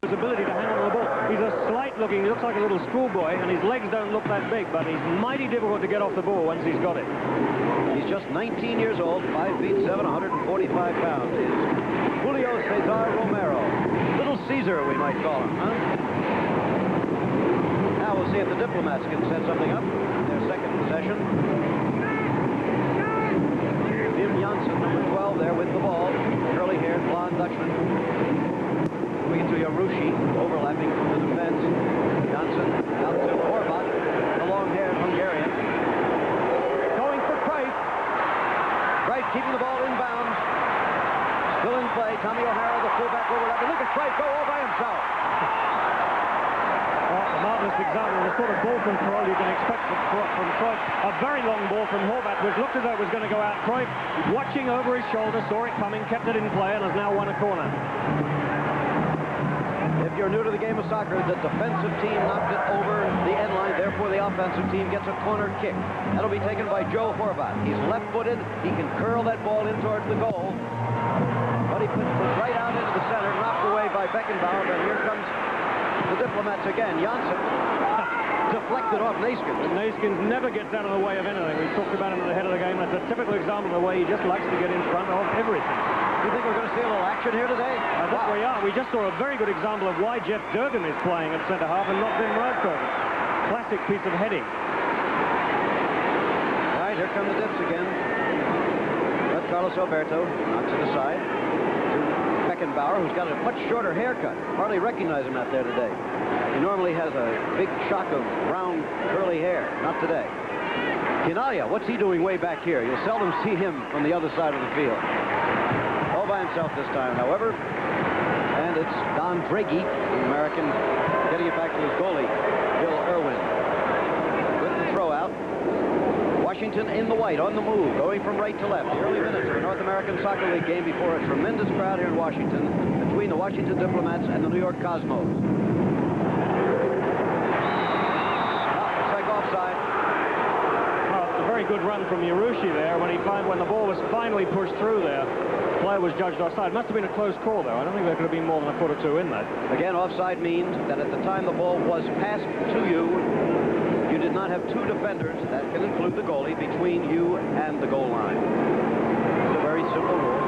his ability to hang on to the ball. He's a slight-looking, he looks like a little schoolboy, and his legs don't look that big, but he's mighty difficult to get off the ball once he's got it. He's just 19 years old, 5 feet 7, 145 pounds. Is Julio Cesar Romero. Little Cesar, we might call him, huh? Now we'll see if the Diplomats can set something up. Their second possession. Number 12 there with the ball. Curly-haired, blonde Dutchman. We get to Yarushi, overlapping from the defense. Johnson out to Horvat, the long-haired Hungarian. Going for Cruyff. Cruyff keeping the ball in bounds. Still in play. Tommy O'Hara, the fullback, overlapping. Look at Cruyff go all by himself. A marvelous example of the sort of ball control you can expect from Cruyff. A very long ball from Horvat, which looked as though it was going to go out. Cruyff, watching over his shoulder, saw it coming, kept it in play, and has now won a corner. If you're new to the game of soccer, the defensive team knocked it over the end line. Therefore, the offensive team gets a corner kick. That'll be taken by Joe Horvat. He's left-footed. He can curl that ball in towards the goal. But he puts it right out into the center, knocked away by Beckenbauer. But here comes the Diplomats again. Janssen deflected off Neeskens. Neeskens never gets out of the way of anything. We talked about him at the head of the game. That's a typical example of the way he just likes to get in front of everything. You think we're going to see a little action here today? I think we are. We just saw a very good example of why Jeff Durgan is playing at centre half and not Ben Roberto. Classic piece of heading. All right, here come the Dips again. But Carlos Roberto knocks it aside. Beckenbauer, who's got a much shorter haircut. Hardly recognize him out there today. He normally has a big shock of brown, curly hair. Not today. Quinalha, what's he doing way back here? You'll seldom see him from the other side of the field. All by himself this time, however. And it's Don Draghi, the American, getting it back to his goalie, Bill Irwin. With the throw out. Washington in the white, on the move, going from right to left. The early minutes of the North American Soccer League game before a tremendous crowd here in Washington between the Washington Diplomats and the New York Cosmos. Looks like offside. Well, it's a very good run from Yarushi there when the ball was finally pushed through there. The player was judged offside. Must have been a close call, though. I don't think there could have been more than a foot or two in that. Again, offside means that at the time the ball was passed to you, you did not have two defenders, that can include the goalie, between you and the goal line. It's a very simple rule.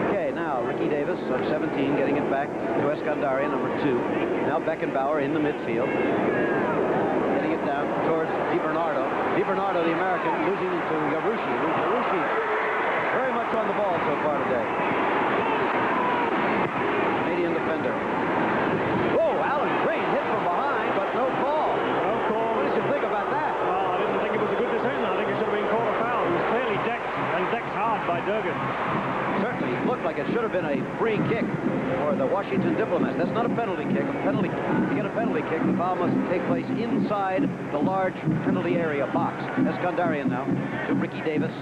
Okay, now Ricky Davis, of 17, getting it back to Escandaria, number 2. Now Beckenbauer in the midfield. Getting it down towards DiBernardo. DiBernardo, the American, losing to Yarushi. Yarushi very much on the ball so far today. Canadian defender. Whoa, Alan Green hit from behind, but no call. No call. What did you think about that? Well, I didn't think it was a good decision. I think it should have been called a foul. It was clearly decked, and decked hard by Durgan. Certainly looked like it should have been a free kick for the Washington Diplomats. That's not a penalty kick. To get a penalty kick, the foul must take place inside the large penalty area box. Escandarian now to Ricky Davis.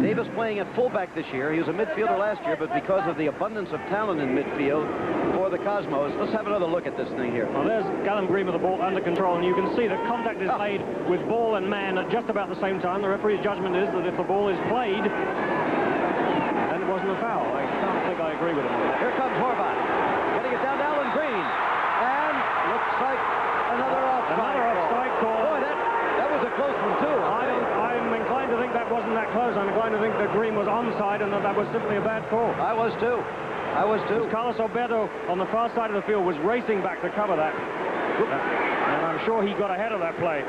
Davis playing at fullback this year. He was a midfielder last year, but because of the abundance of talent in midfield for the Cosmos, let's have another look at this thing here. Well, there's Callum Green with the ball under control, and you can see that contact is made with ball and man at just about the same time. The referee's judgment is that if the ball is played, then it wasn't a foul. I don't think I agree with him. Here comes Horvat, getting it down to Alan Green, and looks like another offside call. Boy, that was a close one too. I'm inclined to think that wasn't that close. I'm inclined to think that Green was onside and that was simply a bad call. I was too. Carlos Roberto on the far side of the field was racing back to cover that. And I'm sure he got ahead of that play.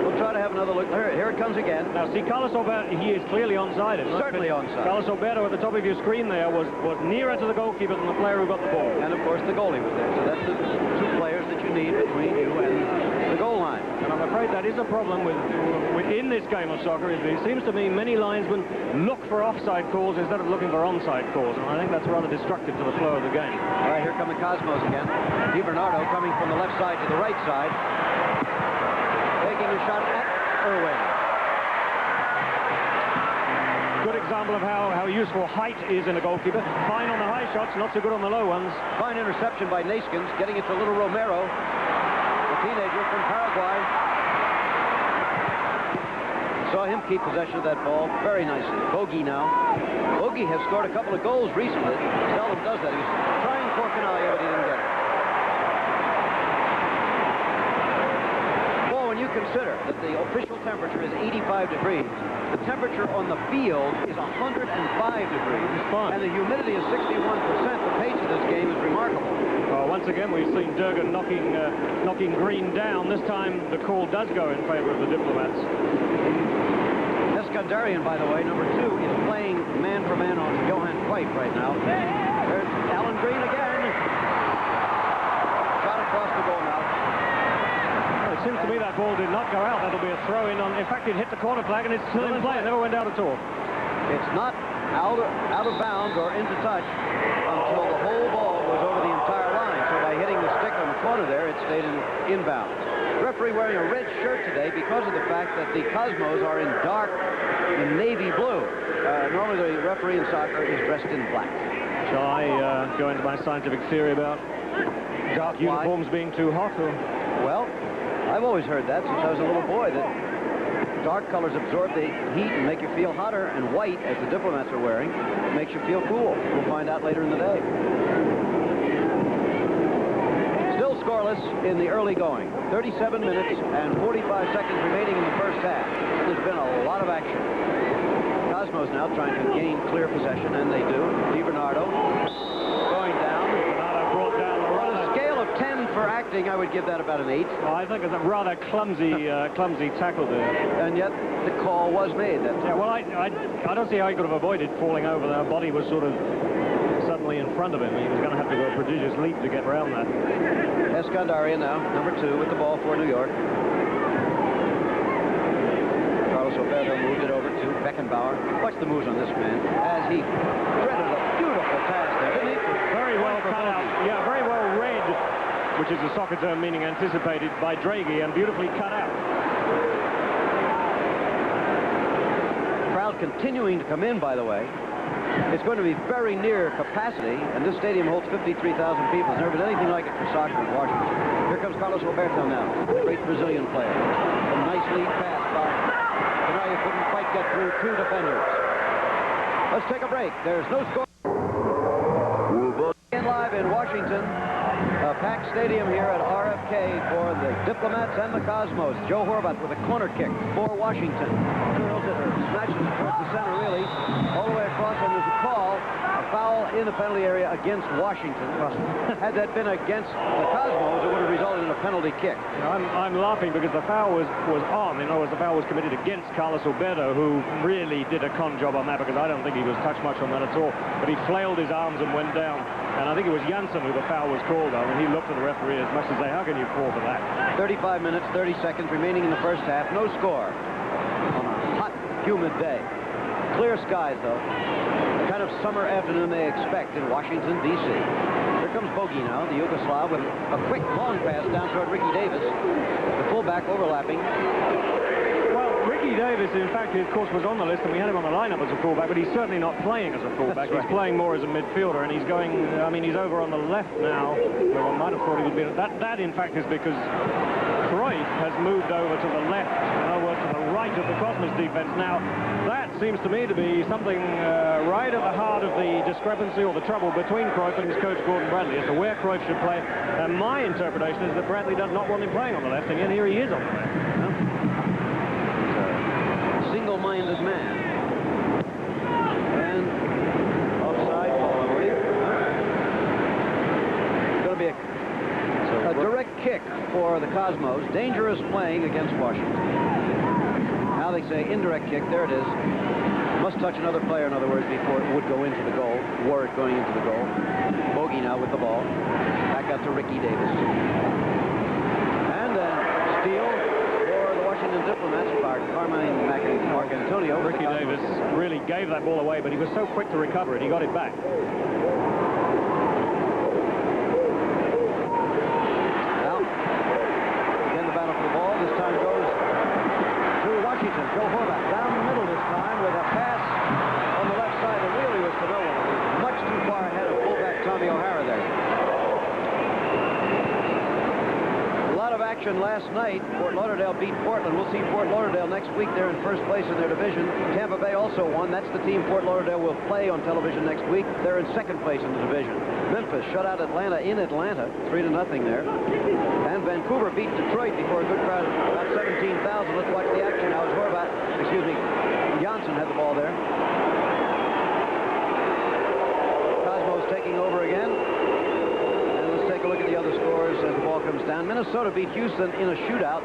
We'll try to have another look. Here it comes again. Now, see, Carlos Roberto, he is clearly onside. Certainly onside. Carlos Roberto at the top of your screen there was nearer to the goalkeeper than the player who got the ball. And, of course, the goalie was there. So that's the two players that you need between you and the goal line. And I'm afraid that is a problem within this game of soccer. It seems to me many linesmen look for offside calls instead of looking for onside calls. And I think that's rather destructive to the flow of the game. All right, here come the Cosmos again. DiBernardo coming from the left side to the right side. Taking a shot at Irwin. Good example of how useful height is in a goalkeeper. Fine on the high shots, not so good on the low ones. Fine interception by Neeskens, getting it to little Romero, the teenager from Paraguay. Saw him keep possession of that ball very nicely. Bogey now. Bogey has scored a couple of goals recently. Seldom does that. He's trying for Canalia, but he didn't get it. Well, when you consider that the official temperature is 85 degrees, the temperature on the field is 105 degrees, and the humidity is 61%, the pace of this game is remarkable. Well, once again, we've seen Durgan knocking Green down. This time, the call does go in favor of the Diplomats. Eskandarian, by the way, number 2, is playing man-for-man on Johann Cruyff right now. There's Alan Green again. Shot across the goal now. Well, it seems to me that ball did not go out. That'll be a throw-in. In fact, it hit the corner flag, and it's still in play. It never went out at all. It's not out of bounds or into touch until the whole ball was over the entire line. So by hitting the stick on the corner there, it stayed inbounds. Referee wearing a red shirt today because of the fact that the Cosmos are in navy blue. Normally the referee in soccer is dressed in black. Shall I go into my scientific theory about dark uniforms being too hot? Or? Well, I've always heard that since I was a little boy, that dark colors absorb the heat and make you feel hotter, and white, as the Diplomats are wearing, makes you feel cool. We'll find out later in the day. Still scoreless in the early going. 37 minutes and 45 seconds remaining in the first half. There's been a lot of action. Cosmos now trying to gain clear possession, and they do. DiBernardo going down. DiBernardo brought down On a scale of 10 for acting, I would give that about an 8. Well, I think it's a rather clumsy tackle there. And yet the call was made. Yeah, well, I don't see how he could have avoided falling over. Their body was sort of suddenly in front of him. He was going to have to go a prodigious leap to get around that. Eskandarian now, number 2, with the ball for New York. Roberto moved it over to Beckenbauer. Watch the moves on this man as he threaded a beautiful pass there, didn't he? Very well cut out. Yeah, very well read, which is a soccer term meaning anticipated by Draghi, and beautifully cut out. Crowd continuing to come in, by the way. It's going to be very near capacity, and this stadium holds 53,000 people. There's never been anything like it for soccer in Washington. Here comes Carlos Roberto now, great Brazilian player. A nice lead pass by Canalia, couldn't quite get through 2 defenders. Let's take a break. There's no score. And live in Washington, a packed stadium here at RFK for the Diplomats and the Cosmos. Joe Horvath with a corner kick for Washington. Curls it or smashes it towards the center, really, all the way across, and there's a call, a foul in the penalty area against Washington. Well, had that been against the Cosmos, it would have resulted in a penalty kick. I'm laughing because the foul was on. In other words, the foul was committed against Carlos Roberto, who really did a con job on that, because I don't think he was touched much on that at all. But he flailed his arms and went down. And I think it was Janssen who the foul was called on, and he looked at the referee as much as say, how can you call for that? 35 minutes, 30 seconds remaining in the first half. No score on a hot, humid day. Clear skies, though. The kind of summer afternoon they expect in Washington, D.C. Here comes Bogey now, the Yugoslav, with a quick, long pass down toward Ricky Davis. The fullback overlapping. Ricky Davis, in fact, of course, was on the list, and we had him on the lineup as a fullback, but he's certainly not playing as a fullback. He's playing more as a midfielder, and he's going, I mean, he's over on the left now, where one might have thought he would be. That, in fact, is because Cruyff has moved over to the left, in other words, to the right of the Cosmos defense. Now, that seems to me to be something right at the heart of the discrepancy or the trouble between Cruyff and his coach, Gordon Bradley, as to where Cruyff should play. And my interpretation is that Bradley does not want him playing on the left, and yet here he is on the left. Single-minded man. And offside ball, I believe. It's going to be a direct kick for the Cosmos. Dangerous playing against Washington. Now they say indirect kick. There it is. Must touch another player, in other words, before it would go into the goal. Were it going into the goal. Bogey now with the ball. Back out to Ricky Davis. And steal for the Washington Diplomats by Carmine Mark Antonio. Ricky Davis really gave that ball away, but he was so quick to recover it, he got it back. Now, again the battle for the ball. This time goes to Washington. Joe Horvath down the middle this time with a pass on the left side that really was to no one. Much too far ahead of fullback Tommy O'Hara there. A lot of action action last night. Fort Lauderdale beat Portland. We'll see Fort Lauderdale next week. They're in first place in their division. Tampa Bay also won. That's the team Fort Lauderdale will play on television next week. They're in second place in the division. Memphis shut out Atlanta in Atlanta, 3-0 there. And Vancouver beat Detroit before a good crowd of about 17,000. Let's watch the action now. Johnson had the ball there. Cosmos taking over again. And let's take a look at the other scores as the ball comes down. Minnesota beat Houston in a shootout.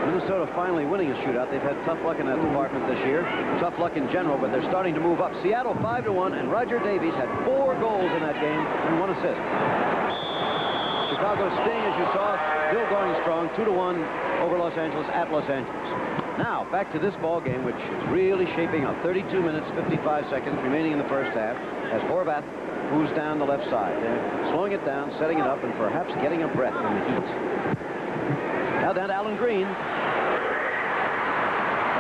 Minnesota finally winning a shootout. They've had tough luck in that department this year. Tough luck in general, but they're starting to move up. Seattle 5-1, and Roger Davies had 4 goals in that game and 1 assist. Chicago Sting, as you saw, still going strong, 2-1 over Los Angeles at Los Angeles. Now, back to this ball game, which is really shaping up. 32 minutes, 55 seconds remaining in the first half as Horvath moves down the left side. They're slowing it down, setting it up, and perhaps getting a breath in the heat. Now down to Alan Green.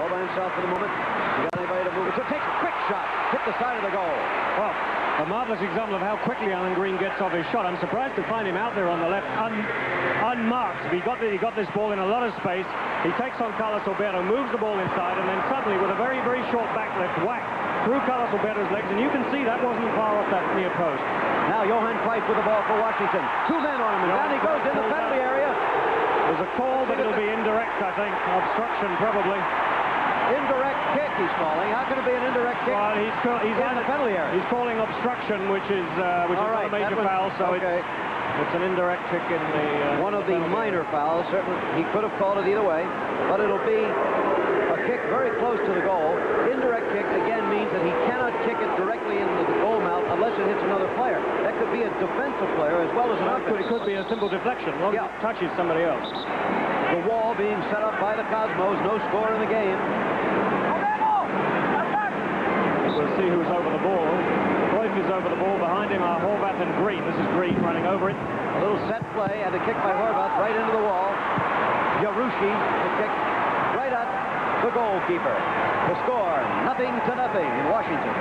All by himself for the moment. You got anybody to move it? So takes a quick shot. Hit the side of the goal. Well, a marvelous example of how quickly Alan Green gets off his shot. I'm surprised to find him out there on the left unmarked. He got this ball in a lot of space. He takes on Carlos Alberto, moves the ball inside, and then suddenly with a very, very short back left whack through Carlos Alberto's legs, and you can see that wasn't far off that near post. Now Johann Cruyff with the ball for Washington. 2 men on him, and down he goes in the penalty area. There's a call, but it'll be indirect, I think. Obstruction, probably. Indirect kick, he's calling. How can it be an indirect kick? Well, he's in the penalty area. He's calling obstruction, which is not a major foul, so okay. It's an indirect kick in the... one of the minor fouls. Certainly, he could have called it either way, but it'll be a kick very close to the goal. Indirect kick, again, means that he cannot kick it directly into the goal mouth unless it hits another player. That could be a defensive player as well as an offensive. It could be a simple deflection. Well, it touches somebody else. The wall being set up by the Cosmos. No score in the game. We'll see who's over the ball. Cruyff is over the ball. Behind him are Horvath and Green. This is Green running over it. A little set play and a kick by Horvath right into the wall. Yarushi, the kick right at the goalkeeper. The score, 0-0 in Washington.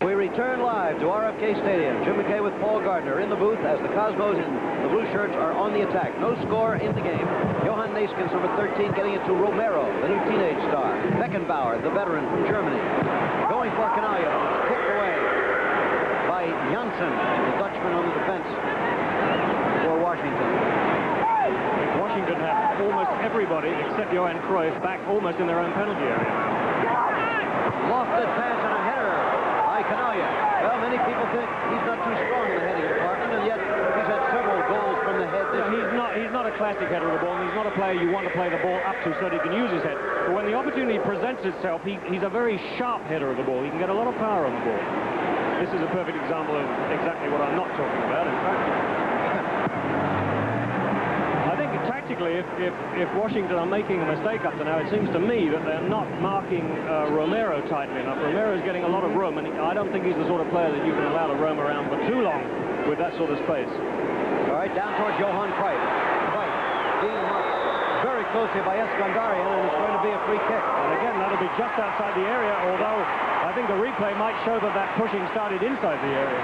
We return live to RFK Stadium. Jim McKay with Paul Gardner in the booth as the Cosmos and the Blue Shirts are on the attack. No score in the game. Johann Naskens, number 13, getting it to Romero, the new teenage star. Beckenbauer, the veteran from Germany. Going for Canalla, kicked away by Janssen, the Dutchman on the defense for Washington. Washington have almost everybody except Johann Cruyff back almost in their own penalty area. Lofted pass and a header by Canalla. Well, many people think he's not too strong in the heading department, and yet he's had several goals from the head this year. He's not a classic header of the ball, and he's not a player you want to play the ball up to so that he can use his head. But when the opportunity presents itself, he's a very sharp header of the ball. He can get a lot of power on the ball. This is a perfect example of exactly what I'm not talking about, in fact. I think tactically, if Washington are making a mistake up to now, it seems to me that they're not marking Romero tightly enough. Romero's getting a lot of room, and I don't think he's the sort of player that you can allow to roam around for too long with that sort of space. All right, down towards Johann Cruyff. Cruyff being marked very closely by Eskandarian, and it's going to be a free kick. And again, that'll be just outside the area, although I think the replay might show that pushing started inside the area.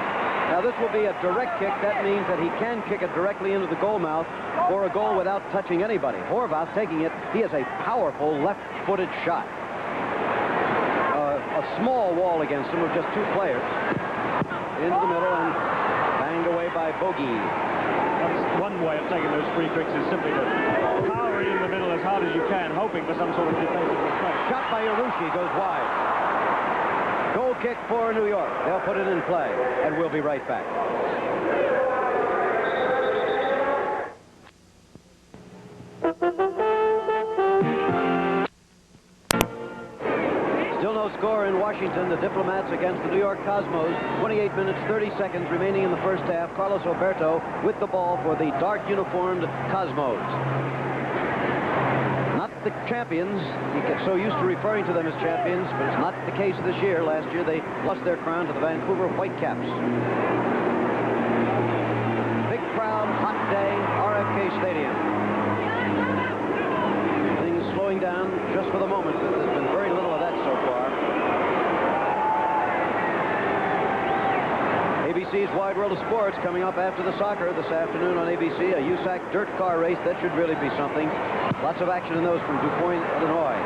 Now, this will be a direct kick. That means that he can kick it directly into the goal mouth for a goal without touching anybody. Horvath taking it. He has a powerful left-footed shot. A small wall against him of just 2 players. Into the middle and banged away by Bogey. That's one way of taking those free kicks, is simply to power it in the middle as hard as you can, hoping for some sort of defensive reflex. Shot by Yarushi goes wide. Goal kick for New York. They'll put it in play, and we'll be right back. Still no score in Washington. The Diplomats against the New York Cosmos. 28 minutes, 30 seconds remaining in the first half. Carlos Roberto with the ball for the dark uniformed Cosmos. The champions. He gets so used to referring to them as champions, but it's not the case this year. Last year they lost their crown to the Vancouver Whitecaps. Big crowd, hot day, RFK Stadium. Things slowing down just for the moment. There's been very little of that so far. ABC's Wide World of Sports coming up after the soccer this afternoon on ABC. A USAC dirt car race. That should really be something. Lots of action in those from Du Quoin, Illinois.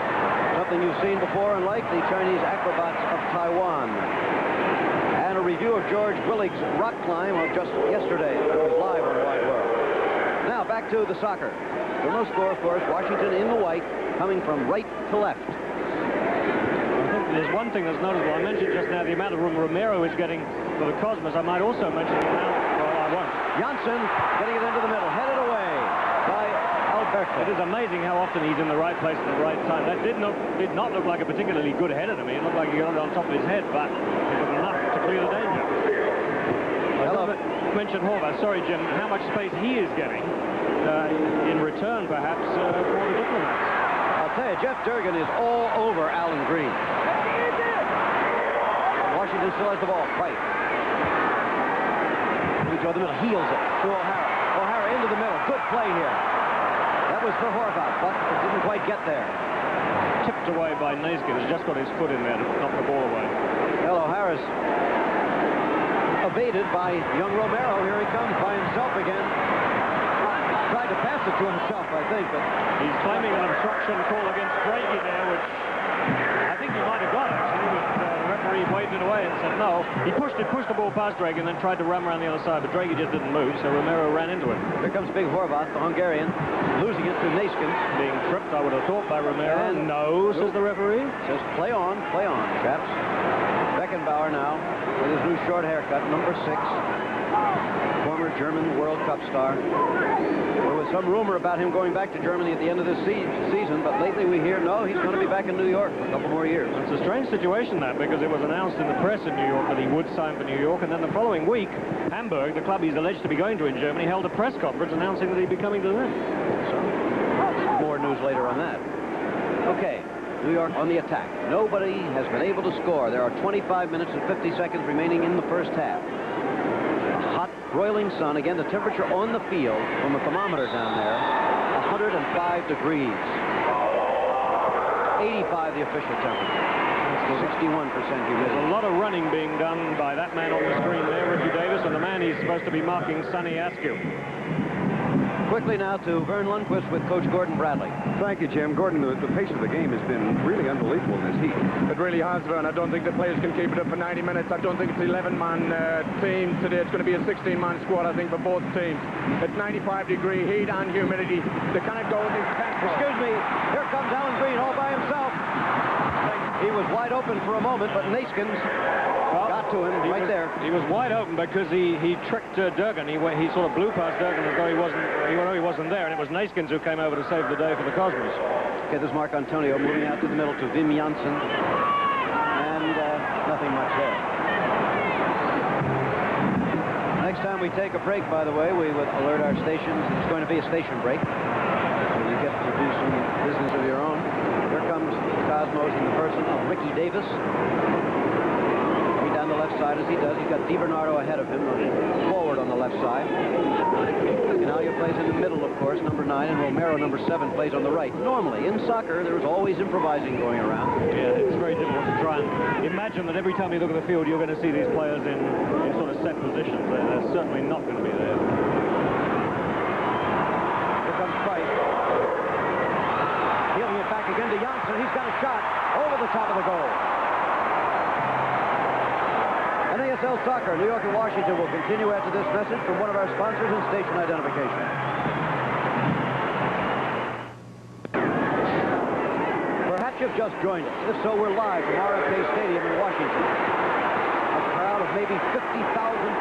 Something you've seen before and like the Chinese acrobats of Taiwan. And a review of George Willig's rock climb of just yesterday. It was live on Wide World. Now back to the soccer. Still no score, of course. Washington in the white, coming from right to left. There's one thing that's notable. I mentioned just now the amount of room Romero is getting for the Cosmos. I might also mention the amount, well, I won't. Janssen getting it into the middle, headed away by Alberto. It is amazing how often he's in the right place at the right time. That did not look like a particularly good header to me. It looked like he got it on top of his head, but it was enough to clear the danger. I mentioned Horvath. Sorry, Jim, how much space he is getting in return, perhaps, for the Diplomats. I'll tell you, Jeff Durgan is all over Alan Green. Washington still has the ball. Right. We go the middle. Heels it to O'Hara. O'Hara into the middle. Good play here. That was for Horvath, but it didn't quite get there. Tipped away by Naismith. He's just got his foot in there to knock the ball away. Well, O'Hara's evaded by young Romero. Here he comes by himself again. Tried to pass it to himself, I think, but he's claiming an obstruction call against Brady there, which I think he might have got, actually, but the referee waved it away and said no. He pushed the ball past Draghi and then tried to ram around the other side, but Draghi just didn't move, so Romero ran into him. Here comes Big Horvath, the Hungarian, losing it to Naskins. Being tripped, I would have thought, by Romero. And no, says the referee. Says play on, chaps. Beckenbauer now with his new short haircut, number 6. Former German World Cup star. There was some rumor about him going back to Germany at the end of this season, but lately we hear, no, he's going to be back in New York for a couple more years. It's a strange situation, that, because it was announced in the press in New York that he would sign for New York, and then the following week, Hamburg, the club he's alleged to be going to in Germany, held a press conference announcing that he'd be coming to them. So, more news later on that. Okay, New York on the attack. Nobody has been able to score. There are 25 minutes and 50 seconds remaining in the first half. Hot, broiling sun. Again, the temperature on the field from a thermometer down there, 105 degrees. 85 the official temperature. 61% humidity. There's a lot of running being done by that man on the screen there, Ricky Davis, and the man he's supposed to be marking, Sonny Askew. Quickly now to Vern Lundquist with Coach Gordon Bradley. Thank you, Jim. Gordon, the pace of the game has been really unbelievable in this heat. It really has, Vern. I don't think the players can keep it up for 90 minutes. I don't think it's an 11-man team today. It's going to be a 16-man squad, I think, for both teams. It's 95-degree heat and humidity. They cannot go with this tempo. Excuse me. Here comes Alan Green all by himself. He was wide open for a moment, but Naskins got to him right there. He was wide open because he tricked Durgan. He sort of blew past Durgan as though he wasn't there, and it was Naskins who came over to save the day for the Cosmos. Okay, there's Mark Antonio moving out to the middle to Wim Janssen, and nothing much there. Next time we take a break, by the way, we would alert our stations. It's going to be a station break, so you get to do some business of your own. Here comes Cosmos in the person of Ricky Davis. Down the left side as he does. He's got DiBernardo ahead of him, forward on the left side. Canalia plays in the middle, of course, number 9, and Romero, number 7, plays on the right. Normally, in soccer, there's always improvising going around. Yeah, it's very difficult to try and imagine that every time you look at the field, you're going to see these players in sort of set positions. They're certainly not going to be there. Here comes Cruyff. Heeling it back again to Janssen. He's got a shot over the top of the goal. NASL Soccer, New York and Washington will continue after this message from one of our sponsors and station identification. Perhaps you've just joined us. If so, we're live from RFK Stadium in Washington. A crowd of maybe 50,000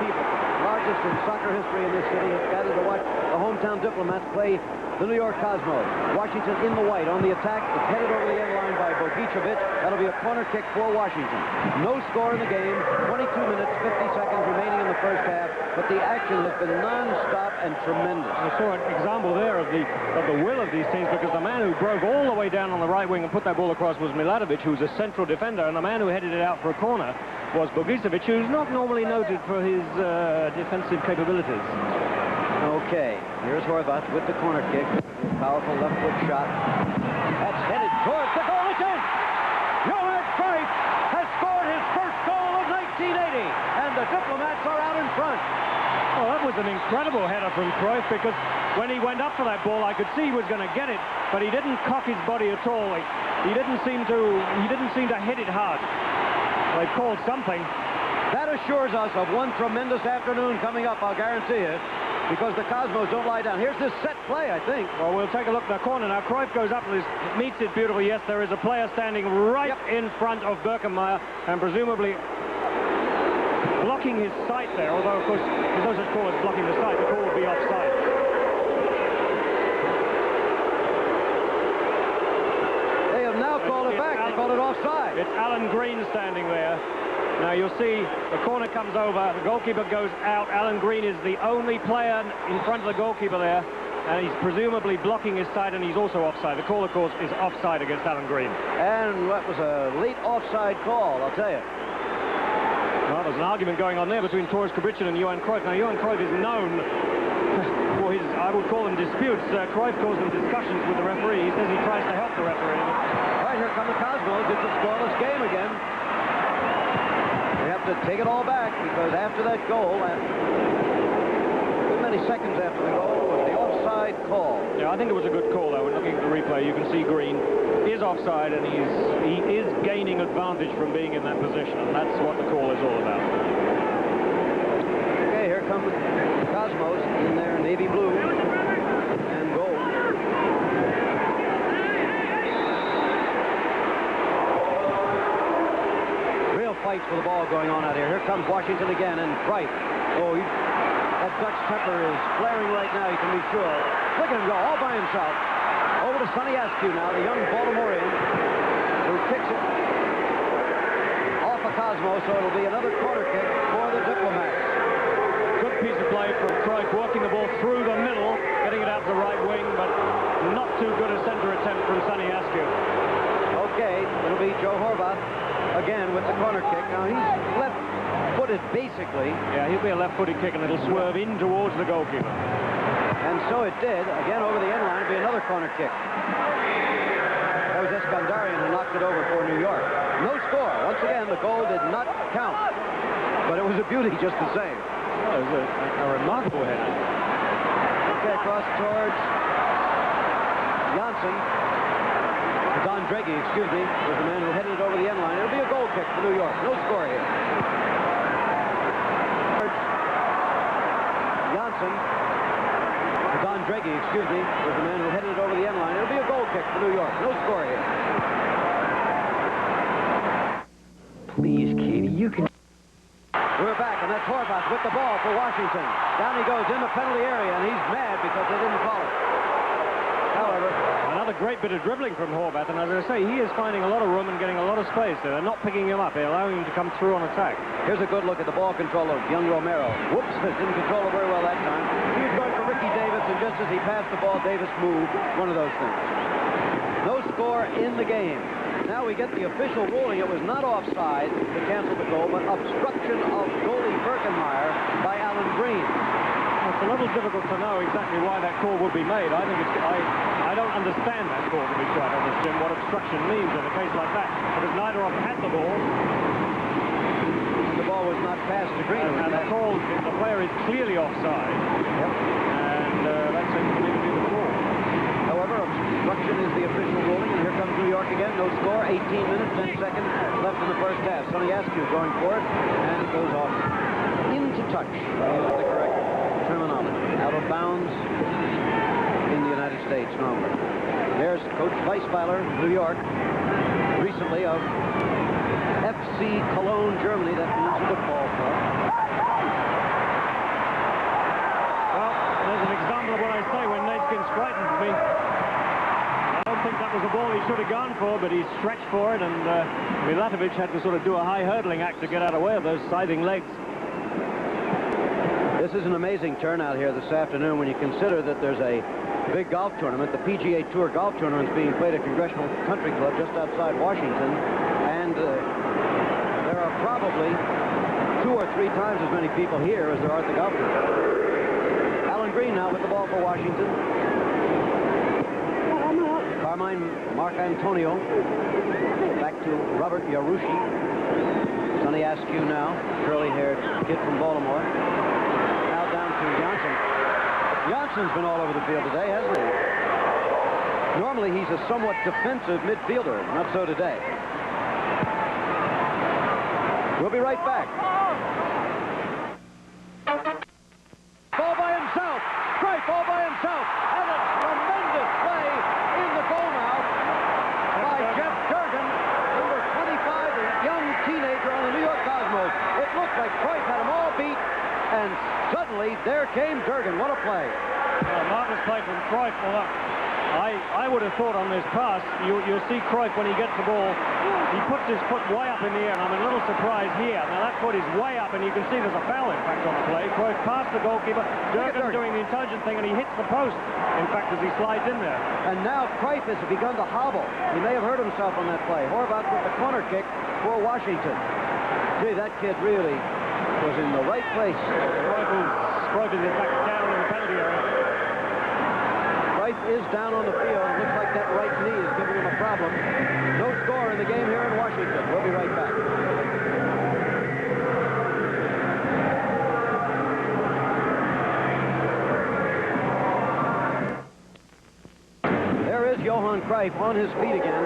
people, largest in soccer history in this city, has gathered to watch the hometown Diplomats play the New York Cosmos. Washington in the white on the attack. It's headed over the end line by Bogicevic. That'll be a corner kick for Washington. No score in the game. 22 minutes, 50 seconds remaining in the first half. But the action has been non-stop and tremendous. I saw an example there of the will of these teams, because the man who broke all the way down on the right wing and put that ball across was Milatovic, who was a central defender, and the man who headed it out for a corner was Bogicevic, who's not normally noted for his defensive capabilities. Okay, here's Horvath with the corner kick. Powerful left foot shot. That's headed towards the goal. It's in! Johann Cruyff has scored his first goal of 1980. And the the Diplomats are out in front. Well, that was an incredible header from Cruyff, because when he went up for that ball, I could see he was going to get it, but he didn't cock his body at all. He didn't seem to hit it hard. They called something. That assures us of one tremendous afternoon coming up, I'll guarantee it, because the Cosmos don't lie down. Here's this set play, I think. Well, we'll take a look at the corner now. Cruyff goes up and meets it beautifully. Yes, there is a player standing right in front of Birkenmeier, and presumably blocking his sight there, although, of course, there's no such call as blocking the sight. The call would be offside. They have now called it back. They called it offside. It's Alan Green standing there. Now, you'll see the corner comes over. The goalkeeper goes out. Alan Green is the only player in front of the goalkeeper there, and he's presumably blocking his side, and he's also offside. The call, of course, is offside against Alan Green. And that was a late offside call, I'll tell you. Well, there's an argument going on there between Torres Kubrichen and Johann Cruyff. Now, Johann Cruyff is known for his, I would call them disputes. Cruyff calls them discussions with the referee. He says he tries to help the referee. All right, here come the Cosmos. It's a scoreless game again. They have to take it all back, because after that goal, many seconds after the goal, was the offside call. Yeah, I think it was a good call, though. When looking at the replay, you can see Green is offside, and he is gaining advantage from being in that position, and that's what the call is all about. Okay, here come the Cosmos in their navy blue and gold. Real fights for the ball going on out here. Here comes Washington again, and Cruyff. Oh, that Dutch temper is flaring right now, you can be sure. Look at him go, all by himself. Over to Sonny Askew now, the young Baltimorean, who kicks it off a Cosmo, so it'll be another corner kick for the Diplomats. Good piece of play from Cruyff, working the ball through the middle, getting it out to the right wing, but not too good a center attempt from Sonny Askew. Okay, it'll be Joe Horvath again with the corner kick. Now, he's left-footed, basically. Yeah, he'll be a left-footed kick, and it'll swerve in towards the goalkeeper. And so it did. Again, over the end line, it'll be another corner kick. That was Eskandarian who knocked it over for New York. No score. Once again, the goal did not count. But it was a beauty just the same. Well, it was a remarkable header. Okay, across towards Janssen. Don Dregge, excuse me, was the man who headed it over the end line. It'll be a goal kick for New York. No score here. Janssen. Don Dregge, excuse me, was the man who headed it over the end line. It'll be a goal kick for New York. No score here. Please, Katie, you can... We're back, and that's Horvath with the ball for Washington. Down he goes in the penalty area, and he's mad because they didn't call it. However, another great bit of dribbling from Horvath, and as I say, he is finding a lot of room and getting a lot of space. They're not picking him up. They're allowing him to come through on attack. here's a good look at the ball control of young Romero. Whoops, didn't control it very well that time. He was going for Ricky Davis, and just as he passed the ball, Davis moved. One of those things. No score in the game. Now we get the official ruling. It was not offside to cancel the goal, but obstruction of goalie Birkenmeier by Alan Green. It's a little difficult to know exactly why that call would be made. I think I don't understand that call, to be quite honest, Jim, what obstruction means in a case like that. Because neither of them had the ball. The ball was not passed to Green. And the call, the player is clearly offside. Yep. And that seems to me to be the call. However, obstruction is the official ruling, and here comes New York again. No score, 18 minutes, 10 seconds left in the first half. Sonny Askew going for it, and it goes off into touch. That's the correct terminology. Out of bounds in the United States normally. There's Coach Weisweiler, New York, recently of FC Cologne, Germany. That means football club. Well, there's an example of what I say when Nateskins frightens me. I don't think that was a ball he should have gone for, but he stretched for it, and Milatovic had to sort of do a high hurdling act to get out of the way of those scything legs. This is an amazing turnout here this afternoon when you consider that there's a big golf tournament. The PGA Tour golf tournament is being played at Congressional Country Club just outside Washington, and there are probably 2 or 3 times as many people here as there are at the golf tournament. Alan Green now with the ball for Washington. Carmine Marcantonio back to Robert Yarushi. Sonny Askew now, curly-haired kid from Baltimore. Now down to Johnson. Johnson's been all over the field today, hasn't he? Normally, he's a somewhat defensive midfielder. Not so today. We'll be right back. Ball by himself. Cruyff all by himself. And a tremendous play in the goal mouth by Jeff Durgan, number 25, a young teenager on the New York Cosmos. It looked like Cruyff had them all beat, and suddenly there came Durgan. What a play. Marvelous play from Cruyff. Well, I would have thought on this pass, you'll see Cruyff when he gets the ball, he puts his foot way up in the air, and I'm a little surprised here. Now that foot is way up, and you can see there's a foul, in fact, on the play. Cruyff past the goalkeeper, Durgan doing the intelligent thing, and he hits the post, in fact, as he slides in there. And now Cruyff has begun to hobble. He may have hurt himself on that play. Horvath with the corner kick for Washington. Gee, that kid really was in the right place. Cruyff is in fact down in the penalty area. Cruyff is down on the field. It looks like that right knee is giving him a problem. No score in the game here in Washington. We'll be right back. There is Johann Cruyff on his feet again.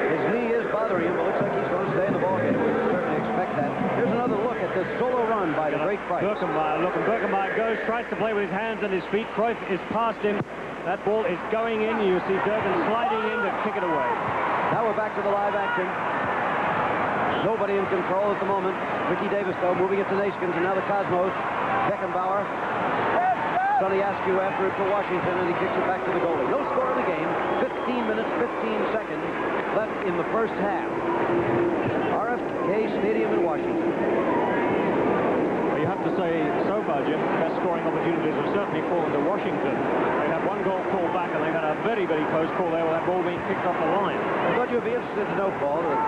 His knee is bothering him, but looks like he's going to stay in the ballgame. We certainly expect that. Here's another look at this solo run by the great Cruyff. Birkenmeier goes, tries to play with his hands and his feet. Cruyff is past him. That ball is going in. You see Durgan sliding in to kick it away. Now we're back to the live action. Nobody in control at the moment. Ricky Davis, though, moving it to Naskins, and now the Cosmos. Beckenbauer. Sonny Askew after it to Washington, and he kicks it back to the goalie. No score in the game. 15 minutes, 15 seconds left in the first half. RFK Stadium in Washington. Well, you have to say, so far, Jim, best scoring opportunities have certainly fallen to Washington. They had one goal called back, and they've had a very, very close call there with that ball being kicked off the line. I thought you'd be interested to know, Paul, that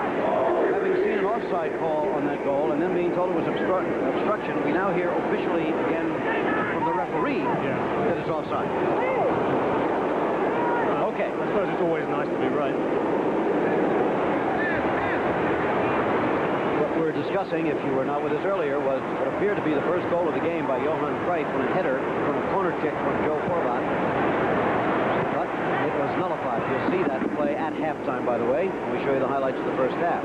having seen an offside call on that goal and then being told it was obstruction, we now hear officially again from the referee that it's offside. Okay. I suppose it's always nice to be right. What we're discussing, if you were not with us earlier, was what appeared to be the first goal of the game by Johann Cruyff on a header from a corner kick from Joe Horvath. But it was nullified. You'll see that play at halftime, by the way, when we show you the highlights of the first half.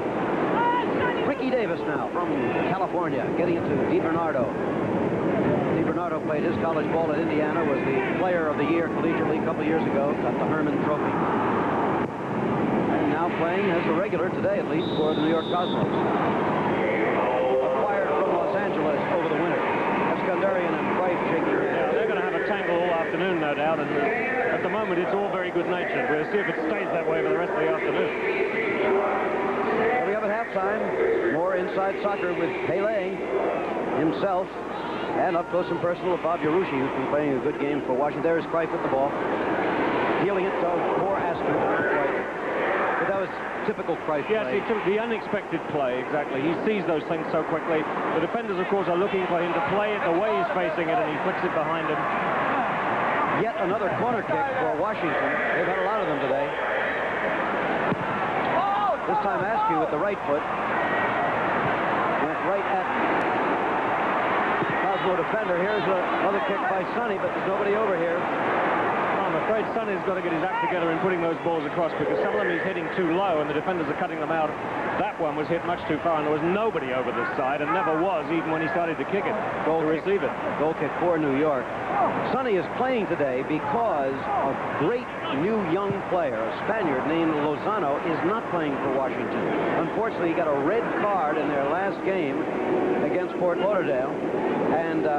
Ricky Davis now from California, getting into DiBernardo. DiBernardo played his college ball at Indiana, was the player of the year collegiately a couple of years ago, got the Herman Trophy. And now playing as a regular today, at least, for the New York Cosmos. Acquired from Los Angeles over the winter. Eskandarian and Cruyff shaking hands. Yeah, they're going to have a tangle all afternoon, no doubt, and at the moment it's all very good-natured. We'll see if it stays that way for the rest of the afternoon. Coming up at halftime, more Inside Soccer with Pele himself, and up close and personal with Bob Yarushi, who's been playing a good game for Washington. There's Cruyff with the ball. Healing it to poor Askew. But that was typical Cruyff Yes, play. he took the unexpected play, exactly. He sees those things so quickly. The defenders, of course, are looking for him to play it the way he's facing it, and he flicks it behind him. Yet another corner kick for Washington. They've had a lot of them today. This time Askew with the right foot. Went right at Cosmo defender. Here's another kick by Sonny, but there's nobody over here. I'm afraid Sonny's got to get his act together in putting those balls across, because some of them he's hitting too low and the defenders are cutting them out. That one was hit much too far, and there was nobody over this side, and never was, even when he started to kick it, to receive it. Goal kick for New York. Sonny is playing today because a great new young player, a Spaniard named Lozano, is not playing for Washington. Unfortunately, he got a red card in their last game against Fort Lauderdale, and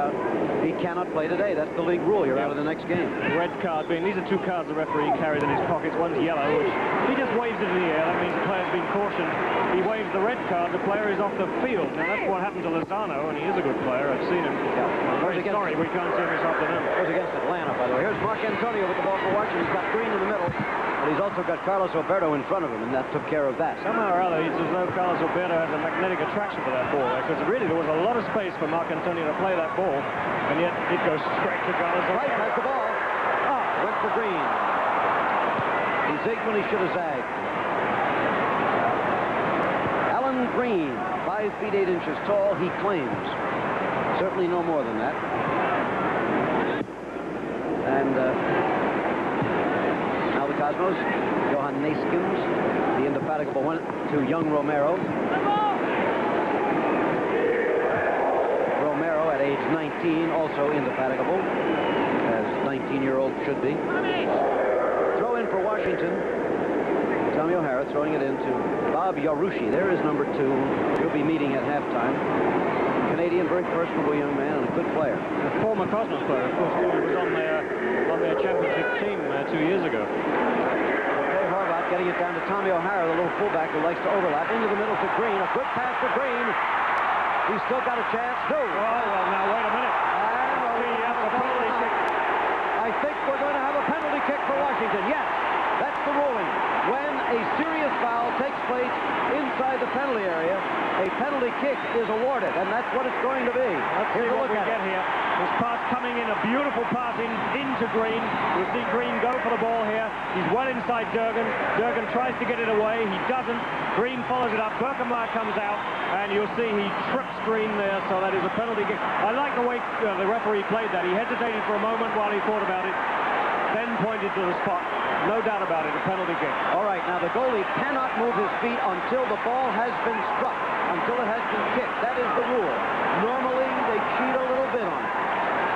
he cannot play today. That's the league rule. You're out of the next game. Red card being, these are two cards the referee carries in his pockets. One's yellow, which he just waves it in the air. That means the player's been cautioned. He waves the red card, the player is off the field. Now, that's what happened to Lozano, and he is a good player. I've seen him. I'm very sorry we can't see him this afternoon. It was against Atlanta, by the way. Here's Mark Antonio with the ball for Washington. He's got Green in the middle, but he's also got Carlos Roberto in front of him, and that took care of that. Somehow or other, it's as though Carlos Roberto has a magnetic attraction for that ball, because really there was a lot of space for Mark Antonio to play that ball, and yet it goes straight to Carlos Roberto. Right, has the ball. Went for Green. He zigged when he should have zagged. Alan Alan Green, 5 feet 8 inches tall, he claims. Certainly no more than that. And now the Cosmos, Johann Naskins, the indefatigable, went to young Romero. Romero at age 19, also indefatigable, as 19-year-old should be. Throw in for Washington. Tommy O'Hara throwing it into Bob Yarushi. There is number 2. He'll be meeting at halftime. Canadian, very personable young man and a good player. A former Cosmos player, of course, who was on their championship team 2 years ago. Okay, Horvath getting it down to Tommy O'Hara, the little fullback who likes to overlap. Into the middle to Green. A good pass to Green. He's still got a chance. No. Oh, well, now, wait a minute. I think we're going to have a penalty kick for Washington. Yes, that's the ruling. When a serious foul takes place inside the penalty area, a penalty kick is awarded, and that's what it's going to be. Let's see what we get here. This pass coming in, a beautiful pass into Green. We'll see Green go for the ball here. He's well inside Durgan. Durgan tries to get it away. He doesn't. Green follows it up. Berkemeyer comes out, and you'll see he trips Green there, so that is a penalty kick. I like the way the referee played that. He hesitated for a moment while he thought about it, then pointed to the spot. No doubt about it, a penalty kick. All right, now the goalie cannot move his feet until the ball has been struck, until it has been kicked. That is the rule. Normally, they cheat a little bit on it.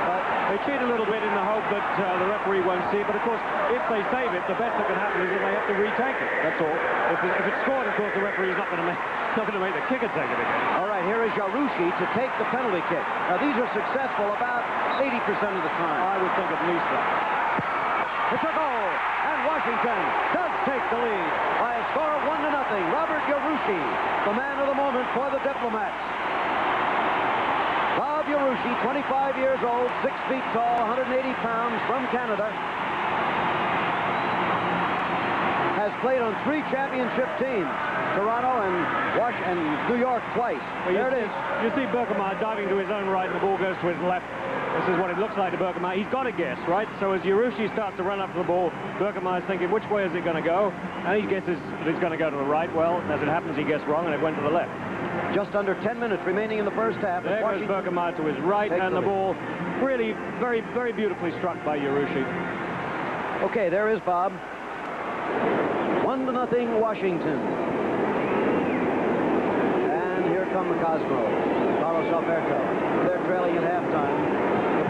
But they cheat a little bit in the hope that the referee won't see it. But, of course, if they save it, the best that can happen is that they have to retake it. That's all. If it's scored, of course, the referee's not going to make the kicker take it again. All right, here is Yarushi to take the penalty kick. Now, these are successful about 80% of the time. I would think at least that. It's a goal, and Washington does take the lead by a score of 1-0. Robert Yarushi, the man of the moment for the Diplomats. Bob Yarushi, 25 years old, 6 feet tall, 180 pounds, from Canada. Has played on 3 championship teams, Toronto and New York twice. Well, there it is. You see Berkemeyer diving to his own right, and the ball goes to his left. This is what it looks like to Berkemeyer. He's got to guess, right? So as Yarushi starts to run up to the ball, Berkemeyer's thinking, which way is it going to go? And he guesses that it's going to go to the right. Well, as it happens, he guessed wrong, and it went to the left. Just under 10 minutes remaining in the first half. There goes Berkemeyer to his right, and the ball really very, very beautifully struck by Yarushi. Okay, there is Bob. 1-0 Washington. And here come the Cosmos. Carlos Alberto. They're trailing at halftime.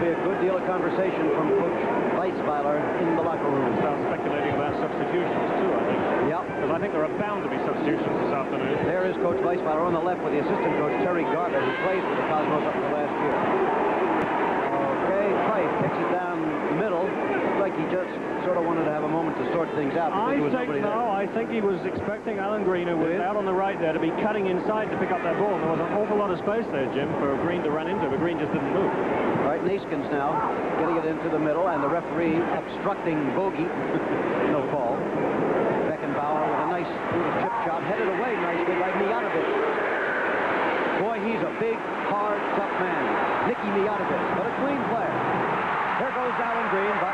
There'll be a good deal of conversation from Coach Weisweiler in the locker room. Start speculating about substitutions, too, I think. Yep. Because I think there are bound to be substitutions this afternoon. There is Coach Weisweiler on the left with the assistant coach, Terry Garber, who played for the Cosmos up until last year. Okay, Cruyff kicks it down the middle. Looks like he just sort of wanted to have a moment to sort things out. I think he was expecting Alan Green, who was out on the right there, to be cutting inside to pick up that ball. And there was an awful lot of space there, Jim, for Green to run into, but Green just didn't move. All right, Naskins now getting it into the middle, and the referee obstructing bogey. No call. Beckenbauer with a nice little chip shot, headed away nicely by Mijatovic. Boy, he's a big, hard, tough man. Nicky Mijatovic, but a clean player. There goes Alan Green, but...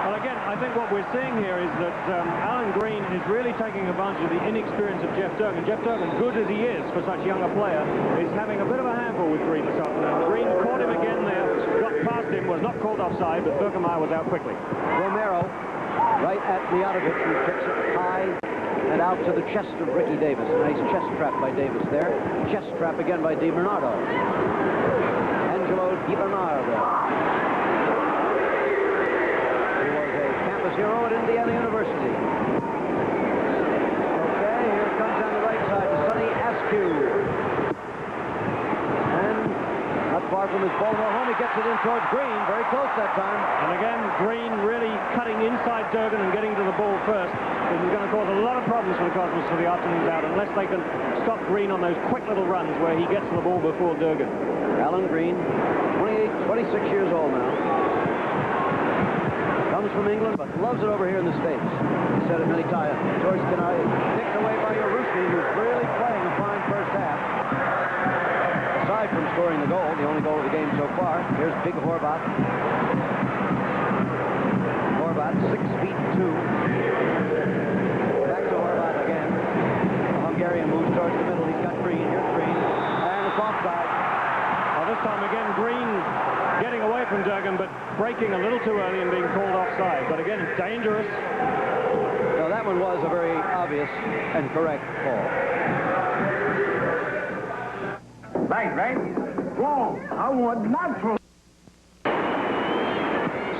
Well, again, I think what we're seeing here is that Alan Green is really taking advantage of the inexperience of Jeff Durgan. Jeff Durgan, good as he is for such a younger player, is having a bit of a handful with Green this afternoon. Green caught him again there, got past him, was not called offside, but Berkemeyer was out quickly. Romero, right at Mijatovic, who kicks it high and out to the chest of Ricky Davis. A nice chest trap by Davis there. Chest trap again by DiBernardo. Angelo DiBernardo. Hero at Indiana University. Okay, here comes on the right side to Sonny Askew. And not far from his ball home, he gets it in towards Green. Very close that time. And again, Green really cutting inside Durgan and getting to the ball first. This is going to cause a lot of problems for the Cosmos for the afternoon's out, unless they can stop Green on those quick little runs where he gets to the ball before Durgan. Alan Green, 26 years old now. Comes from England, but loves it over here in the States. He said it many times. George Canai, kicked away by Yarushi, who's really playing a fine first half. Aside from scoring the goal, the only goal of the game so far, here's big Horvath. Horvath, 6'2". Back to Horvath again. The Hungarian moves towards the him, but breaking a little too early and being called offside. But again, it's dangerous. No, that one was a very obvious and correct call. Right. Wrong. I want natural.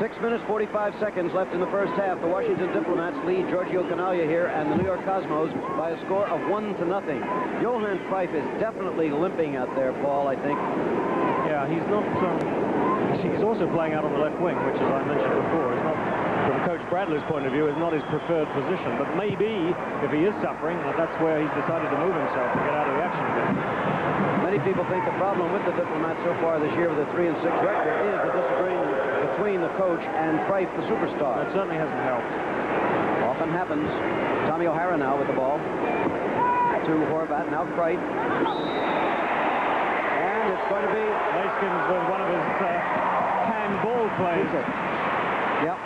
6 minutes, 45 seconds left in the first half. The Washington Diplomats lead Giorgio Canaglia here and the New York Cosmos by a score of 1-0. Johann Cruyff is definitely limping out there, Paul, I think. Yeah, he's not... he's also playing out on the left wing, which, as I mentioned before, is not, from Coach Bradley's point of view, is not his preferred position. But maybe, if he is suffering, that's where he's decided to move himself to get out of the action again. Many people think the problem with the Diplomats so far this year with a 3-6 record is the disagreement between the coach and Cruyff, the superstar. That certainly hasn't helped. Often happens. Tommy O'Hara now with the ball. To Horvat, now Cruyff. And it's going to be... Laskins with one of his handball plays. Yep.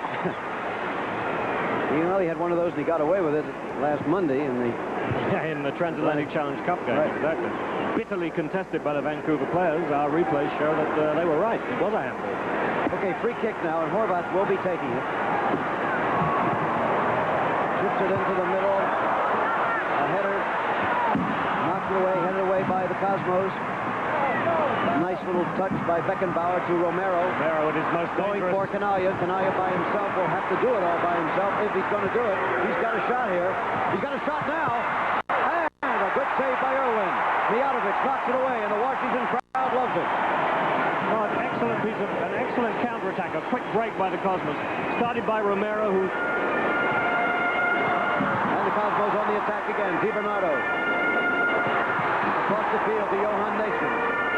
You know, he had one of those and he got away with it last Monday in the... in the Transatlantic Challenge Cup game, right. Exactly. Bitterly contested by the Vancouver players. Our replays show that they were right. It was a handball. Okay, free kick now, and Horvat will be taking it. Shoots it into the middle. A header. Knocked it away, headed away by the Cosmos. A nice little touch by Beckenbauer to Romero. Romero at his most going dangerous. For Canaglia. Canaglia by himself will have to do it all by himself if he's going to do it. He's got a shot here. He's got a shot now. And a good save by Irwin. Mijatovic knocks it away, and the Washington crowd loves it. Oh, an excellent piece of, an excellent counterattack, a quick break by the Cosmos. Started by Romero, who... And the Cosmos on the attack again. Di Bernardo. Across the field to Johann Nason.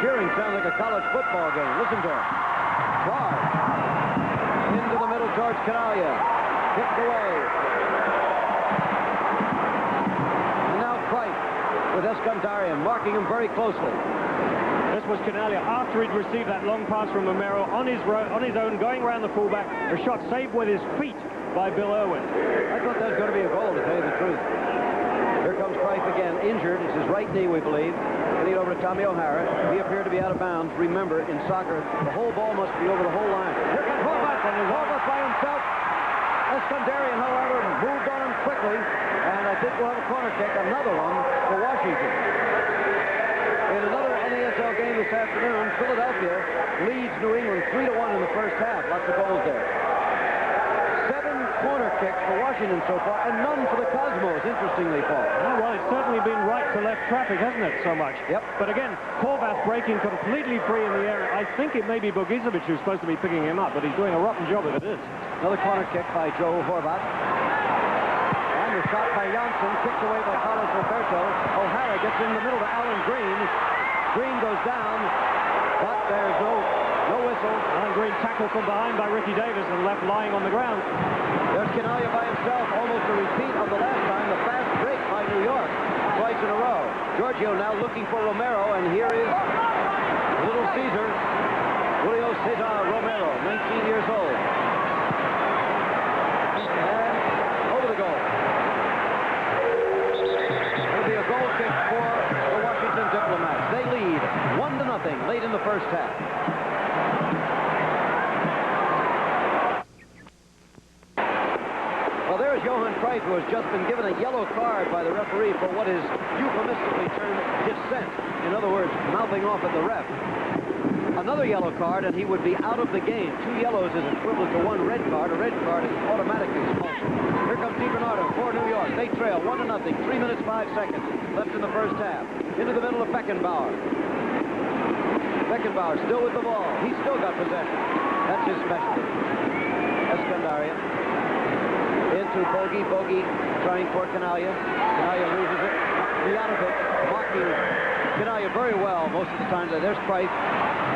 Cheering sounds like a college football game. Listen to him. Charge. Into the middle towards Canaglia. Kicked away. And now Cruyff with Eskandarian, marking him very closely. This was Canaglia after he'd received that long pass from Romero on his own, going around the fullback. A shot saved with his feet by Bill Irwin. I thought that was going to be a goal, to tell you the truth. Here comes Cruyff again, injured. It's his right knee, we believe. Getting it over to Tommy O'Hara. He appeared to be out of bounds. Remember, in soccer, the whole ball must be over the whole line. Here comes Horvat, and Horvat by himself. Eskandarian, however, moved on him quickly, and I think we'll have a corner kick, another one for Washington. In another NASL game this afternoon, Philadelphia leads New England 3-1 in the first half. Lots of goals there. 7 corner kicks for Washington so far, and none for the Cosmos, interestingly, Paul. Oh, well, it's certainly been right-to-left traffic, hasn't it, so much? Yep. But again, Horvat breaking completely free in the area. I think it may be Bogicevic who's supposed to be picking him up, but he's doing a rotten job if it is. Another corner kick by Joe Horvat. And the shot by Janssen, kicked away by Carlos Roberto. O'Hara gets in the middle to Alan Green. Green goes down, but there's no whistle. Alan Green tackled from behind by Ricky Davis and left lying on the ground. There's Canaglia by himself, almost a repeat of the last time, the fast break by New York, twice in a row. Giorgio now looking for Romero, and here is little Cesar, Julio Cesar Romero, 19 years old. And over the goal. It'll be a goal kick for the Washington Diplomats. They lead 1-0 late in the first half. Well, there's Johann Cruyff, who has just been given a yellow card by the referee for what is euphemistically termed dissent. In other words, mouthing off at the ref. Another yellow card, and he would be out of the game. 2 yellows is equivalent to 1 red card. A red card is automatically expulsion. Here comes Di Bernardo for New York. They trail 1-0. 3 minutes, 5 seconds left in the first half. Into the middle of Beckenbauer. Beckenbauer still with the ball. He's still got possession. That's his specialty. Eskandarian. Into Bogey trying for Canaglia. Canaglia loses it. Mijatovic marking Canaglia very well most of the time. There's Cruyff.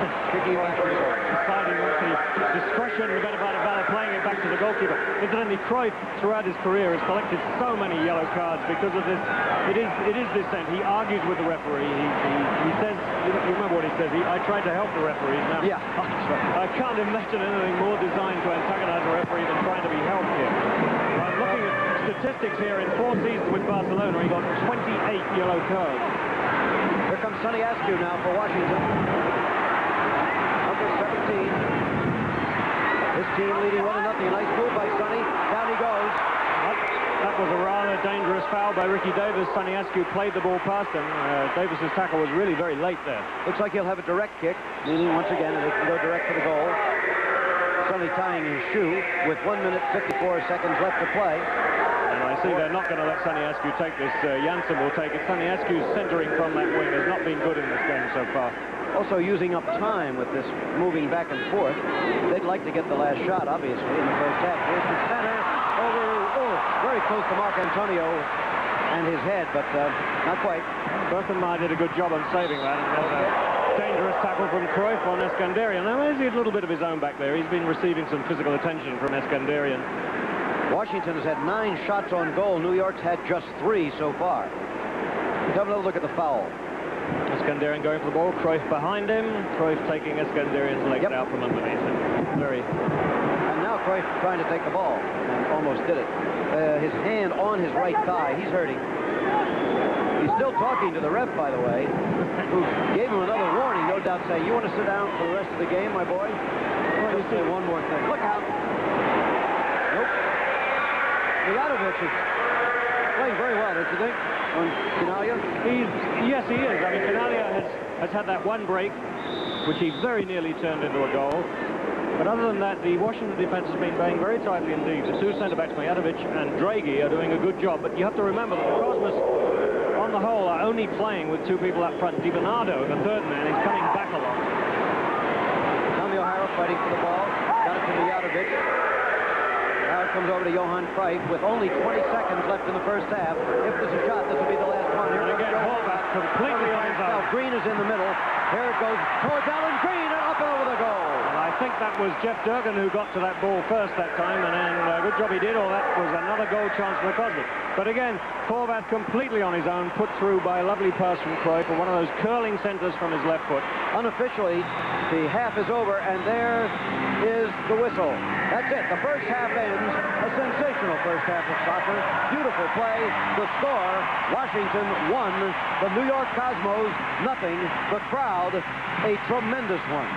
Deciding with the discretion, the better part about playing it back to the goalkeeper. Incidentally, Cruyff, throughout his career, has collected so many yellow cards because of this. It is dissent. He argues with the referee. He says, you remember what he says? I tried to help the referees. Now, yeah. I can't imagine anything more designed to antagonize a referee than trying to be helped here. I'm looking at statistics here in 4 seasons with Barcelona. He got 28 yellow cards. Here comes Sonny Askew now for Washington. Number 17. team leading 1-0. A nice move by Sonny. Down he goes. That was a rather dangerous foul by Ricky Davis. Sonny Askew played the ball past him. Davis's tackle was really very late there. Looks like he'll have a direct kick, meaning once again they can go direct for the goal. Sonny tying his shoe with 1 minute 54 seconds left to play. And I see they're not going to let Sonny Askew take this. Janssen will take it. Sonny Askew's centering from that wing has not been good in this game so far. Also using up time with this moving back and forth. They'd like to get the last shot, obviously, in the first half. Here's the center over, very close to Mark Antonio and his head, but not quite. Berthenmeyer did a good job on saving that. And dangerous tackle from Cruyff on Eskandarian. Now, there's a little bit of his own back there. He's been receiving some physical attention from Eskandarian. Washington has had 9 shots on goal. New York's had just 3 so far. Let's have another look at the foul. Eskandarian going for the ball. Cruyff behind him. Cruyff taking Eskandarian's legs out from underneath him. And now Cruyff trying to take the ball and almost did it. His hand on his right thigh. He's hurting. He's still talking to the ref, by the way, who gave him another warning, no doubt saying, you want to sit down for the rest of the game, my boy? Well, you say one more thing. Look out. Nope. Mijatovic is playing very well, don't you think, on Canalia? Yes, he is. I mean, Canalia has had that one break, which he very nearly turned into a goal. But other than that, the Washington defense has been playing very tightly indeed. The 2 centre-backs, Mijatovic and Draghi, are doing a good job. But you have to remember that the Cosmos, on the whole, are only playing with 2 people up front. Di Bernardo, the third man, is coming back a lot. Tommy O'Hara fighting for the ball. Got it to Mijatovic. Now it comes over to Johann Cruyff with only 20 seconds left in the first half. If there's a shot, this will be the last one. Here and again, Horvath completely on his own. Green is in the middle. Here it goes towards Alan Green and up and over the goal. And I think that was Jeff Durgan who got to that ball first that time, and then good job he did, or that was another goal chance for the Cosmos. But again, Horvath completely on his own, put through by a lovely pass from Cruyff, and one of those curling centers from his left foot. Unofficially, the half is over, and there is the whistle. That's it. The first half ends. A sensational first half of soccer. Beautiful play. The score, Washington 1, the New York Cosmos 0. The crowd, a tremendous one.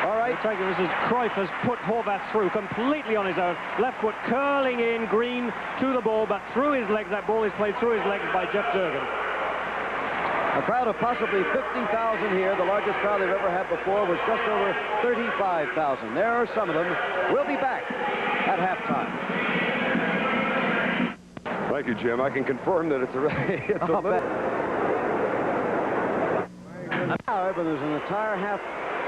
All right. Take it, this is Cruyff has put Horvath through completely on his own. Left foot curling in, Green to the ball, but through his legs. That ball is played through his legs by Jeff Durgan. A crowd of possibly 50,000 here. The largest crowd they've ever had before was just over 35,000. There are some of them. We'll be back at halftime. Thank you, Jim. I can confirm that it's a However, there's an entire half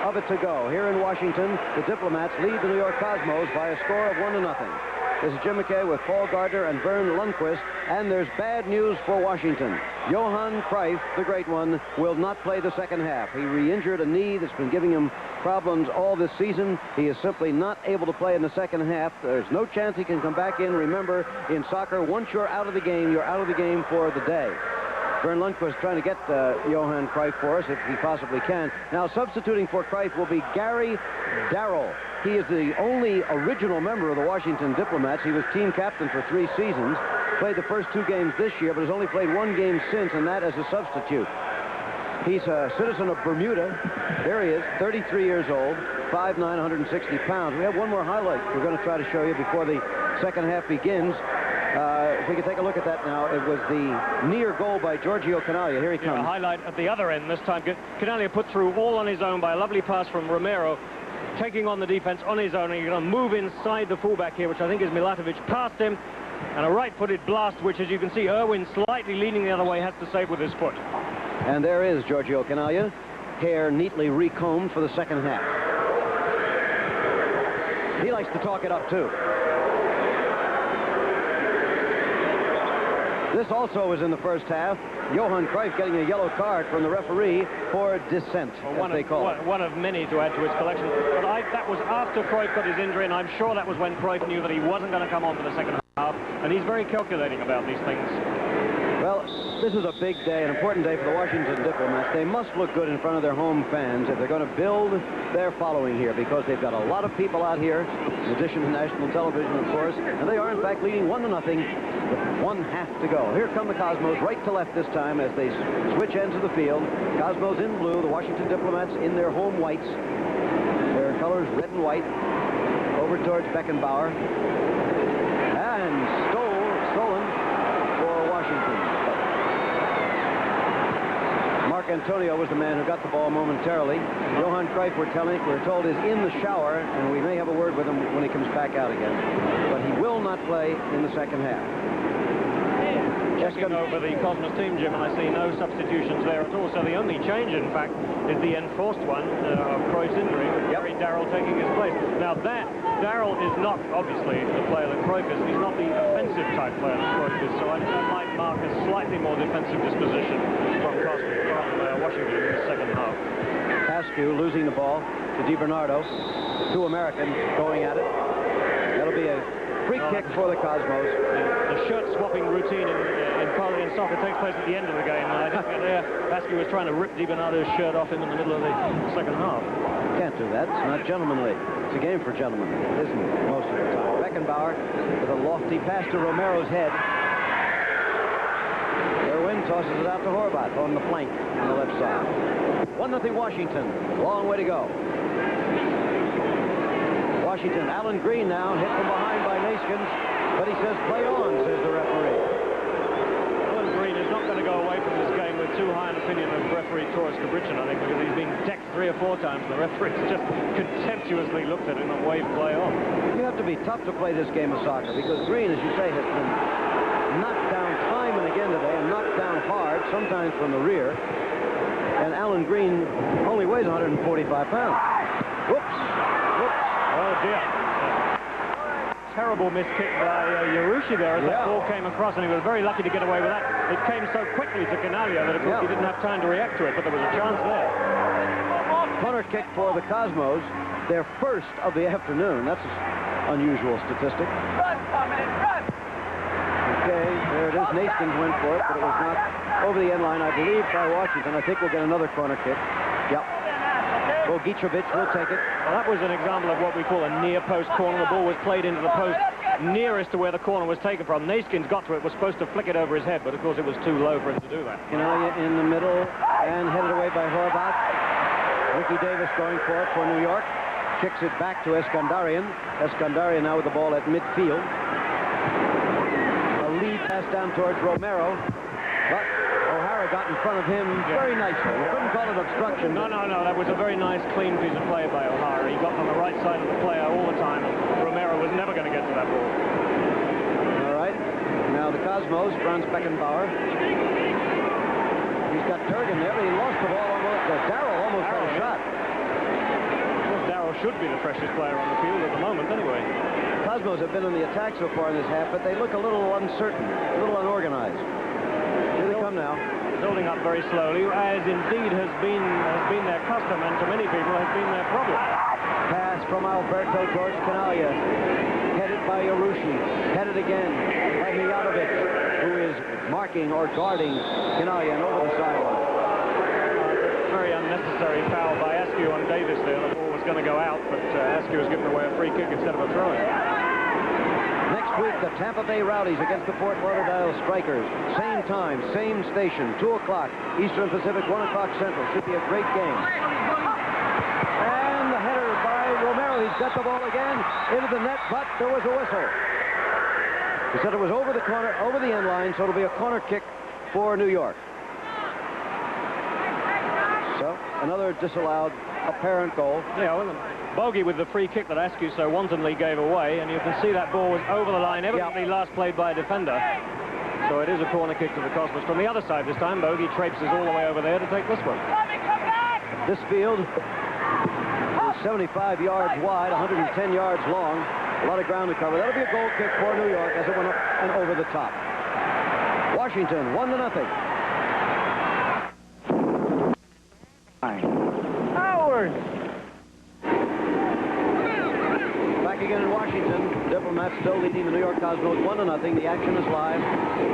of it to go. Here in Washington, the Diplomats lead the New York Cosmos by a score of 1-0. This is Jim McKay with Paul Gardner and Vern Lundquist, and there's bad news for Washington. Johann Cruyff, the great one, will not play the second half. He re-injured a knee that's been giving him problems all this season. He is simply not able to play in the second half. There's no chance he can come back in. Remember, in soccer, once you're out of the game, you're out of the game for the day. Vern Lundquist trying to get Johann Cruyff for us if he possibly can. Now, substituting for Cruyff will be Gary Daryl. He is the only original member of the Washington Diplomats. He was team captain for 3 seasons. Played the first 2 games this year, but has only played 1 game since, and that as a substitute. He's a citizen of Bermuda. There he is, 33 years old, 5'9", 160 pounds. We have one more highlight we're going to try to show you before the second half begins. If we can take a look at that now, it was the near goal by Giorgio Canalia. Here he comes. A highlight at the other end this time. Canalia put through all on his own by a lovely pass from Romero, taking on the defense on his own. And he's going to move inside the fullback here, which I think is Mijatovic, past him, and a right-footed blast, which, as you can see, Irwin slightly leaning the other way, has to save with his foot. And there is Giorgio Canalia, hair neatly recombed for the second half. He likes to talk it up, too. This also was in the first half. Johann Cruyff getting a yellow card from the referee for dissent, as they call it. One of many to add to his collection. But that was after Cruyff got his injury, and I'm sure that was when Cruyff knew that he wasn't going to come on for the second half. And he's very calculating about these things. Well, this is a big day, an important day for the Washington Diplomats. They must look good in front of their home fans if they're going to build their following here, because they've got a lot of people out here, in addition to national television, of course, and they are, in fact, leading 1-0 with 1 half to go. Here come the Cosmos, right to left this time as they switch ends of the field. Cosmos in blue, the Washington Diplomats in their home whites. Their color colors, red and white, over towards Beckenbauer. And stolen for Washington. Mark Antonio was the man who got the ball momentarily. Johann Cruyff, we're told, is in the shower, and we may have a word with him when he comes back out again. But he will not play in the second half. Checking over the Cosmos team, Jim, and I see no substitutions there at all. So the only change, in fact, is the enforced one of Cruyff's injury, with Daryl taking his place. Now Daryl is not, obviously, the player that Cruyff is. He's not the offensive type player that Cruyff is, so I think that might mark a slightly more defensive disposition from Washington in the second half. Askew losing the ball to DiBernardo. Two Americans going at it. That'll be a free kick for the Cosmos. The shirt-swapping routine in soccer takes place at the end of the game. And I think there, Askew was trying to rip DiBernardo's shirt off him in the middle of the second half. Can't do that. It's not gentlemanly. It's a game for gentlemen, isn't it? Most of the time. Beckenbauer with a lofty pass to Romero's head. Irwin tosses it out to Horvath on the flank on the left side. 1-0 Washington. Long way to go. Washington, Alan Green now hit from behind by Naskins, but he says play on, says the referee. Alan Green is not going to go away from this game with too high an opinion of referee Torres Cabrichan, I think, because he's been decked 3 or 4 times. The referee's just contemptuously looked at him and waved play on. You have to be tough to play this game of soccer, because Green, as you say, has been knocked down time and again today, and knocked down hard, sometimes from the rear. And Alan Green only weighs 145 pounds. Whoops. Oh, dear. Terrible miss kick by Yarushi there as that ball came across, and he was very lucky to get away with that. It came so quickly to Canaglia that, of course, he didn't have time to react to it, but there was a chance there. Corner kick for the Cosmos, their first of the afternoon. That's an unusual statistic. Okay, there it is. Naskins went for it, but it was not over the end line, I believe, by Washington. I think we'll get another corner kick. Yep. Bogicevic will take it. Well, that was an example of what we call a near-post corner. The ball was played into the post nearest to where the corner was taken from. Naskins got to it, was supposed to flick it over his head, but of course it was too low for him to do that. Canaglia in the middle and headed away by Horvath. Ricky Davis going for it for New York. Kicks it back to Eskandarian. Eskandarian now with the ball at midfield. A lead pass down towards Romero, but O'Hara got in front of him very nicely. You couldn't call it obstruction. No. That was a very nice, clean piece of play by O'Hara. He got on the right side of the player all the time, and Romero was never going to get to that ball. All right. Now the Cosmos, Franz Beckenbauer. He's got Turgan there, but he lost the ball almost. Daryl almost had a shot. Daryl should be the freshest player on the field at the moment, anyway. Cosmos have been on the attack so far in this half, but they look a little uncertain, a little unorganized. Here they come now. Building up very slowly, as indeed has been their custom, and to many people has been their problem. Pass from Alberto towards Canaglia. Headed by Yarushi. Headed again by Mijatovic, who is marking or guarding Canaglia and over the sideline. Very unnecessary foul by Askew on Davis there. The ball was going to go out, but Askew was given away a free kick instead of a throw-in. Next week, the Tampa Bay Rowdies against the Fort Lauderdale Strikers. Same time, same station, 2 o'clock Eastern Pacific, 1 o'clock Central. Should be a great game. And the header by Romero. He's got the ball again into the net, but there was a whistle. He said it was over the corner, over the end line, so it'll be a corner kick for New York. So, another disallowed apparent goal. Yeah, well, bogey with the free kick that Askew so wantonly gave away, and you can see that ball was over the line, evidently last played by a defender. So it is a corner kick to the Cosmos. From the other side this time, Bogey traipses all the way over there to take this one. This field is 75 yards wide, 110 yards long. A lot of ground to cover. That'll be a goal kick for New York as it went up and over the top. Washington, 1-0. Howard! Back again in Washington. Diplomats still leading the New York Cosmos 1-0. The action is live.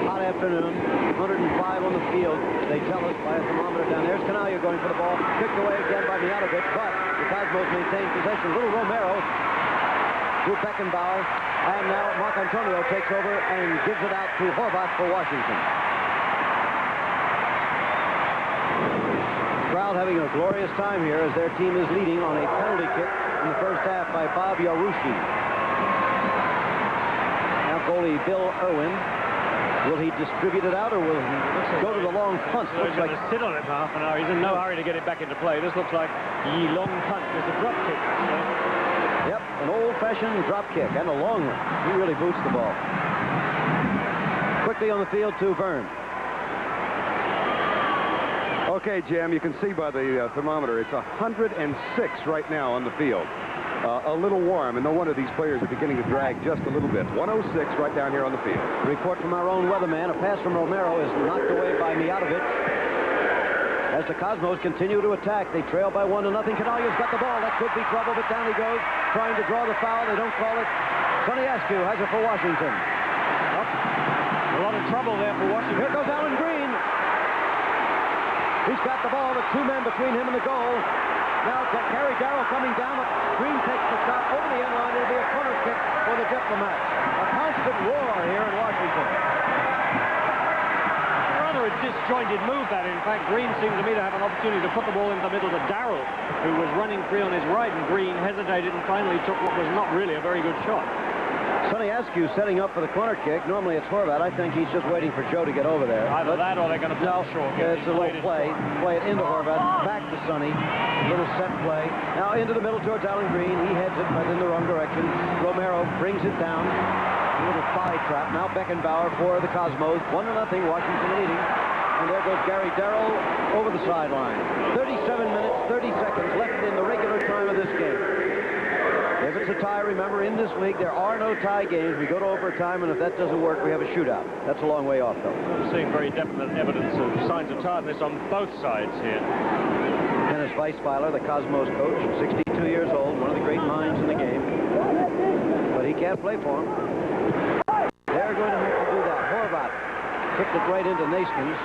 Hot afternoon. 105 on the field. They tell us by a thermometer down there. There's Canaglia going for the ball. Kicked away again by Mijatovic, but the Cosmos maintain possession. Little Romero to Beckenbauer. And now Mark Antonio takes over and gives it out to Horvath for Washington. Crowd having a glorious time here as their team is leading on a penalty kick in the first half by Bob Yarushi. Now goalie Bill Irwin. Will he distribute it out, or will he go to the long punt? Looks like to sit on it for half an hour. He's in no hurry to get it back into play. This looks like a long punt. There's a drop kick. Yep, an old-fashioned drop kick and a long one. He really boots the ball. Quickly on the field to Vern. Okay, Jim, you can see by the thermometer, it's 106 right now on the field. A little warm, and no wonder these players are beginning to drag just a little bit. 106 right down here on the field. Report from our own weatherman. A pass from Romero is knocked away by Mijatovic. As the Cosmos continue to attack, they trail by 1-0. Canalia's got the ball. That could be trouble, but down he goes, trying to draw the foul. They don't call it. Sonny Askew has it for Washington. A lot of trouble there for Washington. Here goes Alan Green. He's got the ball with 2 men between him and the goal. Now Gary Daryl coming down. Green takes the shot over the end line. It'll be a corner kick for the Diplomats. A constant roar here in Washington. Rather a disjointed move that. In fact, Green seemed to me to have an opportunity to put the ball in the middle to Daryl, who was running free on his right, and Green hesitated and finally took what was not really a very good shot. Sonny Askew setting up for the corner kick. Normally it's Horvath. I think he's just waiting for Joe to get over there. Either that or they're going to play no, short. It's a little play. Play it into Horvath. Back to Sonny. Little set play. Now into the middle towards Alan Green. He heads it, but in the wrong direction. Romero brings it down. A little thigh trap. Now Beckenbauer for the Cosmos. 1-0. Washington leading. And there goes Gary Daryl over the sideline. 37 minutes, 30 seconds left in the regular time of this game. If it's a tie, remember, in this league, there are no tie games. We go to overtime, and if that doesn't work, we have a shootout. That's a long way off, though. I'm seeing very definite evidence of signs of tiredness on both sides here. Dennis Weisweiler, the Cosmos coach, 62 years old, one of the great minds in the game. But he can't play for him. They're going to have to do that. Horvath kicked it right into Naskins.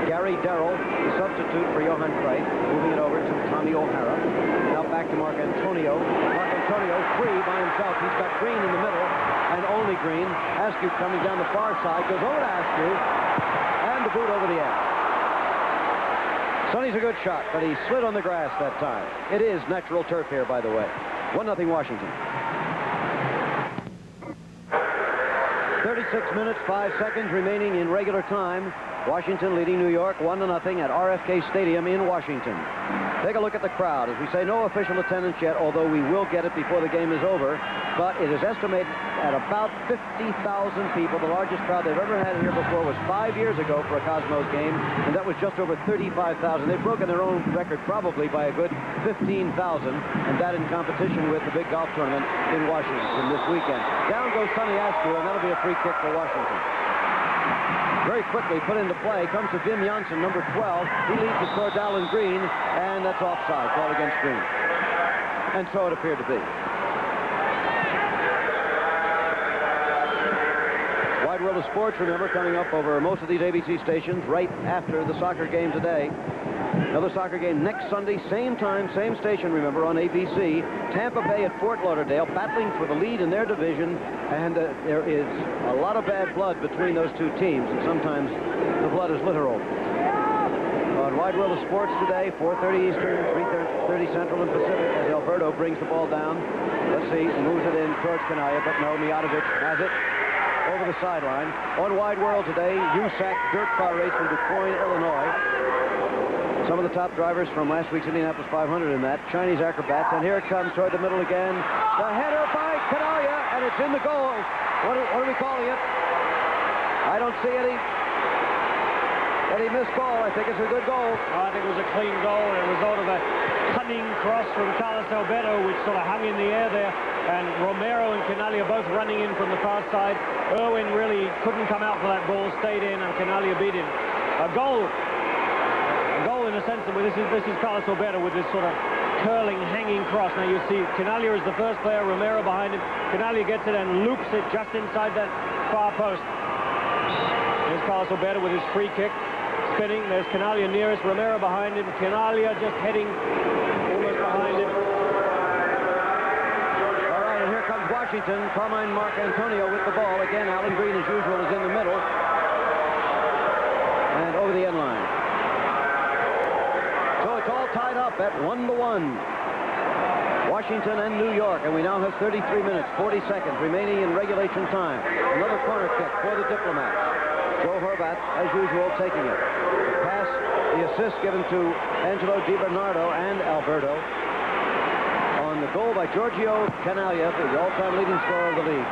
Gary Daryl, the substitute for Johann Cruyff, moving it over to Tommy O'Hara. Now back to Mark Antonio. Mark Antonio free by himself. He's got Green in the middle, and only Green. Askew coming down the far side, goes over to Askew, and the boot over the edge. Sonny's a good shot, but he slid on the grass that time. It is natural turf here, by the way. 1-0 Washington. 36 minutes, 5 seconds remaining in regular time. Washington leading New York 1-0 at RFK Stadium in Washington. Take a look at the crowd. As we say, no official attendance yet, although we will get it before the game is over. But it is estimated at about 50,000 people. The largest crowd they've ever had here before was 5 years ago for a Cosmos game, and that was just over 35,000. They've broken their own record probably by a good 15,000, and that in competition with the big golf tournament in Washington this weekend. Down goes Sonny Askew, and that'll be a free kick for Washington. Very quickly put into play comes to Wim Janssen, number 12. He leads it towards Alan Green, and that's offside, called against Green. And so it appeared to be. Wide World of Sports, remember, coming up over most of these ABC stations right after the soccer game today. Another soccer game next Sunday, same time, same station, remember, on ABC. Tampa Bay at Fort Lauderdale, battling for the lead in their division, and there is a lot of bad blood between those two teams, and sometimes the blood is literal. On Wide World of Sports today, 4:30 Eastern, 3:30 Central and Pacific, as Roberto brings the ball down. Let's see, moves it in towards Canaglia, but no, Mijatovic has it over the sideline. On Wide World today, USAC dirt car race from Du Quoin, Illinois. Some of the top drivers from last week's Indianapolis 500 in that. Chinese acrobats, and here it comes toward the middle again. The header by Canaglia, and it's in the goal. What are we calling it? I don't see any missed goal. I think it's a good goal. I think it was a clean goal, and a result of a cunning cross from Carlos Alberto, which sort of hung in the air there. And Romero and Canaglia both running in from the far side. Irwin really couldn't come out for that ball, stayed in, and Canaglia beat him. A goal in a sense that this is Carlos Alberto with this sort of curling, hanging cross. Now you see Canaglia is the first player, Romero behind him. Canaglia gets it and loops it just inside that far post. There's Carlos Alberto with his free kick, spinning. There's Canaglia nearest, Romero behind him. Canaglia just heading almost behind him. All right, and here comes Washington. Carmine Mark Antonio with the ball. Again, Alan Green, as usual, is in the middle. And over the end line. So it's all tied up at 1-1. Washington and New York, and we now have 33 minutes, 40 seconds remaining in regulation time. Another corner kick for the Diplomats. Joe Horvath, as usual, taking it. The pass, the assist given to Angelo DiBernardo and Alberto. On the goal by Giorgio Canaglia, the all-time leading scorer of the league.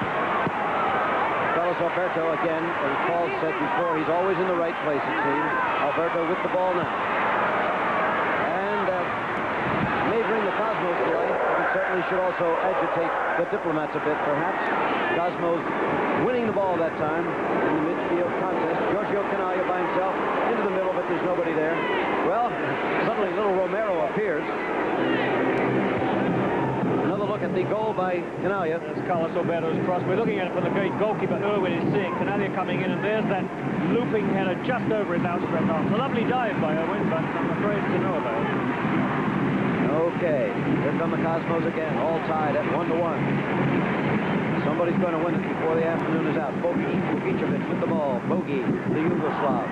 Carlos Alberto, again, as Paul said before, he's always in the right place, it seems. Alberto with the ball now. And may bring the Cosmos to life, but it certainly should also agitate the Diplomats a bit, perhaps. Cosmos winning the ball that time in the midfield contest. Giorgio Canaglia by himself into the middle, but there's nobody there. Well, suddenly little Romero appears. Another look at the goal by Canaglia. That's Carlos Alberto's cross. We're looking at it from the great goalkeeper Irwin is seeing Canaglia coming in, and there's that looping header just over his outstretched arms. A lovely dive by Irwin, but I'm afraid to know about it. Okay, here come the Cosmos again, all tied at 1-1. Somebody's going to win it before the afternoon is out. Bogicevic with the ball. Bogi, the Yugoslav.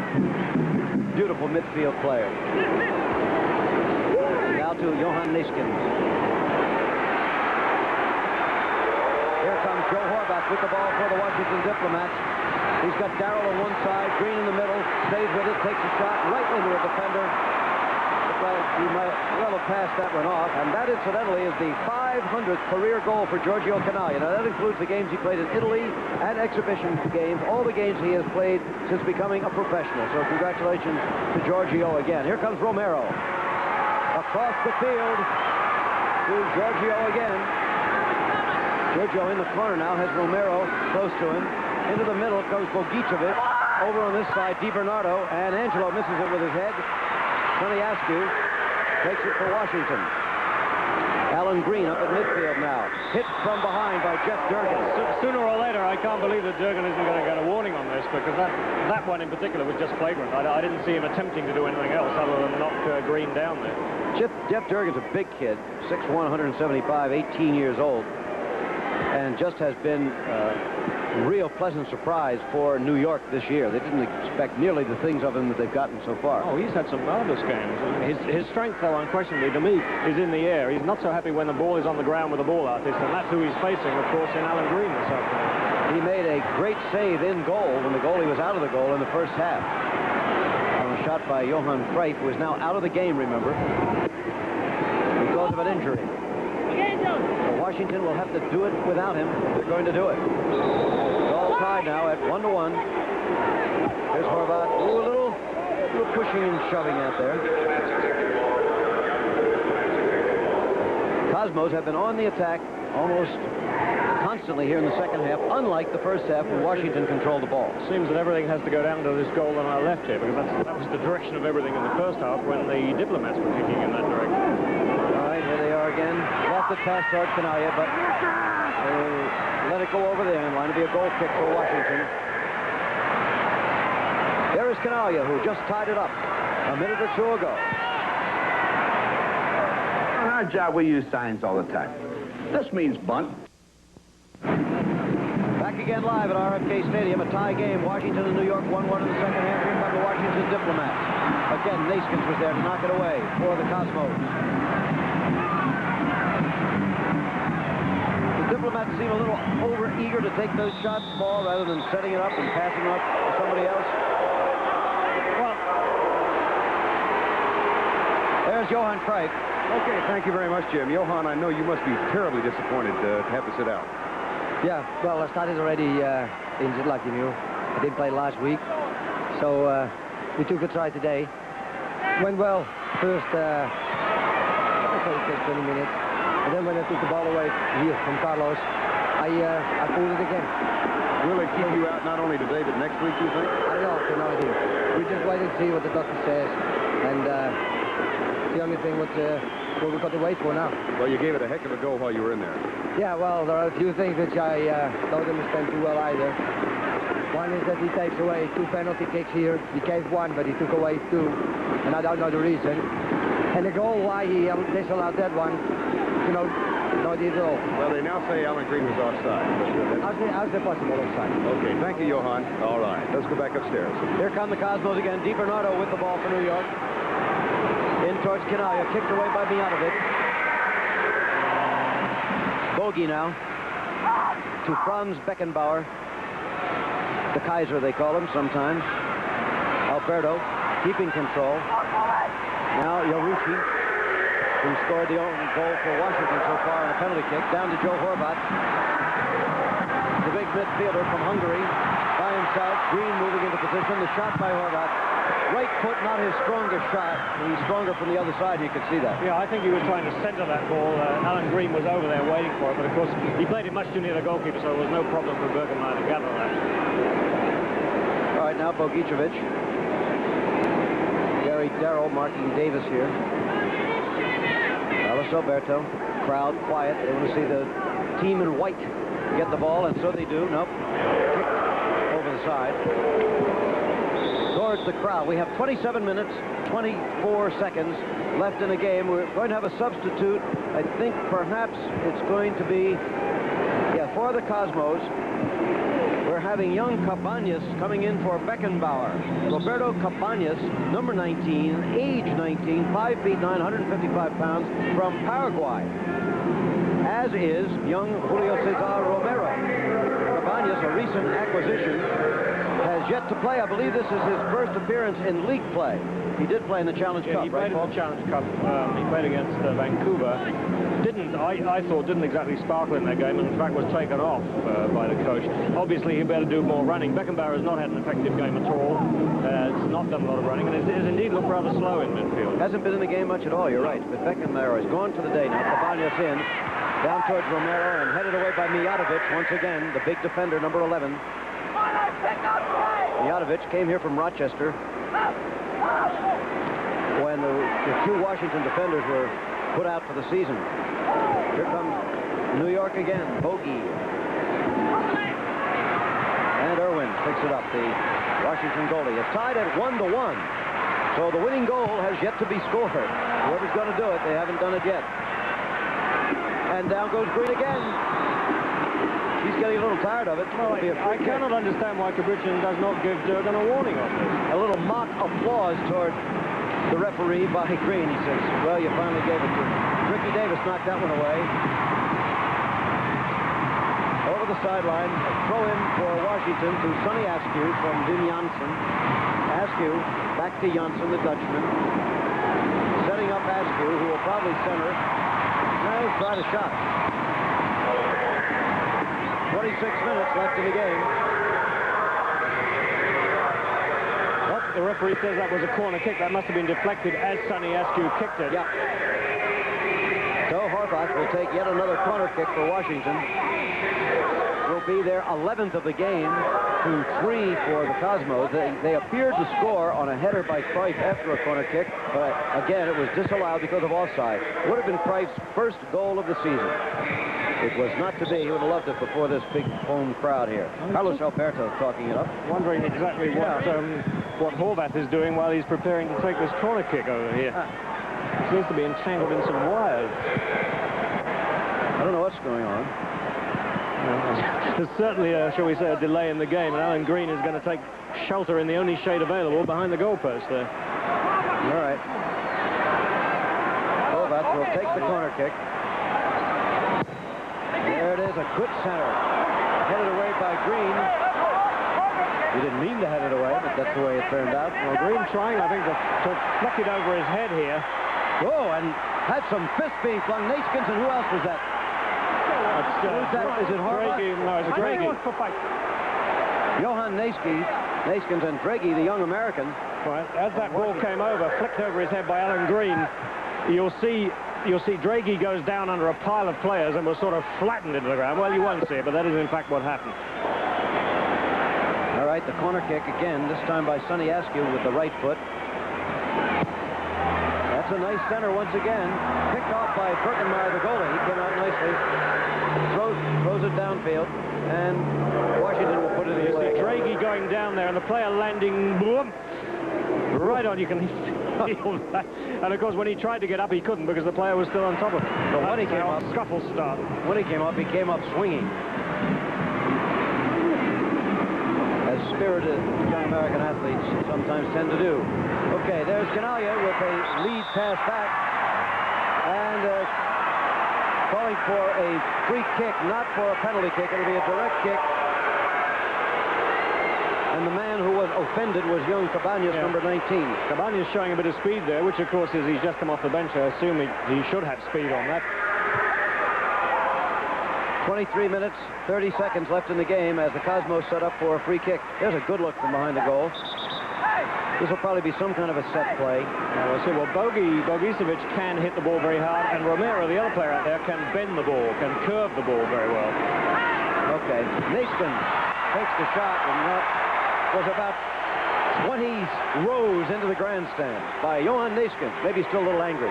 Beautiful midfield player. Now to Johann Neeskens. Here comes Joe Horvath with the ball for the Washington Diplomats. He's got Daryl on one side, Green in the middle, stays with it, takes a shot right into a defender. Well, he might well have passed that one off, and that, incidentally, is the 500th career goal for Giorgio Canaglia. Now, that includes the games he played in Italy and exhibition games, all the games he has played since becoming a professional. So congratulations to Giorgio again. Here comes Romero. Across the field to Giorgio again. Giorgio in the corner now has Romero close to him. Into the middle goes Bogicevic. Over on this side, DiBernardo, and Angelo misses it with his head. Askew takes it for Washington. Alan Green up at midfield now. Hit from behind by Jeff Durgan. Sooner or later, I can't believe that Durgan isn't going to get a warning on this, because that one in particular was just flagrant. I didn't see him attempting to do anything else other than knock Green down there. Jeff Durgan's a big kid, 6'1", 175, 18 years old, and just has been a real pleasant surprise for New York this year. They didn't expect nearly the things of him that they've gotten so far. Oh, he's had some marvelous games. His strength, though, unquestionably, to me, is in the air. He's not so happy when the ball is on the ground with a ball artist, and that's who he's facing, of course, in Alan Green this afternoon. He made a great save in goal when the goalie was out of the goal in the first half. On a shot by Johann Cruyff, who is now out of the game, remember, because of an injury. So Washington will have to do it without him if they're going to do it. It's all tied now at 1-1. Here's Horvath. A little pushing and shoving out there. Cosmos have been on the attack almost constantly here in the second half, unlike the first half when Washington controlled the ball. It seems that everything has to go down to this goal on our left here, because that was the direction of everything in the first half when the Diplomats were kicking in that direction. All right, here they are again. Lost the pass toward Canaglia, but let it go over there in line to be a goal kick for Washington. There is Canaglia, who just tied it up a minute or two ago. On our job, we use signs all the time. This means bunt. Back again live at RFK Stadium, a tie game. Washington and New York 1-1 in the second half. Here come the Washington Diplomats. Again, Neeskens was there to knock it away for the Cosmos. The Diplomats seem a little over-eager to take those shots ball rather than setting it up and passing up to somebody else. Well, there's Johann Cruyff. Okay, thank you very much, Jim. Johann, I know you must be terribly disappointed to have to sit out. Yeah, well, I started already injured, like you knew. I didn't play last week, so we took a try today. Went well. First, I thought it took 20 minutes. And then when I took the ball away here from Carlos, I pulled it again. Will it keep you out not only today, but next week, you think? I don't know, I have no idea. We just wait and see what the doctor says. And the only thing what we got to wait for now. Well, you gave it a heck of a go while you were in there. Yeah, well, there are a few things which I don't understand too well either. One is that he takes away 2 penalty kicks here. He gave 1, but he took away 2, and I don't know the reason. And the goal why he disallowed that one, you know, no idea at all. Well, they now say Alan Green was offside. How's that possible offside? Okay, thank you, Johann. All right, let's go back upstairs. Here come the Cosmos again. DiBernardo with the ball for New York. In towards Canaglia, kicked away by Mijatovic. Bogey now to Franz Beckenbauer. The Kaiser, they call him sometimes. Roberto keeping control. Now Yarushi, who scored the only goal for Washington so far on a penalty kick, down to Joe Horvat. The big midfielder from Hungary by himself. Green moving into position. The shot by Horvat. Right foot, not his strongest shot. He's stronger from the other side. You could see that. Yeah, I think he was trying to center that ball. Alan Green was over there waiting for it, but of course he played it much too near the goalkeeper, so there was no problem for Bergenmeyer to gather that. All right, now Bogicevic. Gary Daryl marking Davis here. Carlos Alberto. Crowd quiet. They want to see the team in white get the ball, and so they do. Nope. Kick over the side. Towards the crowd. We have 27 minutes, 24 seconds left in the game. We're going to have a substitute. I think perhaps it's going to be, for the Cosmos. We're having young Cabañas coming in for Beckenbauer. Roberto Cabañas, number 19, age 19, 5 feet 9, 155 pounds, from Paraguay. As is young Julio Cesar Romero. Cabañas, a recent acquisition, has yet to play. I believe this is his first appearance in league play. He did play in the Challenge Cup, he played right, in the Challenge Cup. He played against Vancouver. I thought didn't exactly sparkle in that game, and in fact was taken off by the coach. Obviously, he better do more running. Beckenbauer has not had an effective game at all. Has not done a lot of running, and has indeed looked rather slow in midfield. Hasn't been in the game much at all, you're right. But Beckenbauer is gone for the day now. Cabañas in, down towards Romero, and headed away by Mijatovic once again, the big defender, number 11. Mijatovic came here from Rochester when the two Washington defenders were put out for the season. Here comes New York again. Bogey. And Irwin picks it up. The Washington goalie is tied at 1-1. So the winning goal has yet to be scored. Whoever's going to do it, they haven't done it yet. And down goes Green again. He's getting a little tired of it. Well, I cannot understand why Cabrichin does not give Durgan a warning on this. A little mock applause toward the referee by Green. He says, well, you finally gave it to him. Ricky Davis knocked that one away. Over the sideline, throw in for Washington to Sonny Askew from Wim Janssen. Askew back to Janssen, the Dutchman. Setting up Askew, who will probably center. Now he's tried a shot. 26 minutes left in the game. The referee says that was a corner kick. That must have been deflected as Sonny Askew kicked it. Yeah. So Horvath will take yet another corner kick for Washington. Will be their 11th of the game to 3 for the Cosmos. They appeared to score on a header by Cruyff after a corner kick, but again, it was disallowed because of offside. Would have been Cruyff's first goal of the season. It was not to be. He would have loved it before this big home crowd here. Carlos Alberto talking it up. Wondering exactly what Horvath is doing while he's preparing to take this corner kick over here. Seems to be entangled in some wires. I don't know what's going on. There's certainly, shall we say, a delay in the game, and Alan Green is going to take shelter in the only shade available behind the goalpost there. All right. Horvath will take the corner kick. There it is, a good center. Headed away by Green. He didn't mean to head it away, but that's the way it turned out. Well, Green trying, I think, to flick it over his head here. Oh, and had some fists being flung. Naiskins, and who else was that? Who's that? Is it Horvath? No, it's Draghi. Johann Naiskins and Draghi, the young American. Right, as that ball came over, flicked over his head by Alan Green, you'll see Draghi goes down under a pile of players and was sort of flattened into the ground. Well, you won't see it, but that is in fact what happened. All right, the corner kick again, this time by Sonny Askew with the right foot. That's a nice center once again. Picked off by Bergenmeyer, the goalie. He came out nicely. Throws it downfield, and Washington will put it in play. You see Draghi going down there, and the player landing boom, right on. You can feel that. And of course, when he tried to get up, he couldn't because the player was still on top of him. But when he came up, scuffle start. When he came up swinging. As spirited young American athletes sometimes tend to do. Okay, there's Canalia with a lead pass back. And calling for a free kick, not for a penalty kick. It'll be a direct kick. And the man who was offended was young Cabañas, number 19. Cabañas showing a bit of speed there, which of course is he's just come off the bench. I assume he should have speed on that. 23 minutes, 30 seconds left in the game as the Cosmos set up for a free kick. There's a good look from behind the goal. This will probably be some kind of a set play. We'll see. Well, Bogicevic can hit the ball very hard, and Romero, the other player out there, can bend the ball, can curve the ball very well. Okay, Naiskin takes the shot, and that was about 20 rows into the grandstand by Johann Naiskin. Maybe still a little angry.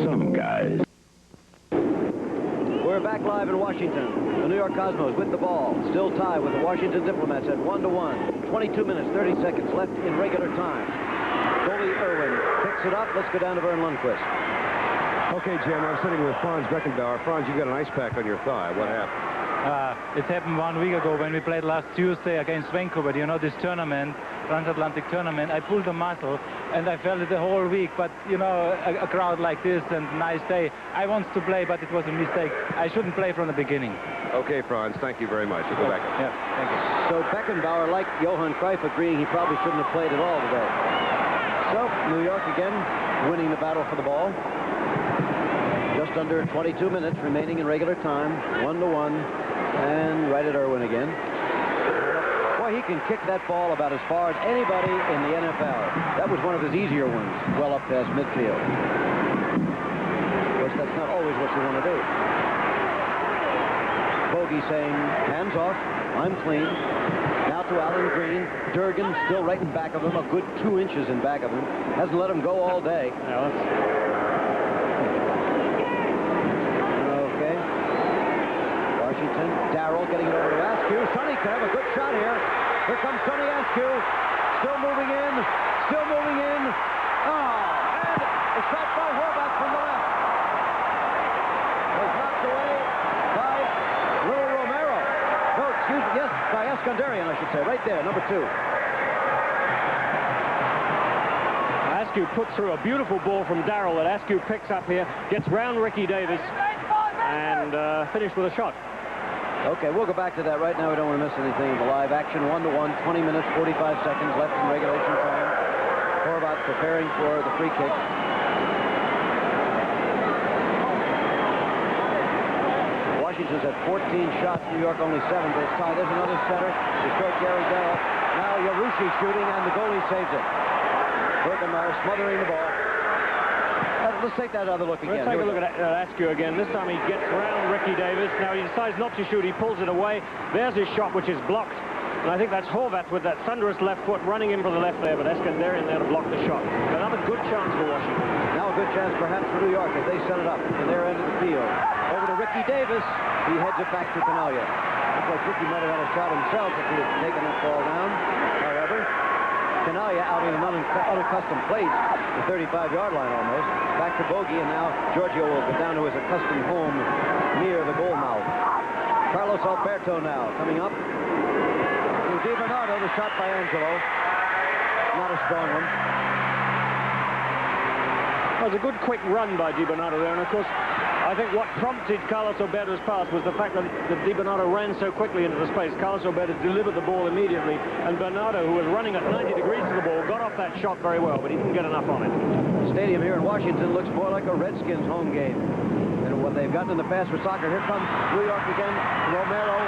Some guys. We're back live in Washington. The New York Cosmos with the ball. Still tied with the Washington Diplomats at 1-1. 22 minutes, 30 seconds left in regular time. Goalie Irwin picks it up. Let's go down to Vern Lundquist. Okay, Jim, I'm sitting with Franz Beckenbauer. Franz, you got an ice pack on your thigh. What happened? It happened 1 week ago when we played last Tuesday against Vancouver. You know, this tournament, transatlantic tournament. I pulled a muscle, and I felt it the whole week. But, you know, a crowd like this and nice day, I want to play, but it was a mistake. I shouldn't play from the beginning. Okay, Franz, thank you very much. We'll go back. Yeah, thank you. So Beckenbauer, like Johann Cruyff, agreeing he probably shouldn't have played at all today. So New York again winning the battle for the ball. Just under 22 minutes remaining in regular time. 1-1. And right at Irwin again. Boy, he can kick that ball about as far as anybody in the NFL. That was one of his easier ones, well up past midfield. Of course, that's not always what you want to do. Bogey saying, hands off, I'm clean. Now to Alan Green. Durgan still right in back of him, a good 2 inches in back of him. Hasn't let him go all day. Okay. Washington, Daryl getting it over to Askew. Sonny could have a good shot here. Here comes Sonny Askew. Still moving in. Still moving in. Oh, and a shot by Horvath from the left. Was knocked away by Little Romero. No, excuse me. Yes, by Eskandarian, I should say. Right there, number 2. Askew put through a beautiful ball from Daryl that Askew picks up here, gets round Ricky Davis, and finished with a shot. Okay, we'll go back to that right now. We don't want to miss anything in the live action. 1-1, 20 minutes, 45 seconds left in regulation time. Horvath preparing for the free kick. Washington's had 14 shots. New York only 7, but it's tied. There's another setter. Destroyed Gary Daryl. Now Yarushi shooting, and the goalie saves it. Bergenmeyer smothering the ball. Let's take that other look again. Let's take a look at Askew again. This time he gets round Ricky Davis. Now he decides not to shoot. He pulls it away. There's his shot, which is blocked. And I think that's Horvath with that thunderous left foot running in for the left there, but Eskandarian there to block the shot. Another good chance for Washington. Now a good chance perhaps for New York as they set it up in their end of the field. Over to Ricky Davis. He heads it back to Canaglia. Looks like Ricky might have had a shot himself if he had taken that ball down. However, Canaglia out in an unaccustomed place, the 35-yard line almost. Back to Bogey, and now Giorgio will go down to his accustomed home near the goal mouth. Carlos Alberto now coming up. To Di Bernardo, the shot by Angelo. Not a strong one. It was a good quick run by Di Bernardo there, and of course, I think what prompted Carlos Alberto's pass was the fact that Di Bernardo ran so quickly into the space. Carlos Alberto delivered the ball immediately, and Bernardo, who was running at 90 degrees to the ball, got off that shot very well, but he didn't get enough on it. Stadium here in Washington looks more like a Redskins home game than what they've gotten in the past for soccer. Here comes New York again. Romero.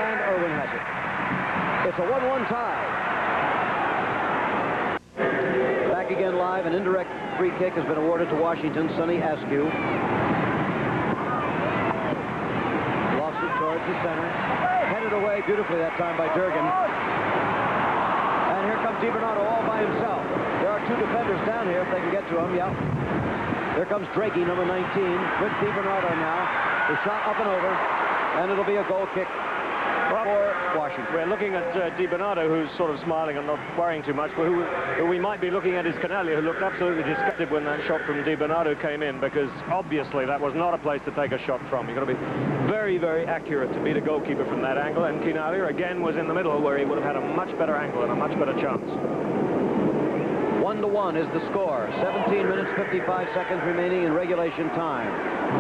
And Irwin has it. It's a 1-1 tie. Back again live. An indirect free kick has been awarded to Washington. Sonny Askew. Lost it towards the center. Headed away beautifully that time by Durgan. And here comes Di Bernardo all by himself. There are 2 defenders down here if they can get to him. Yep. Here comes Drakey, number 19, with Di Bernardo now. The shot up and over, and it'll be a goal kick for Washington. We're looking at Di Bernardo, who's sort of smiling and not worrying too much, but who we might be looking at is Canaglia, who looked absolutely disgusted when that shot from Di Bernardo came in, because obviously that was not a place to take a shot from. You've got to be very, very accurate to beat a goalkeeper from that angle, and Canaglia again was in the middle where he would have had a much better angle and a much better chance. 1-1 1-1 is the score. 17 minutes, 55 seconds remaining in regulation time.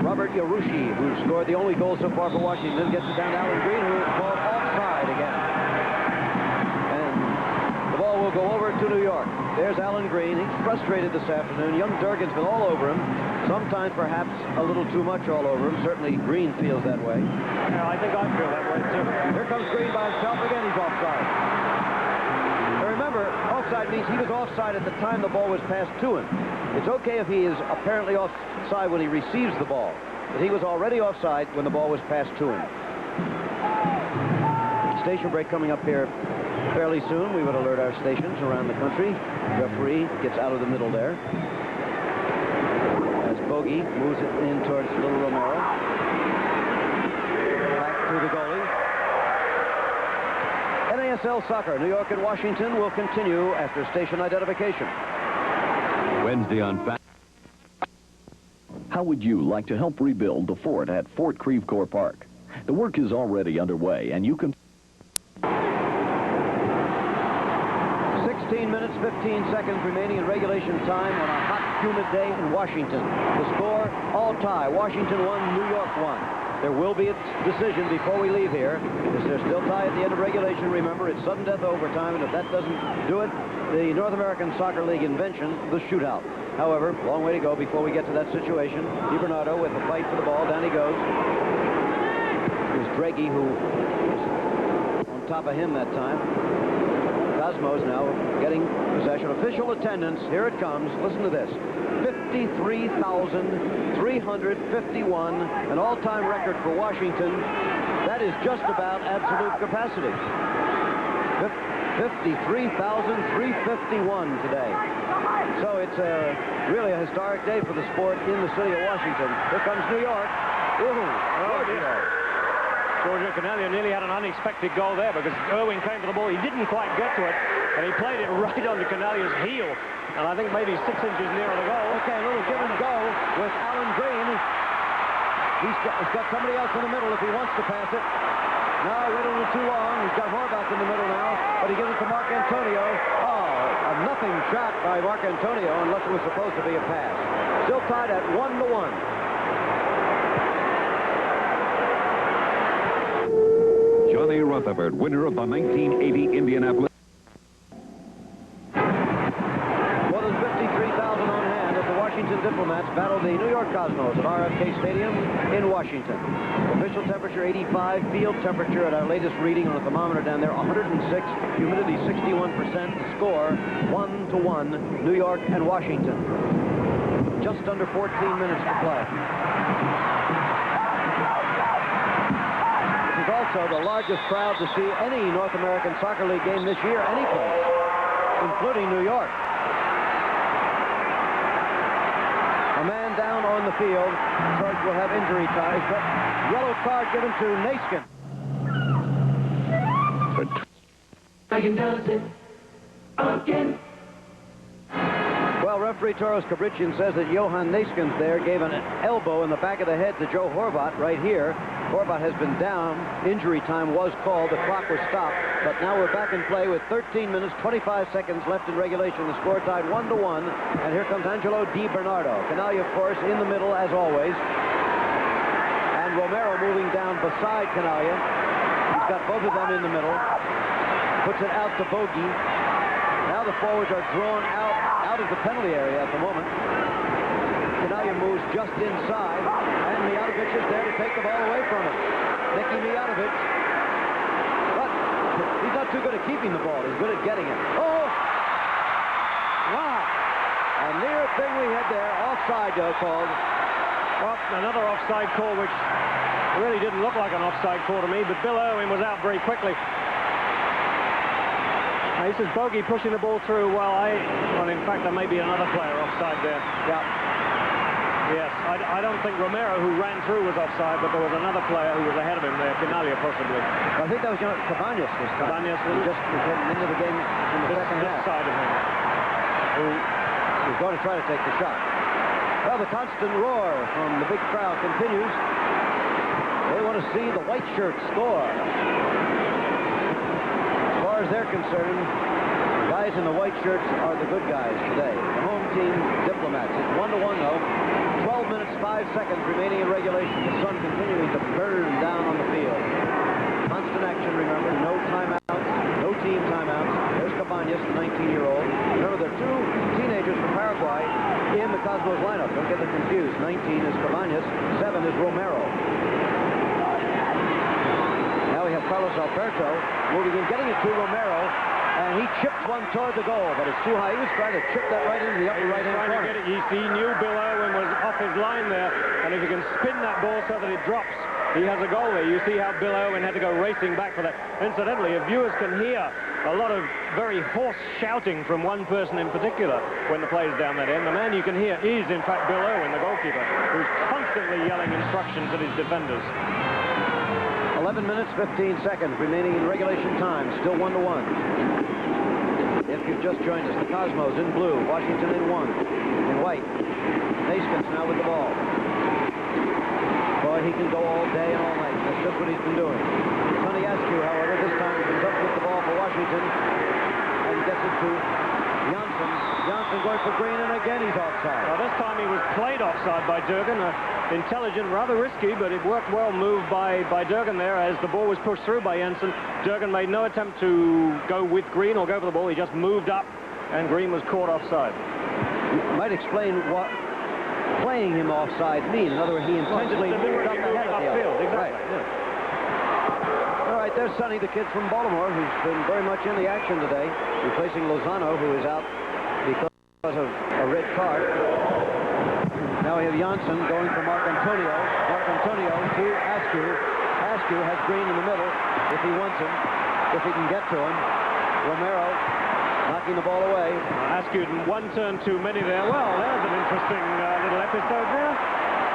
Robert Yarushi, who scored the only goal so far for Washington, gets it down to Alan Green, who is called offside again. And the ball will go over to New York. There's Alan Green. He's frustrated this afternoon. Young Durgan's been all over him. Sometimes perhaps a little too much all over him. Certainly Green feels that way. Yeah, I think I feel that way too. Here comes Green by himself. Again, he's offside. Now remember, offside means he was offside at the time the ball was passed to him. It's okay if he is apparently offside when he receives the ball, but he was already offside when the ball was passed to him. Station break coming up here fairly soon. We would alert our stations around the country. Referee gets out of the middle there. As Bogey moves it in towards Little Romero. Back to the goalie. NASL soccer, New York and Washington will continue after station identification. Wednesday on Fact. How would you like to help rebuild the fort at Fort Creve Coeur Park? The work is already underway, and you can... 16 minutes, 15 seconds remaining in regulation time on a hot, humid day in Washington. The score, all tie. Washington 1, New York 1. There will be a decision before we leave here. Because they're still tied at the end of regulation. Remember, it's sudden death overtime, and if that doesn't do it, the North American Soccer League invention, the shootout. However, long way to go before we get to that situation. DiBernardo with the fight for the ball. Down he goes. It was Draghi who was on top of him that time. Cosmos now getting possession. Official attendance, here it comes. Listen to this. 53,351, an all-time record for Washington. That is just about absolute capacity. 53,351 today. So it's really a historic day for the sport in the city of Washington. Here comes New York. Ooh, Georgia. Giorgio Canaglia nearly had an unexpected goal there because Irwin came to the ball. He didn't quite get to it, and he played it right onto Canaglia's heel. And I think maybe 6 inches nearer the goal. Okay, a little give and go with Alan Green. He's got somebody else in the middle if he wants to pass it. No, wait a little too long. He's got Horvath in the middle now, but he gives it to Mark Antonio. Oh, a nothing shot by Mark Antonio unless it was supposed to be a pass. Still tied at 1-1. Johnny Rutherford, winner of the 1980 Indianapolis. More than 53,000 on hand as the Washington Diplomats battle the New York Cosmos at RFK Stadium in Washington. Official temperature 85, field temperature at our latest reading on a thermometer down there 106, humidity 61%. The score 1-1, New York and Washington. Just under 14 minutes to play. This is also the largest crowd to see any North American Soccer League game this year, any place, including New York. A man down on the field. George will have injury ties, but yellow card given to Naskin. Dragon does it again. Well, referee Toros Kabrickian says that Johann Naskin there gave an elbow in the back of the head to Joe Horvath right here. Horvath has been down. Injury time was called. The clock was stopped. But now we're back in play with 13 minutes, 25 seconds left in regulation. The score tied 1-1. And here comes Angelo DiBernardo. Canaglia, of course, in the middle, as always. And Romero moving down beside Canaglia. He's got both of them in the middle. Puts it out to Bogey. Now the forwards are drawn out of the penalty area at the moment. Canaglia moves just inside, and Mijatovic is there to take the ball away from him. Nicky Mijatovic. But he's not too good at keeping the ball. He's good at getting it. Oh! Wow! A near thing we had there. Offside, called. Well, another offside call, which really didn't look like an offside call to me, but Bill Irwin was out very quickly. This is Bogey pushing the ball through. Well, in fact, there may be another player offside there. Yeah. Yes, I don't think Romero, who ran through, was offside, but there was another player who was ahead of him there, Canaglia possibly. I think that was Cabañas this time. Cabañas He just came into the game in the second half. Side of him. Who was going to try to take the shot. Well, the constant roar from the big crowd continues. They want to see the white shirt score. As far as they're concerned, Guys in the white shirts are the good guys today. The home team Diplomats. It's 1-1 though. 12 minutes, 5 seconds remaining in regulation. The sun continuing to burn down on the field. Constant action, remember. No timeouts. No team timeouts. There's Cabañas, the 19-year-old. Remember, there are two teenagers from Paraguay in the Cosmos lineup. Don't get them confused. 19 is Cabañas. 7 is Romero. Now we have Carlos Alberto moving in, getting it to Romero. And he chipped one toward the goal, but it's too high. He was trying to chip that right into the upper right-hand corner. He knew Bill Irwin was off his line there, and if he can spin that ball so that it drops, he has a goal there. You see how Bill Irwin had to go racing back for that. Incidentally, if viewers can hear a lot of very hoarse shouting from one person in particular when the play is down that end, the man you can hear is, in fact, Bill Irwin, the goalkeeper, who's constantly yelling instructions at his defenders. 11 minutes, 15 seconds remaining in regulation time. Still 1-1. If you've just joined us, the Cosmos in blue, Washington in 1. In white, Naismith now with the ball. Boy, he can go all day and all night. That's just what he's been doing. Sonny Askew, however, this time comes up with the ball for Washington and gets it to Janssen. Janssen going for Green, and again he's offside. Well, this time he was played offside by Durgan. Intelligent, rather risky, but it worked well moved by Durgan there as the ball was pushed through by Janssen. Durgan made no attempt to go with Green or go for the ball. He just moved up, and Green was caught offside. You might explain what playing him offside means. In other words, he intentionally moved up ahead of the field. Exactly. Right. Yeah. All right, there's Sonny, the kid from Baltimore, who's been very much in the action today, replacing Lozano, who is out because of a red card. Now we have Janssen going for Mark Antonio. Mark Antonio to Askew. Askew has Green in the middle if he wants him, if he can get to him. Romero knocking the ball away. Askew one turn too many there. Well, there's an interesting little episode there.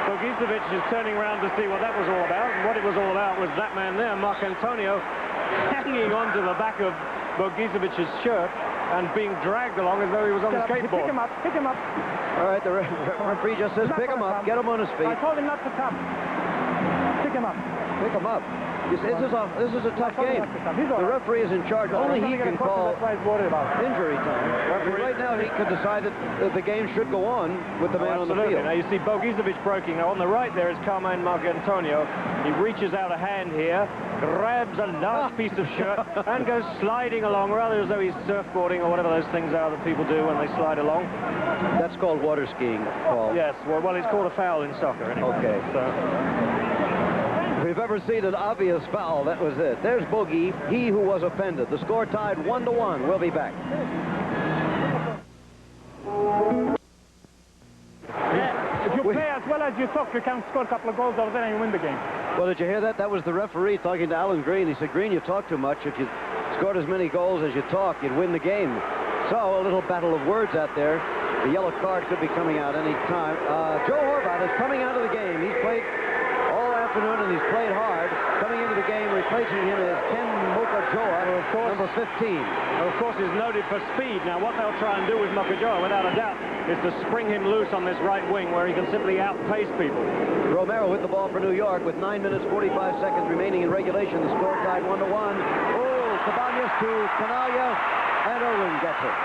Bogicevic is turning around to see what that was all about. And what it was all about was that man there, Mark Antonio, hanging onto the back of Bogicevic's shirt and being dragged along as though he was on the skateboard. Pick him up, pick him up. All right, the referee just says pick him up, get him on his feet. I told him not to tap. Pick him up. Pick him up. This is a tough game. The referee is in charge. Only he can call injury time. Right now, he could decide that the game should go on with the man on the field. Now, you see Bogicevic breaking. Now, on the right there is Carmine Marcantonio. He reaches out a hand here, grabs a large piece of shirt, and goes sliding along, rather as though he's surfboarding or whatever those things are that people do when they slide along. That's called water skiing, Paul. Yes, well, it's called a foul in soccer. Anyway. Okay. So. If we've ever seen an obvious foul, that was it. There's Bogey, he who was offended. The score tied 1-1. We'll be back. If you play as well as you talk, you can score a couple of goals over there and you win the game. Well, did you hear that? That was the referee talking to Alan Green. He said, Green, you talk too much. If you scored as many goals as you talk, you'd win the game. So, a little battle of words out there. The yellow card could be coming out any time. Joe Horvath is coming out of the game. He's played all afternoon and he's played hard. Coming into the game, replacing him is Ken Mokajoa, number 15. Of course, he's noted for speed. Now, what they'll try and do with Mokajoa, without a doubt, is to spring him loose on this right wing where he can simply outpace people. Romero with the ball for New York with 9 minutes, 45 seconds remaining in regulation. The score tied 1-1. Oh, Cabañas to Canalla, and Irwin gets it.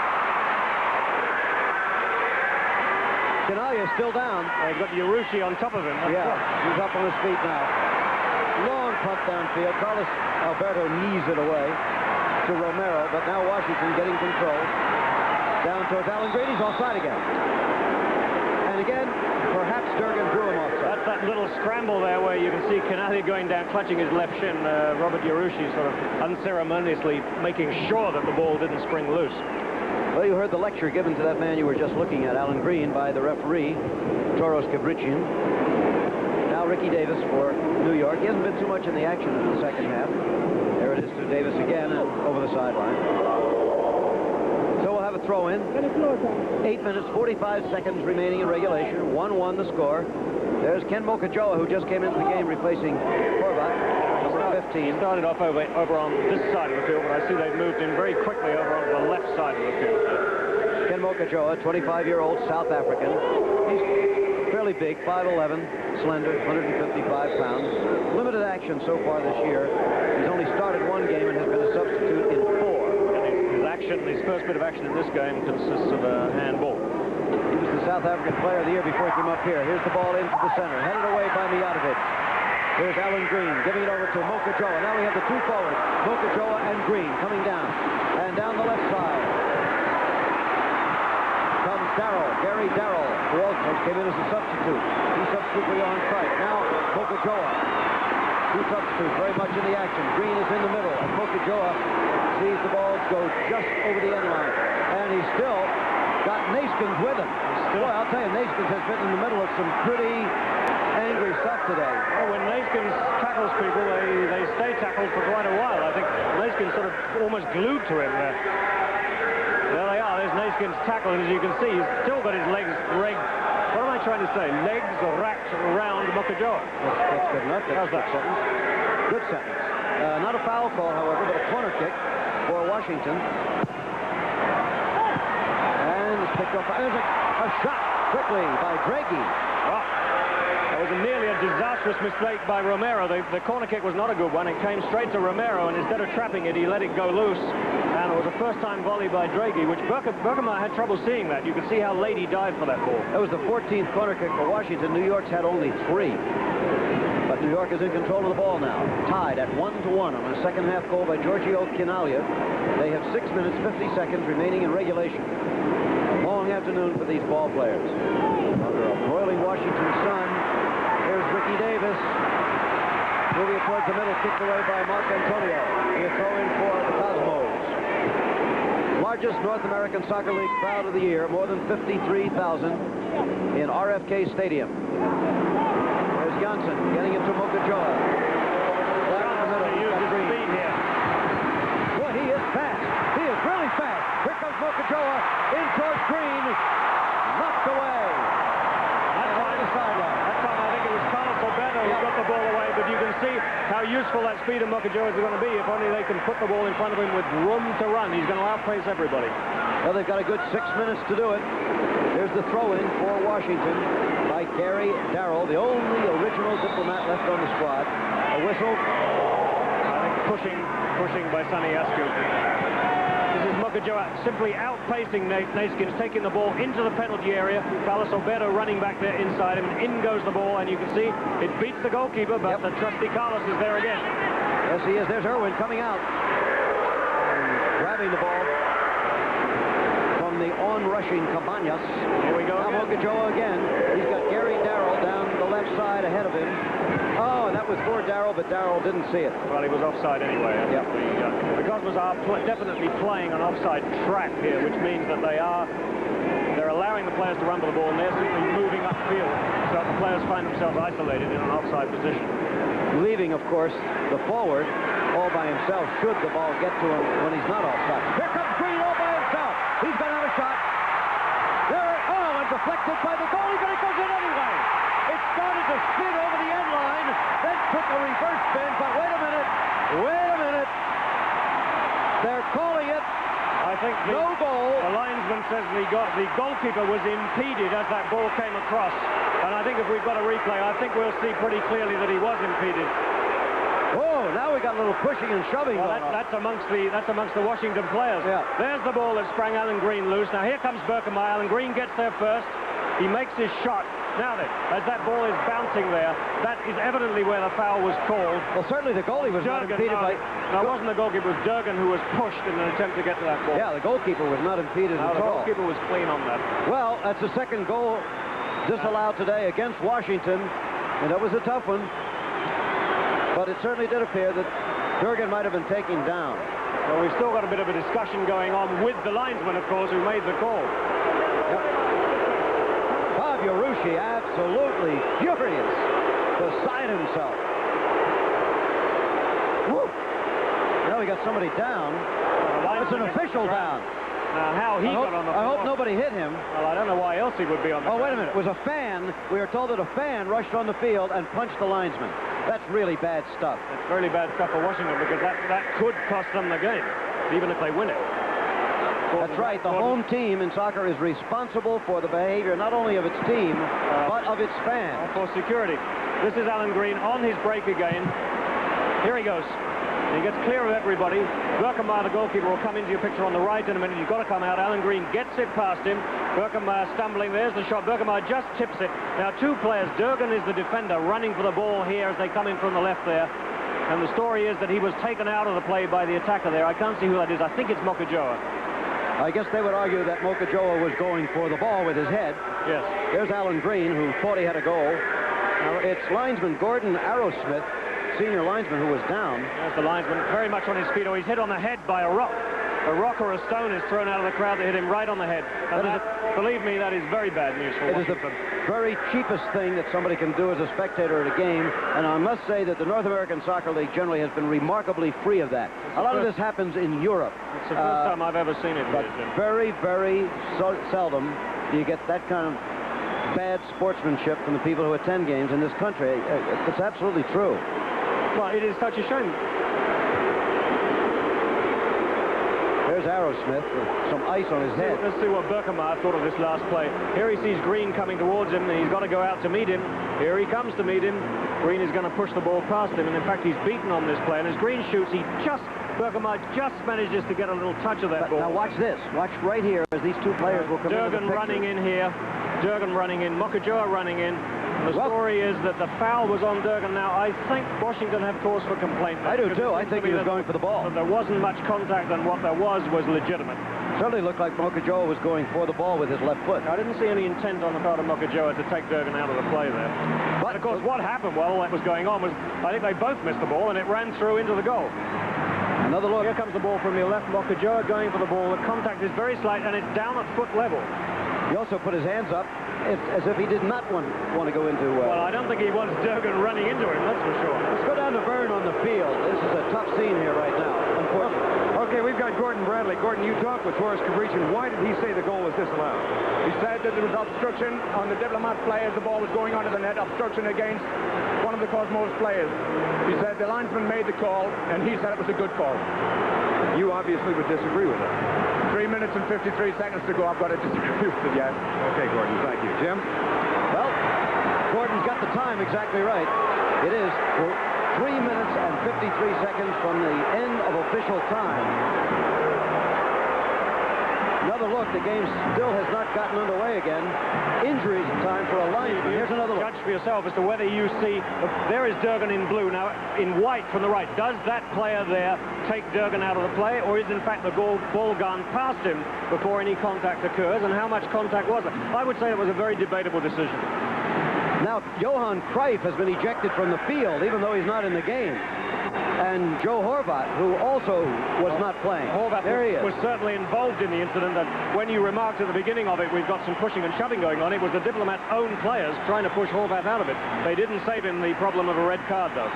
Canalla still down. They've got Yarushi on top of him. Yeah, he's up on his feet now. Long punt downfield. Carlos Alberto knees it away to Romero, but now Washington getting control. Down towards Alan Green. He's offside again. And again, perhaps Durgan drew him offside. That's that little scramble there where you can see Canalla going down, clutching his left shin. Robert Yarushi sort of unceremoniously making sure that the ball didn't spring loose. Well, you heard the lecture given to that man you were just looking at, Alan Green, by the referee, Toros Cabrician. Now Ricky Davis for New York. He hasn't been too much in the action in the second half. There it is to Davis again over the sideline. So we'll have a throw in. 8 minutes, 45 seconds remaining in regulation. 1-1 the score. There's Ken Mokajoa, who just came into the game replacing Horvath. 15. He started off over on this side of the field, but I see they've moved in very quickly over on the left side of the field. Ken Mokajoa, 25-year-old South African. He's fairly big, 5'11", slender, 155 pounds. Limited action so far this year. He's only started one game and has been a substitute in 4. And his action, his first bit of action in this game consists of a handball. He was the South African player of the year before he came up here. Here's the ball into the center, headed away by Mijatovic. Here's Alan Green giving it over to Mokajoa. Now we have the two forwards, Mokajoa and Green, coming down. And down the left side comes Daryl, Gary Daryl, who also came in as a substitute. He substituted for Johann Cruyff. Now Mokajoa. Two substitutes very much in the action. Green is in the middle, and Mokajoa sees the ball go just over the end line. And he's still got Naskins with him. Boy, I'll tell you, Naskins has been in the middle of some pretty angry stuff today. Well, when Naskins tackles people, they stay tackled for quite a while. I think Naskins sort of almost glued to him there. There they are. There's Naskins' tackle, and as you can see, he's still got his legs rigged. What am I trying to say? Legs wrapped around Mokajoa. That's good enough. That's How's that? sentence. Good sentence. Not a foul call, however, but a corner kick for Washington. And it's picked up. There's a shot quickly by Draghi. Oh, that was nearly a disastrous mistake by Romero. The corner kick was not a good one. It came straight to Romero, and instead of trapping it, he let it go loose. And it was a first-time volley by Draghi, which Berkemeyer had trouble seeing that. You could see how late he dived for that ball. That was the 14th corner kick for Washington. New York's had only 3. But New York is in control of the ball now. Tied at 1-1 on a second-half goal by Giorgio Chinaglia. They have 6 minutes, 50 seconds remaining in regulation. A long afternoon for these ball players. Under a broiling Washington sun, here's Ricky Davis. Moving it towards the middle, kicked away by Mark Antonio. And a throw in for the Cosmos. Largest North American Soccer League crowd of the year, more than 53,000 in RFK Stadium. There's Janssen getting it to Mokajoa. Down in the middle, he's got Green. Boy, he is fast. He is really fast. Here comes Mokajoa in towards Green. Knocked away. That's on the sideline. That time I think it was Carlos Roberto who got the ball away, but you can see how useful that speed of Mokajoa is going to be if only they can put the ball in front of him with room to run. He's going to outpace everybody. Well, they've got a good 6 minutes to do it. There's the throw-in for Washington by Gary Daryl, the only original diplomat left on the squad. A whistle. I think pushing by Sonny Askew. This is Mokajoa simply outpacing Naskins, taking the ball into the penalty area. Carlos Roberto running back there inside him, and in goes the ball, and you can see it beats the goalkeeper, but the trusty Carlos is there again. Yes, he is. There's Irwin coming out. And grabbing the ball from the on-rushing Cabañas. Here we go. Now Mokajoa again. He's got Gary Daryl down the left side ahead of him. Oh, and that was for Daryl, but Daryl didn't see it. Well, he was offside anyway. Yep. The Cosmos are definitely playing an offside trap here, which means that they're allowing the players to run for the ball, and they're simply moving upfield, so the players find themselves isolated in an offside position. Leaving, of course, the forward all by himself, should the ball get to him when he's not offside. Here comes Green all by himself. He's going to have a shot. And deflected by the goalie, but it goes in anyway. It started to spin over the end line, then took a reverse spin, but wait a minute. They're calling it. I think no goal. The linesman says the goalkeeper was impeded as that ball came across. And I think if we've got a replay, I think we'll see pretty clearly that he was impeded. Oh, now we got a little pushing and shoving. Well, that's amongst the Washington players. Yeah. There's the ball that sprang Alan Green loose. Now here comes Berkemeyer. Alan Green gets there first. He makes his shot. Now then, as that ball is bouncing there, that is evidently where the foul was called. Well, certainly the goalie was not impeded by... No, it wasn't the goalkeeper. It was Durgan who was pushed in an attempt to get to that ball. Yeah, the goalkeeper was not impeded at all. The goalkeeper was clean on that. Well, that's the second goal disallowed today against Washington, and that was a tough one. But it certainly did appear that Durgan might have been taken down. Well, we've still got a bit of a discussion going on with the linesman, of course, who made the call. Yep. Yarushi absolutely furious, beside himself. Woo! Now we got somebody down. It's an official down. Now, how he got on the floor. I hope nobody hit him. Well, I don't know why else he would be on the floor. Oh, wait a minute. It was a fan. We were told that a fan rushed on the field and punched the linesman. That's really bad stuff. It's really bad stuff for Washington because that could cost them the game, even if they win it. That's right. The home team in soccer is responsible for the behavior not only of its team, but of its fans. For security. This is Alan Green on his break again. Here he goes. He gets clear of everybody. Birkenmeyer, the goalkeeper, will come into your picture on the right in a minute. You've got to come out. Alan Green gets it past him. Birkenmeyer stumbling. There's the shot. Birkenmeyer just tips it. Now, two players. Durgan is the defender, running for the ball here as they come in from the left there. And the story is that he was taken out of the play by the attacker there. I can't see who that is. I think it's Mokajoa. I guess they would argue that Mokajoa was going for the ball with his head. Yes. There's Alan Green, who thought he had a goal. Now, it's linesman Gordon Arrowsmith, senior linesman, who was down. There's the linesman, very much on his feet. Oh, he's hit on the head by a rock. A rock or a stone is thrown out of the crowd to hit him right on the head. And believe me, that is very bad news for Washington. It is the very cheapest thing that somebody can do as a spectator at a game, and I must say that the North American Soccer League generally has been remarkably free of that. A lot of this happens in Europe. It's the first time I've ever seen it. But very, very seldom do you get that kind of bad sportsmanship from the people who attend games in this country. It's absolutely true. Well, it is such a shame. There's Arrowsmith with some ice on his head. Let's see what Birkenmeyer thought of this last play. Here he sees Green coming towards him, and he's got to go out to meet him. Here he comes to meet him. Green is going to push the ball past him, and in fact, he's beaten on this play. And as Green shoots, Birkenmeyer just manages to get a little touch of that ball. Now watch this. Watch right here as these two players will come in. Durgan running in here. Durgan running in. Mokajoa running in. The story is that the foul was on Durgan. Now, I think Washington have cause for complaint. I do, too. I think he was going for the ball. There wasn't much contact, and what there was legitimate. Certainly looked like Mokajoa was going for the ball with his left foot. I didn't see any intent on the part of Mokajoa to take Durgan out of the play there. But, of course, what happened while all that was going on was, I think they both missed the ball, and it ran through into the goal. Another look. Here comes the ball from your left. Mokajoa going for the ball. The contact is very slight, and it's down at foot level. He also put his hands up as if he did not want to go into... Well, I don't think he wants Durgan running into him, that's for sure. Let's go down to Vern on the field. This is a tough scene here right now, unfortunately. Okay, we've got Gordon Bradley. Gordon, you talked with Horace Cabrician. Why did he say the goal was disallowed? He said that there was obstruction on the Diplomat play as the ball was going onto the net, obstruction against one of the Cosmos players. He said the linesman made the call, and he said it was a good call. You obviously would disagree with that. 3 minutes and 53 seconds to go. I've got to disagree with it, yes. Okay, Gordon, thank you. Jim? Well, Gordon's got the time exactly right. It is 3 minutes and 53 seconds from the end of official time. Another look. The game still has not gotten underway again. Injuries in time for a linesman. Here's another look. Judge for yourself as to whether you see... There is Durgan in blue. Now, in white from the right. Does that player there take Durgan out of the play, or is, in fact, the ball gone past him before any contact occurs? And how much contact was it? I would say it was a very debatable decision. Now, Johann Cruyff has been ejected from the field, even though he's not in the game. And Joe Horvat, who also was not playing. Horvat was certainly involved in the incident, and when you remarked at the beginning of it, we've got some pushing and shoving going on. It was the Diplomat's own players trying to push Horvat out of it. They didn't save him the problem of a red card, though.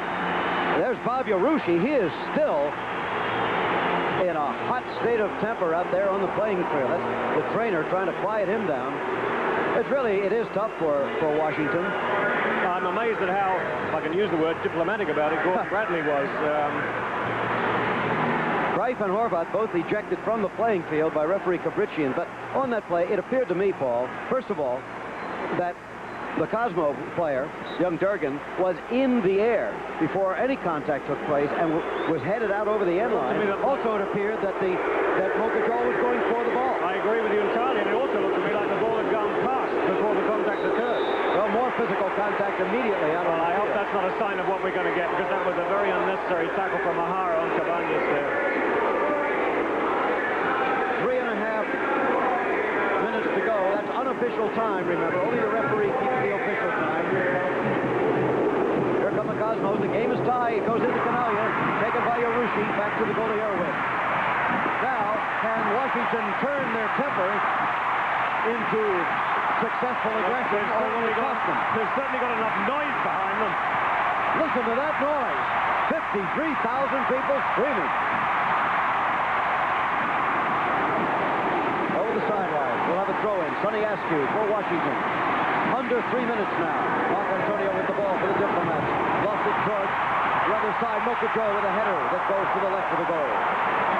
There's Bob Yarushi. He is still in a hot state of temper out there on the playing field. That's the trainer trying to quiet him down. It is tough for Washington. I'm amazed at how, if I can use the word diplomatic about it, Gordon Bradley was. Cruyff and Horvat both ejected from the playing field by referee Cabrician. But on that play, it appeared to me, Paul, first of all, that the Cosmo player, young Durgan, was in the air before any contact took place and was headed out over the end line. Also, it appeared that Mokajoa was going for the ball. I agree with you entirely, and it also looked to me like the ball had gone past before the contact occurred. Well, more physical contact immediately. I hope that's not a sign of what we're going to get, because that was a very unnecessary tackle from Mahara on Cabañas there. 3.5 minutes to go. That's unofficial time, remember. Only the referee keeps the official time. Here come the Cosmos. The game is tied. It goes into Canalia. Taken by Yarushi. Back to the goalie Irwin. Now, can Washington turn their temper into successful aggression, or will it cost them? They've certainly got enough noise behind them. Listen to that noise. 53,000 people screaming. Over the sidelines, we'll have a throw-in. Sonny Askew for Washington. Under 3 minutes now. Mark Antonio with the ball for the Diplomats. Lost it towards the other side. Mokajoa with a header that goes to the left of the goal.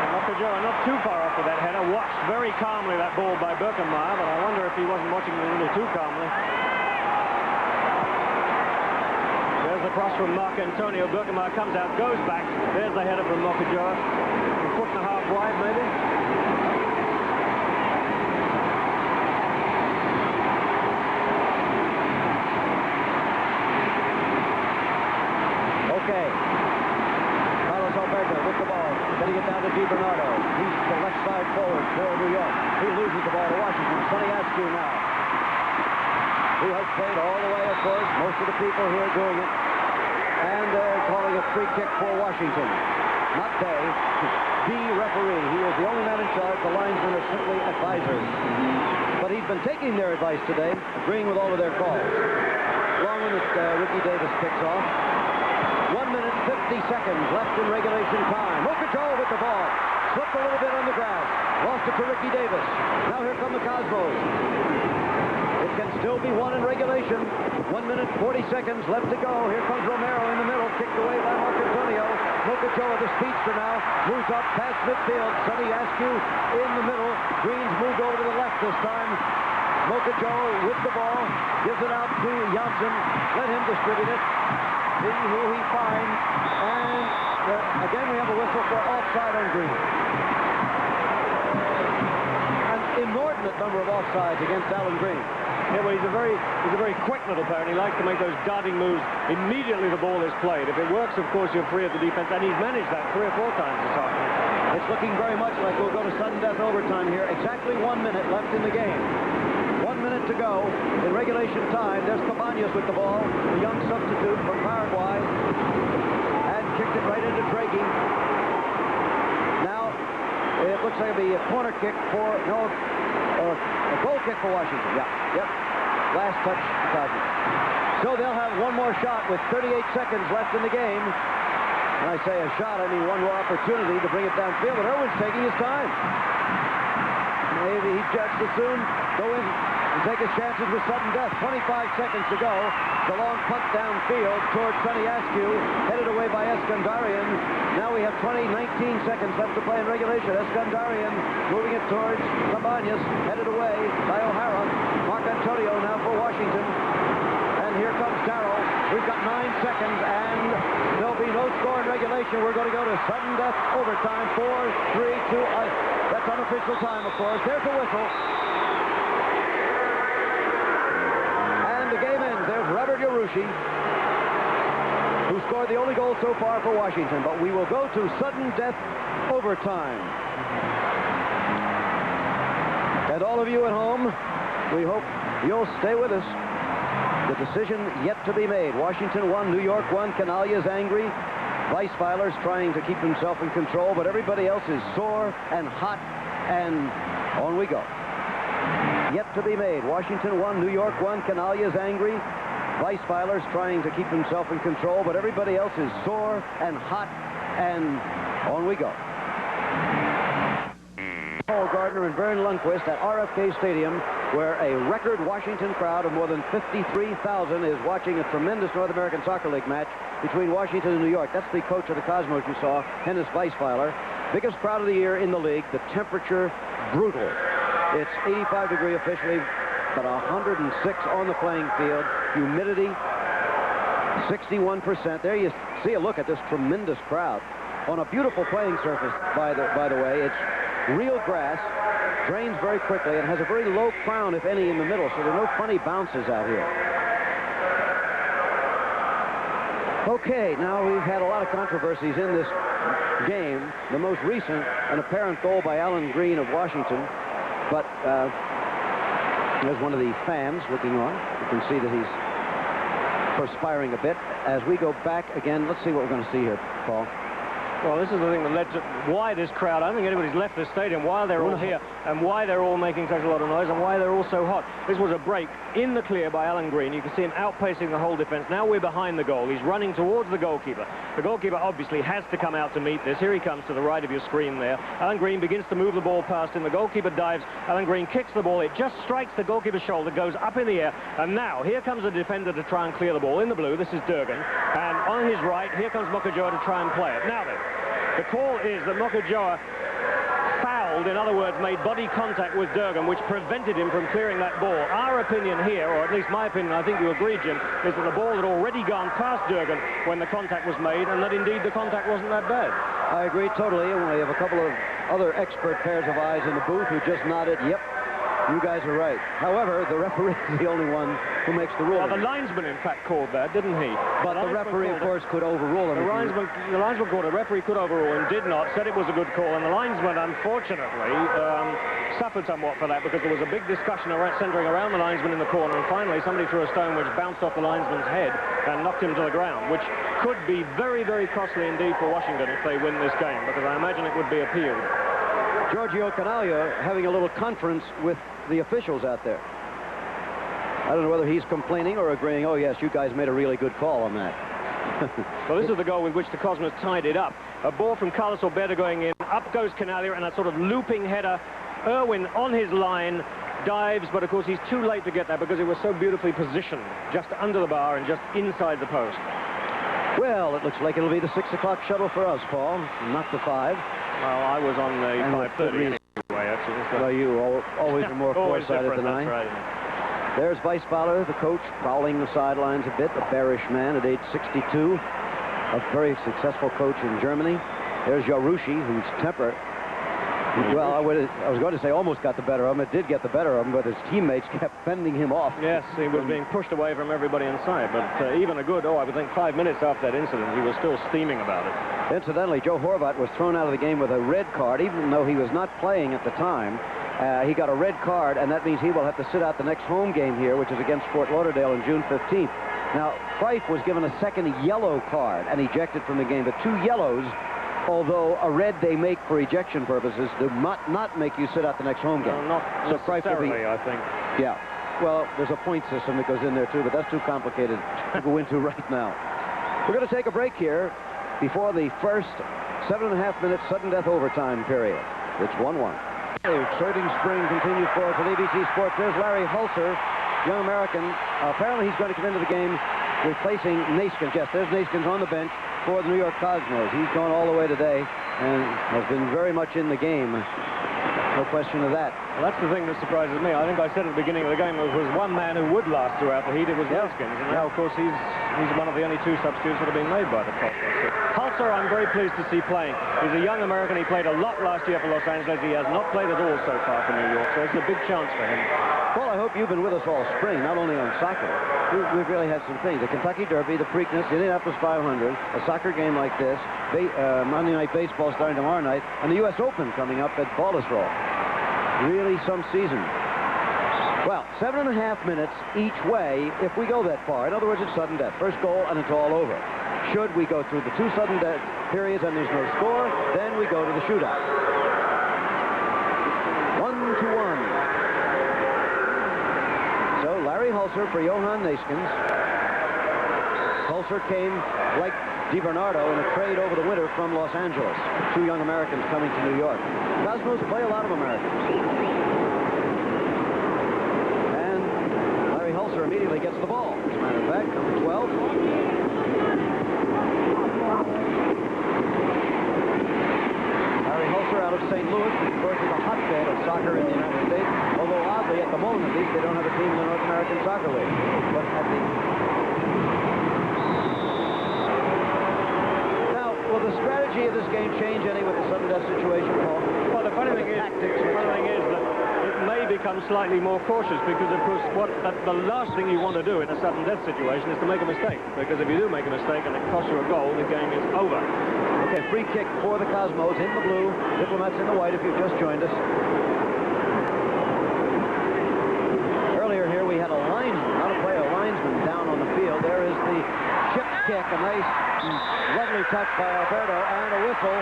Mokajoa not too far off with that header. Watched very calmly that ball by Birkenmeyer, but I wonder if he wasn't watching it a little too calmly. There's the cross from Marc Antonio. Birkenmeier comes out, goes back. There's the header from Mokajoa. A foot and a half wide, maybe. Okay. Carlos Alberto with the ball. Getting it down to DiBernardo. He's the left side forward for New York. He loses the ball to Washington. Sonny Askew now. Who has played all the way, of course. Most of the people here doing it. And they're calling a free kick for Washington. Not they. The referee. He is the only man in charge. The linesmen are simply advisors. But he's been taking their advice today, agreeing with all of their calls. Long one that Ricky Davis picks off. 1 minute, 50 seconds left in regulation time. Mokajoa with the ball. Slipped a little bit on the grass. Lost it to Ricky Davis. Now here come the Cosmos. It can still be won in regulation. 1 minute, 40 seconds left to go. Here comes Romero in the middle. Kicked away by Marc Antonio. Mokajoa, the speedster now, moves up past midfield. Sonny Askew in the middle. Green's moved over to the left this time. Mokajoa with the ball. Gives it out to Janssen. Let him distribute it. See who he finds, and again we have a whistle for offside on Green. An inordinate number of offsides against Alan Green. Yeah, well, he's a very quick little player, and he likes to make those darting moves immediately the ball is played. If it works, of course, you're free of the defense, and he's managed that 3 or 4 times this afternoon. It's looking very much like we'll go to sudden death overtime here. Exactly 1 minute left in the game. 1 minute to go in regulation time. There's Cabañas with the ball, the young substitute from Paraguay, and kicked it right into Draghi. Now, it looks like it'll be a corner kick for, no, a goal kick for Washington. Yeah, yep. Last touch, Cosmos. So they'll have one more shot with 38 seconds left in the game. When I say a shot, I mean one more opportunity to bring it downfield, but Irwin's taking his time. Maybe he just as soon go in and take his chances with sudden death. 25 seconds to go. The long punt downfield towards Sonny Askew, headed away by Eskandarian. Now we have 19 seconds left to play in regulation. Eskandarian moving it towards Cabañas, headed away by O'Hara. Marc Antonio now for Washington. And here comes Daryl. We've got 9 seconds, and there'll be no score in regulation. We're going to go to sudden death overtime. 4, 3, 2, that's unofficial time, of course. There's a whistle. And the game ends. There's Robert Yarushi, who scored the only goal so far for Washington. But we will go to sudden death overtime. And all of you at home, we hope you'll stay with us. The decision yet to be made. Washington 1, New York 1. Canalia's angry. Weisweiler's trying to keep himself in control, but everybody else is sore and hot, and on we go. Yet to be made. Washington 1, New York 1. Canalia's angry. Weisweiler's trying to keep himself in control, but everybody else is sore and hot, and on we go. Paul Gardner and Vern Lundquist at RFK Stadium, where a record Washington crowd of more than 53,000 is watching a tremendous North American Soccer League match between Washington and New York. That's the coach of the Cosmos you saw, Hennis Weisweiler. Biggest crowd of the year in the league. The temperature, brutal. It's 85 degree officially, but 106 on the playing field. Humidity, 61%. There you see a look at this tremendous crowd on a beautiful playing surface, by the way. It's real grass, drains very quickly, and has a very low crown, if any, in the middle, so there are no funny bounces out here. Okay, now we've had a lot of controversies in this game. The most recent, an apparent goal by Alan Green of Washington, but there's one of the fans looking on. You can see that he's perspiring a bit. As we go back again, let's see what we're going to see here, Paul. Well, this is the thing that led to why this crowd, I don't think anybody's left the stadium, why they're all here, and why they're all making such a lot of noise, and why they're all so hot. This was a break in the clear by Alan Green. You can see him outpacing the whole defense. Now we're behind the goal. He's running towards the goalkeeper. The goalkeeper obviously has to come out to meet this. Here he comes to the right of your screen there. Alan Green begins to move the ball past him. The goalkeeper dives. Alan Green kicks the ball. It just strikes the goalkeeper's shoulder, goes up in the air, and now here comes a defender to try and clear the ball. In the blue, this is Durgan, and on his right, here comes Mokajoa to try and play it. Now then, the call is that Mokajoa fouled rolled, in other words, made body contact with Durgan, which prevented him from clearing that ball. Our opinion here, or at least my opinion, I think you agree, Jim, is that the ball had already gone past Durgan when the contact was made, and that indeed the contact wasn't that bad. I agree totally, and we have a couple of other expert pairs of eyes in the booth who just nodded, yep, you guys are right. However, the referee is the only one who makes the ruling. Well, the linesman, in fact, called that, didn't he? But the referee, of course, could overrule him. The linesman called it. The referee could overrule him, did not, said it was a good call, and the linesman, unfortunately, suffered somewhat for that because there was a big discussion centering around the linesman in the corner, and finally somebody threw a stone which bounced off the linesman's head and knocked him to the ground, which could be very, very costly indeed for Washington if they win this game, because I imagine it would be appealed. Giorgio Canaglia having a little conference with the officials out there. I don't know whether he's complaining or agreeing, oh yes, you guys made a really good call on that. Well, this is the goal with which the Cosmos tied it up. A ball from Carlos Roberto going in, up goes Canaglia, and a sort of looping header. Irwin on his line, dives, but of course he's too late to get there because it was so beautifully positioned, just under the bar and just inside the post. Well, it looks like it'll be the 6 o'clock shuttle for us, Paul, not the 5. Well, I was on the 5:30 anyway, actually. So. Well, you always are more foresighted than I. That's right. There's Weisballer, the coach, prowling the sidelines a bit, a bearish man at age 62, a very successful coach in Germany. There's Yarushi, whose temper, well, I was going to say almost got the better of him. It did get the better of him, but his teammates kept fending him off. Yes, he was being pushed away from everybody inside, but even a good, I would think 5 minutes after that incident, he was still steaming about it. Incidentally, Joe Horvat was thrown out of the game with a red card, even though he was not playing at the time. He got a red card, and that means he will have to sit out the next home game here, which is against Fort Lauderdale on June 15th. Now, Cruyff was given a second yellow card and ejected from the game. The 2 yellows, although a red they make for ejection purposes, do not make you sit out the next home game. No, not so necessarily, I think. Yeah. Well, there's a point system that goes in there, too, but that's too complicated to go into right now. We're going to take a break here before the first 7.5-minute sudden death overtime period. It's 1-1. Exciting spring continues for us at ABC Sports. There's Larry Holzer, young American. Apparently he's going to come into the game replacing Naskins. Yes, there's Naskins on the bench for the New York Cosmos. He's gone all the way today and has been very much in the game. No question of that. Well, that's the thing that surprises me. I think I said at the beginning of the game there was one man who would last throughout the heat. It was Naskins. And now, of course, he's one of the only 2 substitutes that have been made by the Cosmos. Holzer, I'm very pleased to see playing. He's a young American. He played a lot last year for Los Angeles. He has not played at all so far for New York, so it's a big chance for him. Well, I hope you've been with us all spring, not only on soccer. We've really had some things. The Kentucky Derby, the Preakness, the Indianapolis 500, a soccer game like this, Monday Night Baseball starting tomorrow night, and the U.S. Open coming up at Baldwin. Really some season. Well, 7.5 minutes each way if we go that far. In other words, it's sudden death. First goal, and it's all over. Should we go through the 2 sudden death periods and there's no score, then we go to the shootout. 1-1. So Larry Holzer for Johann Naskins. Holzer came, like DiBernardo, in a trade over the winter from Los Angeles. 2 young Americans coming to New York. Cosmos play a lot of Americans. And Larry Holzer immediately gets the ball. As a matter of fact, number 12. Larry Holzer out of St. Louis, which of course is a hotbed of soccer in the United States. Although oddly, at the moment at least, they don't have a team in the North American Soccer League. But at the will the strategy of this game change any with the sudden death situation, Paul? Well, the funny thing is that it may become slightly more cautious because, of course, the last thing you want to do in a sudden death situation is to make a mistake. Because if you do make a mistake and it costs you a goal, the game is over. Okay, free kick for the Cosmos in the blue, Diplomats in the white if you've just joined us. Earlier here we had a linesman, not a player, a linesman down on the field. There is the chip kick, a nice, lovely touch by Roberto, and a whistle.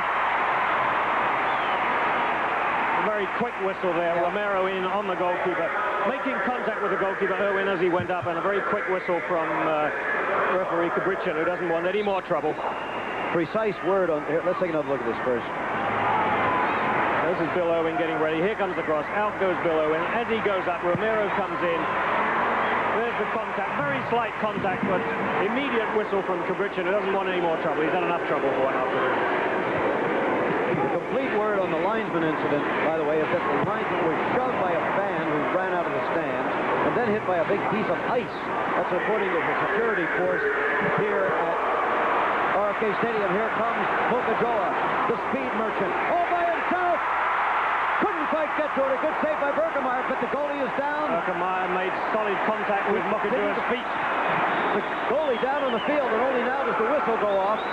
A very quick whistle there. Yeah. Romero in on the goalkeeper, making contact with the goalkeeper, Irwin, as he went up, and a very quick whistle from referee Cabriccian, who doesn't want any more trouble. Precise word on here. Let's take another look at this first. This is Bill Irwin getting ready. Here comes the cross. Out goes Bill Irwin. As he goes up, Romero comes in. There's the contact, very slight contact, but immediate whistle from Cabriccian, who doesn't want any more trouble. He's had enough trouble for one afternoon. The complete word on the line linesman incident, by the way, is that the linesman was shoved by a fan who ran out of the stands and then hit by a big piece of ice. That's according to the security force here at RFK Stadium. Here comes Mokajoa, the speed merchant, all by himself. Couldn't quite get to it. A good save by Berkemeyer, but the goalie is down. Berkemeyer made solid contact with Mokajoa's feet. The goalie down on the field, and only now does the whistle go off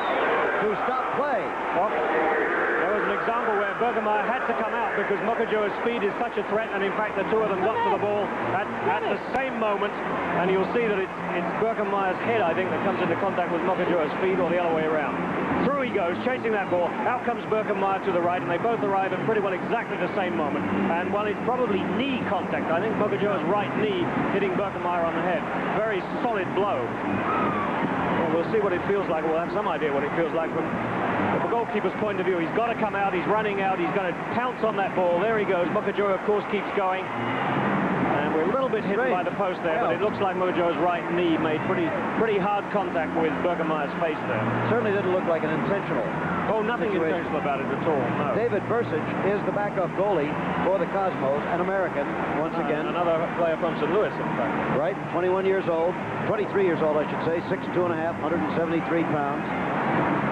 to stop play. Well, there was an example where Berkemeyer had to come out because Mokajoa's speed is such a threat, and in fact the two of them got to the ball at the same moment, and you'll see that it's Berkemeyer's head, I think, that comes into contact with Mokajoa's feet, or the other way around. Through he goes, chasing that ball. Out comes Berkemeyer to the right, and they both arrive at pretty well exactly the same moment. And while it's probably knee contact, I think Mokajoa's right knee hitting Berkemeyer on the head. Very solid blow. Well, we'll see what it feels like. We'll have some idea what it feels like from the goalkeeper's point of view. He's got to come out. He's running out. He's going to pounce on that ball. There he goes. Mokajoa, of course, keeps going. And we're a little bit hit by the post there, but it looks like Mokajoa's right knee made pretty hard contact with Berkemeyer's face there. Certainly didn't look like an intentional. Oh, nothing intentional about it at all, no. David Bursich is the backup goalie for the Cosmos, an American, once again. Another player from St. Louis, in fact. Right, 21 years old, 23 years old, I should say, 6'2 and a half, 173 pounds.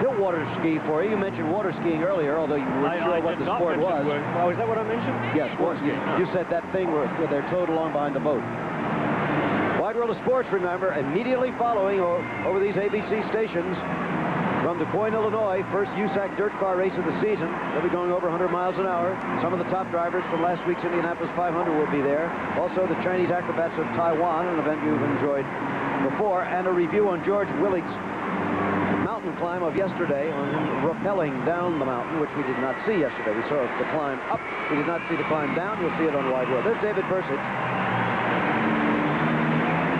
He'll water ski for you. You mentioned water skiing earlier, although you weren't sure what the sport was. Oh, is that what I mentioned? Yes, water skiing. You said that thing where they're towed along behind the boat. Wide World of Sports, remember, immediately following over these ABC stations from Des Moines, Illinois, first USAC dirt car race of the season. They'll be going over 100 miles an hour. Some of the top drivers from last week's Indianapolis 500 will be there. Also, the Chinese acrobats of Taiwan, an event you've enjoyed before, and a review on George Willig's mountain climb of yesterday, on him rappelling down the mountain, which we did not see yesterday. We saw the climb up. We did not see the climb down. You'll see it on Wide World. There's David Bursich.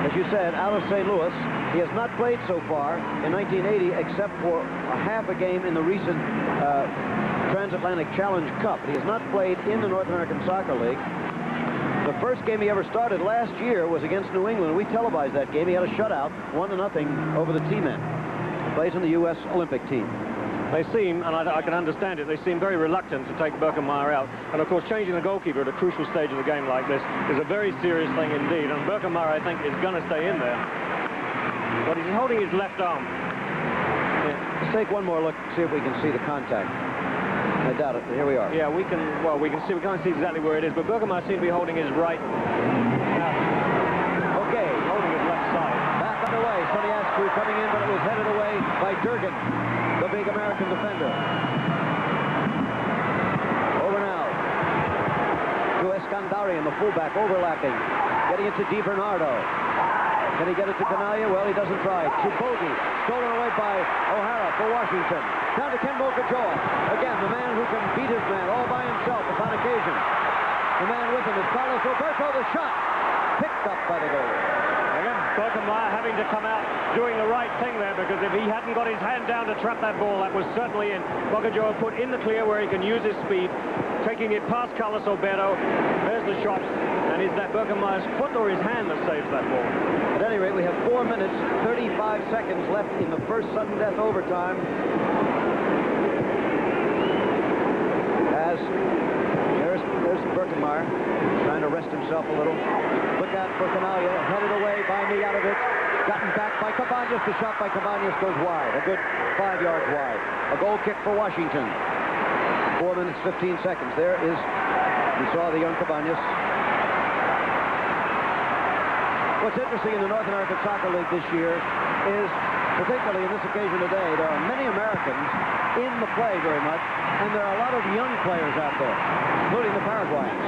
As you said, out of St. Louis. He has not played so far in 1980 except for a half a game in the recent Transatlantic Challenge Cup. He has not played in the North American Soccer League. The first game he ever started last year was against New England. We televised that game. He had a shutout, 1-0 over the T-men. Plays in the U.S. Olympic team. They seem, and I can understand it, they seem very reluctant to take Berkemeyer out. And of course, changing the goalkeeper at a crucial stage of the game like this is a very serious thing indeed. And Berkemeyer, I think, is going to stay in there. But he's holding his left arm. Yeah. Let's take one more look, see if we can see the contact. I doubt it, but here we are. Yeah, we can see, we can't see exactly where it is, but Berkemeyer seems to be holding his right. Okay. Holding his left side. Back underway, Sonny Askew coming in, but it was headed away by Durgan, the big American defender. Over now to Eskandarian, the fullback, overlapping. Getting it to Di Bernardo. Can he get it to Canaglia? Well, he doesn't try. Chubogi, stolen away by O'Hara for Washington. Down to Ken Mokajoa. Again, the man who can beat his man all by himself upon occasion. The man with him is Carlos Roberto. The shot picked up by the goalie. Again, Berkemeyer having to come out doing the right thing there, because if he hadn't got his hand down to trap that ball, that was certainly in. Mokajoa put in the clear where he can use his speed, taking it past Carlos Roberto. There's the shot. And is that Berkemeyer's foot or his hand that saves that ball? At any rate, we have 4 minutes, 35 seconds left in the first sudden death overtime. As there's Berkemeyer trying to rest himself a little. Look out for Canaglia, headed away by Mijatovic. Gotten back by Cabañas. The shot by Cabañas goes wide, a good 5 yards wide. A goal kick for Washington. 4 minutes, 15 seconds. There is, we saw the young Cabañas. What's interesting in the North American Soccer League this year is, particularly in this occasion today, there are many Americans in the play very much, and there are a lot of young players out there, including the Paraguayans.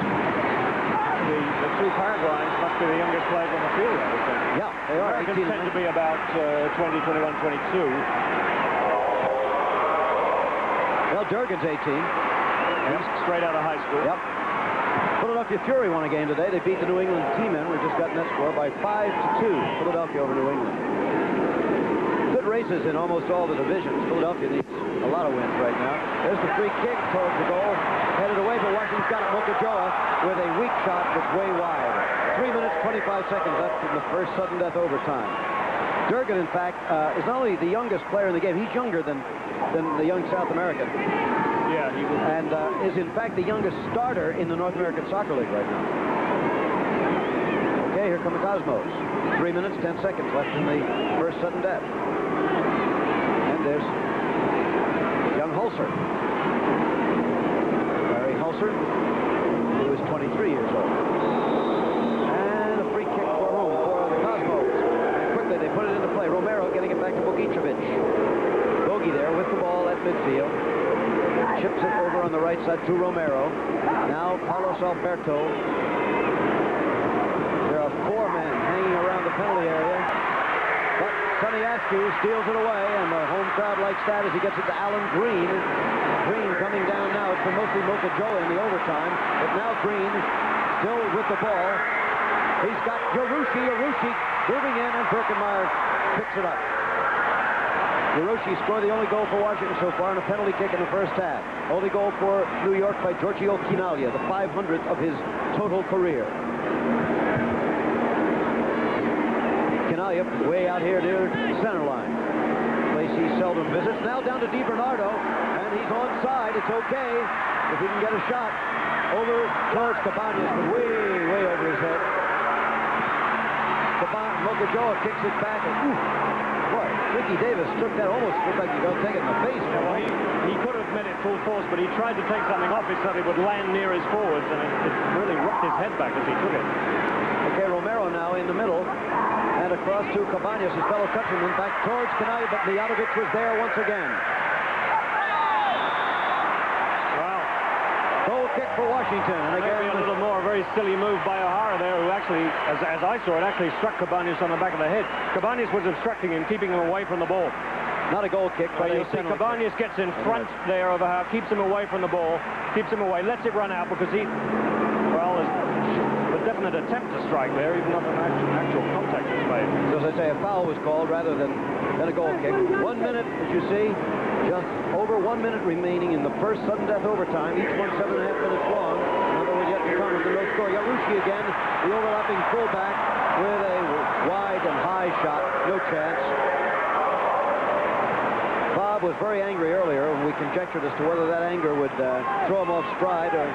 The two Paraguayans must be the youngest players on the field, I would think. Yeah, they are. Americans tend to be about 20, 21, 22. Well, Durgan's 18. He's straight out of high school. Yep. Philadelphia Fury won a game today. They beat the New England T-men. We've just gotten that score by 5-2. Philadelphia over New England. Good races in almost all the divisions. Philadelphia needs a lot of wins right now. There's the free kick towards the goal. Headed away, but Washington's got it. Mokajoa with a weak shot that's way wide. 3 minutes, 25 seconds left in the first sudden death overtime. Durgan, in fact, is not only the youngest player in the game, he's younger than the young South American. Yeah, he was. And is, in fact, the youngest starter in the North American Soccer League right now. Okay, here come the Cosmos. 3 minutes, 10 seconds left in the first sudden death. And there's young Holzer. Larry Holzer, who is 23 years old. And a free kick for home for the Cosmos. And quickly they put it into play. Romero getting it back to Bogicevic. Bogi there with the ball at midfield. Chips it over on the right side to Romero. Now Carlos Alberto. There are 4 men hanging around the penalty area. But Sonny Askew steals it away, and the home crowd likes that as he gets it to Alan Green. Green coming down now. It's been mostly Mokajoa in the overtime, but now Green still with the ball. He's got Yarushi moving in, and Birkenmeyer picks it up. Yarushi scored the only goal for Washington so far in a penalty kick in the first half. Only goal for New York by Giorgio Chinaglia, the 500th of his total career. Chinaglia way out here near the center line. Place he seldom visits. Now down to DiBernardo, and he's onside. It's okay if he can get a shot over towards Cabañas, but way over his head. Mokajoa kicks it back, and boy, Ricky Davis took that, almost looked like he got taken in the face. Yeah, well, he could have met it full force, but he tried to take something off it so that it would land near his forwards, and it really rocked his head back as he took it. Okay, Romero now in the middle, and across to Cabañas, his fellow countryman, back towards Chinaglia, but Mijatovic was there once again. Goal kick for Washington, and again maybe a little more, a very silly move by O'Hara there, who actually, as I saw it, actually struck Cabañas on the back of the head. Cabañas was obstructing him, keeping him away from the ball. Not a goal kick, but you see Cabañas gets in front there of O'Hara, keeps him away from the ball, keeps him away, lets it run out because he, well, there's a definite attempt to strike there, even though an actual contact was made. So as I say, a foul was called rather than a goal kick. 1 minute, as you see. Just over 1 minute remaining in the first sudden death overtime. Each one 7.5 minutes long. Another one yet to come with the no score. Yarushi again, the overlapping fullback with a wide and high shot. No chance. Bob was very angry earlier, and we conjectured as to whether that anger would throw him off stride or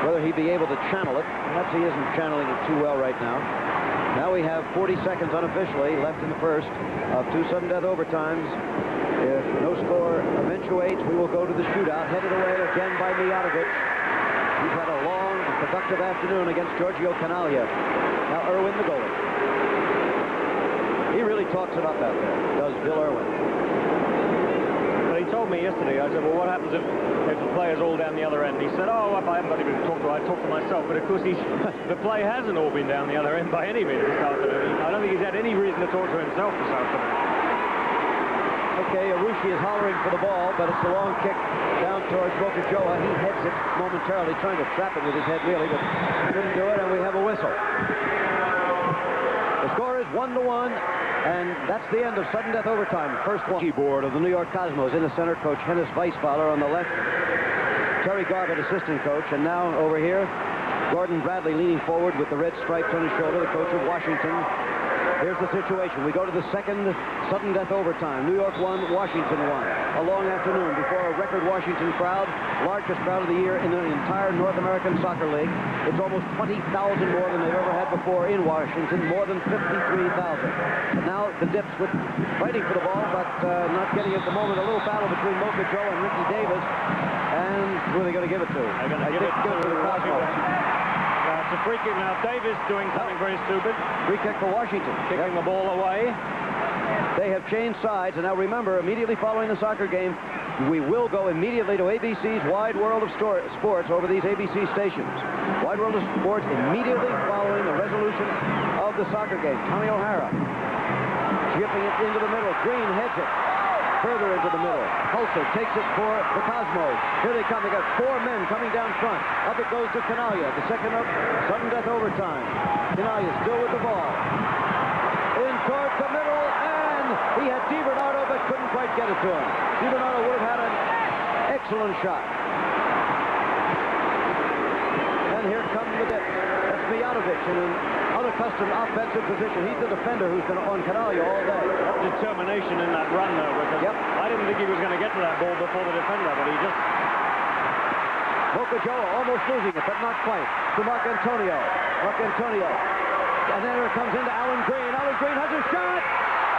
whether he'd be able to channel it. Perhaps he isn't channeling it too well right now. Now we have 40 seconds unofficially left in the first of 2 sudden death overtimes. If no score eventuates, we will go to the shootout, headed away again by Mijatovic. He's had a long and productive afternoon against Giorgio Chinaglia. Now Irwin, the goalie. He really talks it up out there, does Bill Irwin. But he told me yesterday, I said, well, what happens if the players all down the other end? He said, oh, I haven't got even to talk to, I talked to myself. But of course, the play hasn't all been down the other end by any means this afternoon. I don't think he's had any reason to talk to himself this afternoon. Okay, Yarushi is hollering for the ball, but it's a long kick down towards Mokajoa. He heads it momentarily, trying to trap it with his head, really, but couldn't do it, and we have a whistle. The score is 1-1, and that's the end of sudden death overtime. First one. Keyboard of the New York Cosmos. In the center, Coach Hennis Weisfahler. On the left, Terry Garbutt, assistant coach. And now over here, Gordon Bradley leaning forward with the red stripes on his shoulder, the coach of Washington. Here's the situation. We go to the second sudden death overtime. New York won, Washington won. A long afternoon before a record Washington crowd, largest crowd of the year in the entire North American Soccer League. It's almost 20,000 more than they've ever had before in Washington, more than 53,000. And now the Dips with fighting for the ball, but not getting it at the moment. A little battle between Mokajoa and Ricky Davis. And who are they going to give it to? They're going to give it to the Cosmos. It's a free kick now. Davis doing something very stupid. Free kick for Washington. Kicking the ball away. They have changed sides, and now remember, immediately following the soccer game, we will go immediately to ABC's Wide World of Sports over these ABC stations. Wide World of Sports immediately following the resolution of the soccer game. Tommy O'Hara chipping it into the middle. Green heads it further into the middle. Holzer takes it for the Cosmos. Here they come. They got 4 men coming down front. Up it goes to Chinaglia. The second of sudden death overtime. Chinaglia still with the ball. In towards the middle, and he had DiBernardo, but couldn't quite get it to him. DiBernardo would have had an excellent shot. And here comes the Dips. That's Mijatovic in an unaccustomed offensive position. He's the defender who's been on Chinaglia all day. Determination in that run, though, because I didn't think he was going to get to that ball before the defender, but he just Mokojoa almost losing it, but not quite. To Mark Antonio. And then it comes into Alan Green. Alan Green has a shot!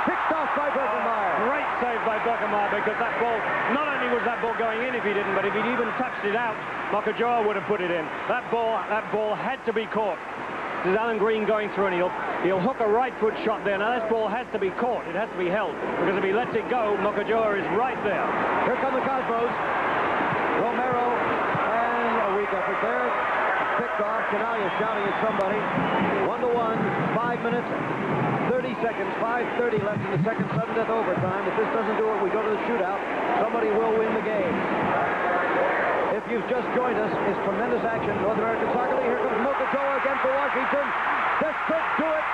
Picked off by Birkenmeyer. Great save by Birkenmeyer, because that ball, not only was that ball going in if he didn't, but if he'd even touched it out, Mokojoa would have put it in. That ball had to be caught. This is Alan Green going through, and he'll hook a right foot shot there. Now this ball has to be caught. It has to be held, because if he lets it go, Mokojoa is right there. Here come the Cosmos. Romero, and a weak effort there. Picked off. Canalia shouting at somebody. 1-1, 5 minutes, 30 seconds, 5:30 left in the second sudden death overtime. If this doesn't do it, we go to the shootout. Somebody will win the game. If you've just joined us, it's tremendous action. North American Soccer League. Here comes Mokojoa again for Washington. This could do it.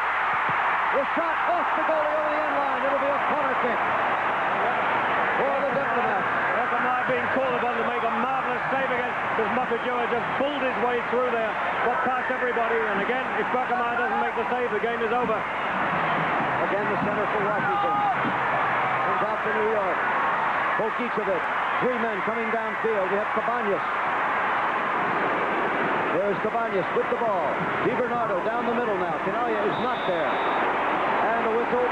The shot off the goalie over the end line. It'll be a corner kick for the Diplomats. Birkenmeyer being called upon to make a marvelous save again, because Mokojoa just pulled his way through there, got past everybody, and again, if Birkenmeyer doesn't make the save, the game is over. Again, the center for Washington. Comes out to New York. Volkicevic. 3 men coming downfield. We have Cabañas. There's Cabañas with the ball. DiBernardo down the middle now. Canalia is not there. And a whistle.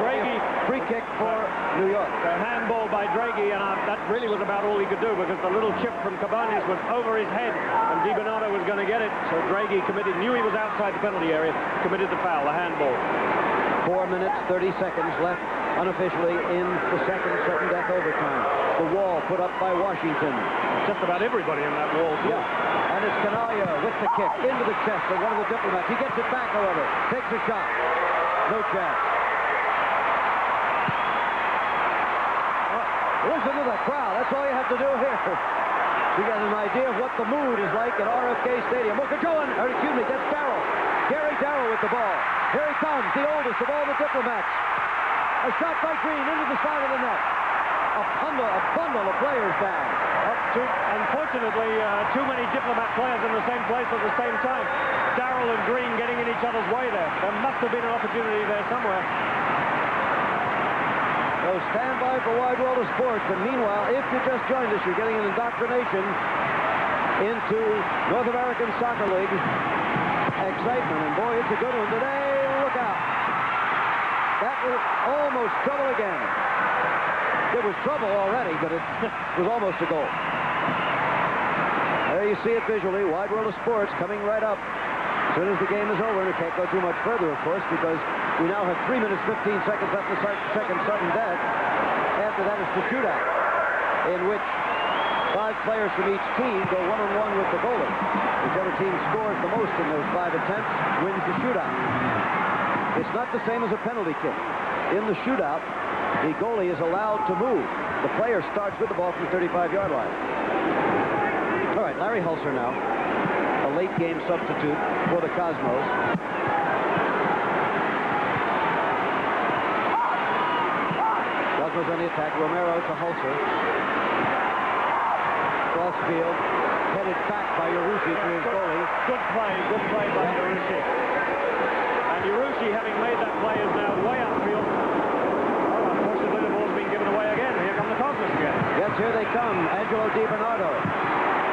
Draghi. Free kick for New York. A handball by Draghi, and that really was about all he could do, because the little chip from Cabañas was over his head, and DiBernardo was going to get it. So Draghi knew he was outside the penalty area, committed the foul, the handball. 4 minutes, 30 seconds left unofficially in the second sudden death overtime. The wall put up by Washington. Just about everybody in that wall, too. Yeah. And it's Canalia with the kick into the chest of one of the Diplomats. He gets it back, however. Takes a shot. No chance. Listen to the crowd. That's all you have to do here. You get an idea of what the mood is like at RFK Stadium. Mokojoa, that's Daryl. Gary Daryl with the ball. Here he comes, the oldest of all the Diplomats. A shot by Green into the side of the net. A bundle of players down. Unfortunately, too many Diplomat players in the same place at the same time. Daryl and Green getting in each other's way there. There must have been an opportunity there somewhere. So stand by for Wide World of Sports. And meanwhile, if you just joined us, you're getting an indoctrination into North American Soccer League excitement. And boy, it's a good one today. Look out. That was almost trouble again. It was trouble already, but it was almost a goal. There you see it visually. Wide World of Sports coming right up. As soon as the game is over, and it can't go too much further, of course, because we now have 3 minutes, 15 seconds left in the second sudden death. After that, it's the shootout, in which 5 players from each team go one-on-one with the goalie. Whichever team scores the most in those 5 attempts wins the shootout. It's not the same as a penalty kick. In the shootout, the goalie is allowed to move. The player starts with the ball from the 35-yard line. All right, Larry Holzer now, a late game substitute for the Cosmos. Cosmos on the attack. Romero to Holzer. Cross field, headed back by Yarushi to his goalie. Good play by Yarushi. And Yarushi, having made that play, is now way upfield. Oh, unfortunately, the ball's been given away again. Here come the Cosmos again. Yes, here they come. Angelo DiBernardo.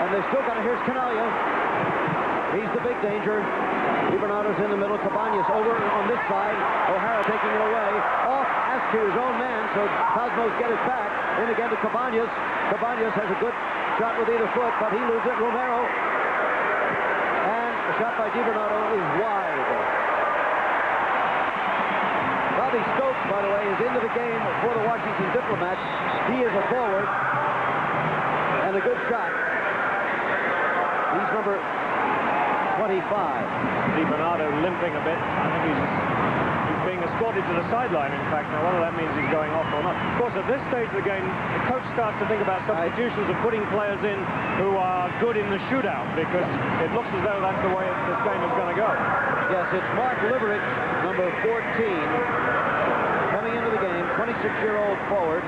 And they've still got it. Here's Canalia. He's the big danger. DiBernardo's in the middle. Cabañas over on this side. O'Hara taking it away. Off Askew, his own man, so Cosmos get it back. In again to Cabañas. Cabañas has a good shot with either foot, but he loses it. Romero. And the shot by DiBernardo is wide. Bobby Stokes, by the way, is into the game for the Washington Diplomats. He is a forward. And a good shot. He's number 25. DiBernardo limping a bit. I think he's being escorted to the sideline, in fact. Now, whether that means he's going off or not. Of course, at this stage of the game, the coach starts to think about substitutions of putting players in who are good in the shootout, because it looks as though that's the way this game is going to go. Yes, it's Mark Liverich, number 14, coming into the game, 26-year-old forward,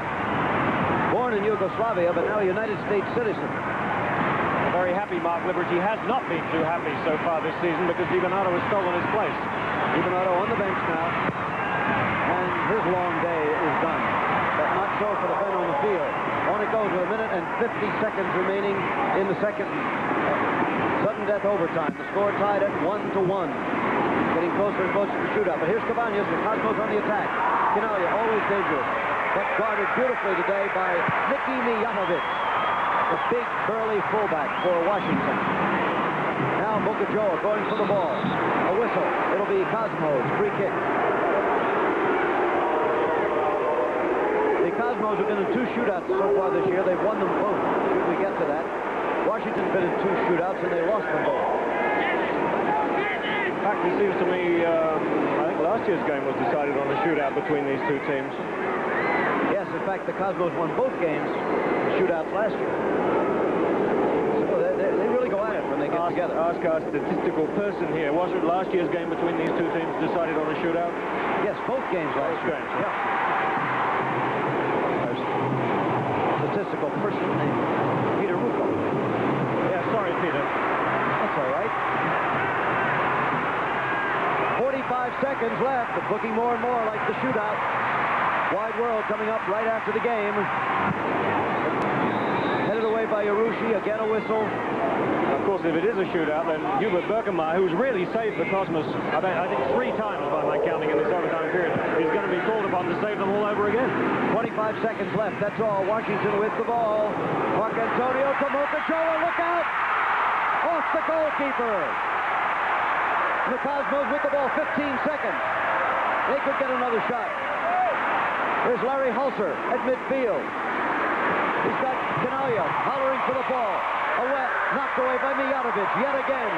born in Yugoslavia, but now a United States citizen. Very happy Mark Liverich. He has not been too happy so far this season, because DiBernardo has stolen his place. DiBernardo on the bench now, and his long day is done. But not so for the men on the field. On it goes with 1 minute and 50 seconds remaining in the second sudden death overtime. The score tied at 1-1. Getting closer and closer to the shootout. But here's Cabañas with Cosmos on the attack. Canalia, always dangerous. But guarded beautifully today by Nicky Mijatovic, the big, burly fullback for Washington. Now Bocajoa going for the ball. A whistle. It'll be Cosmos. Free kick. The Cosmos have been in 2 shootouts so far this year. They've won them both. Should we get to that? Washington's been in 2 shootouts and they lost them both. In fact, it seems to me, I think last year's game was decided on a shootout between these 2 teams. Yes, in fact, the Cosmos won both games in shootouts last year. So they really go at it when they get together. Ask our statistical person here. Wasn't last year's game between these 2 teams decided on a shootout? Yes, both games last year. Yeah. Statistical person named Peter Rucco. Yeah, sorry, Peter. That's all right. 45 seconds left. It's looking more and more like the shootout. Wide World coming up right after the game. Headed away by Yarushi. Again a whistle. Of course, if it is a shootout, then Hubert Birkenmeyer, who's really saved the Cosmos, I think 3 times by my counting in this overtime period, is going to be called upon to save them all over again. 25 seconds left. That's all. Washington with the ball. Mark Antonio to Bocajoa. Look out! Off the goalkeeper. The Cosmos with the ball. 15 seconds. They could get another shot. There's Larry Holzer at midfield. He's got Canalia hollering for the ball. Knocked away by Mijatovic yet again.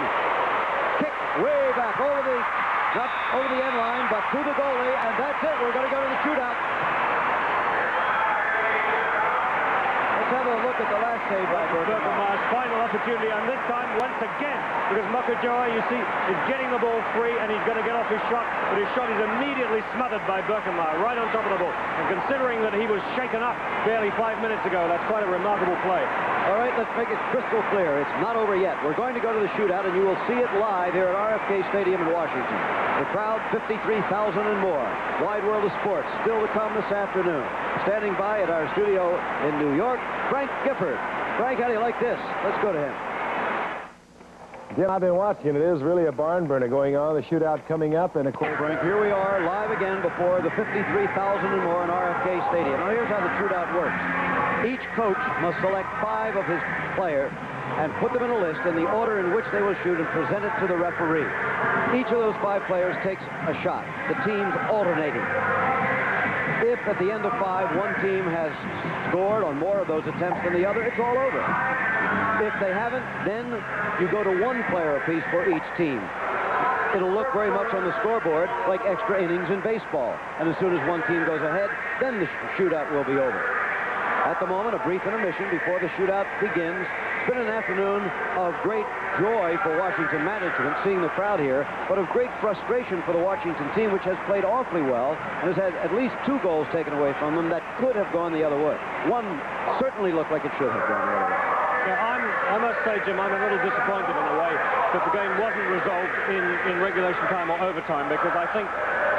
Kick way back over not over the end line, but to the goalie, and that's it. We're going to go to the shootout. Let's have a look at the last save by Birkenmeyer's final opportunity, and this time once again, because Bocajoa, you see, is getting the ball free, and he's going to get off his shot, but his shot is immediately smothered by Birkenmeyer right on top of the ball. And considering that he was shaken up barely 5 minutes ago, that's quite a remarkable play. All right, let's make it crystal clear. It's not over yet. We're going to go to the shootout, and you will see it live here at RFK Stadium in Washington. The crowd, 53,000 and more. Wide World of Sports still to come this afternoon. Standing by at our studio in New York, Frank Gifford. Frank, how do you like this? Let's go to him. Yeah, I've been watching. It is really a barn burner going on. The shootout coming up, and of course, Frank, here we are live again before the 53,000 and more in RFK Stadium. Now, here's how the shootout works. Each coach must select 5 of his players and put them in a list in the order in which they will shoot and present it to the referee. Each of those 5 players takes a shot. The teams alternating. If at the end of 5, one team has scored on more of those attempts than the other, it's all over. If they haven't, then you go to 1 player apiece for each team. It'll look very much on the scoreboard like extra innings in baseball. And as soon as one team goes ahead, then the shootout will be over. At the moment, a brief intermission before the shootout begins. It's been an afternoon of great joy for Washington management, seeing the crowd here, but of great frustration for the Washington team, which has played awfully well and has had at least 2 goals taken away from them that could have gone the other way. One certainly looked like it should have gone the other way. Yeah, I must say, Jim, I'm a little disappointed in a way that the game wasn't resolved in regulation time or overtime, because I think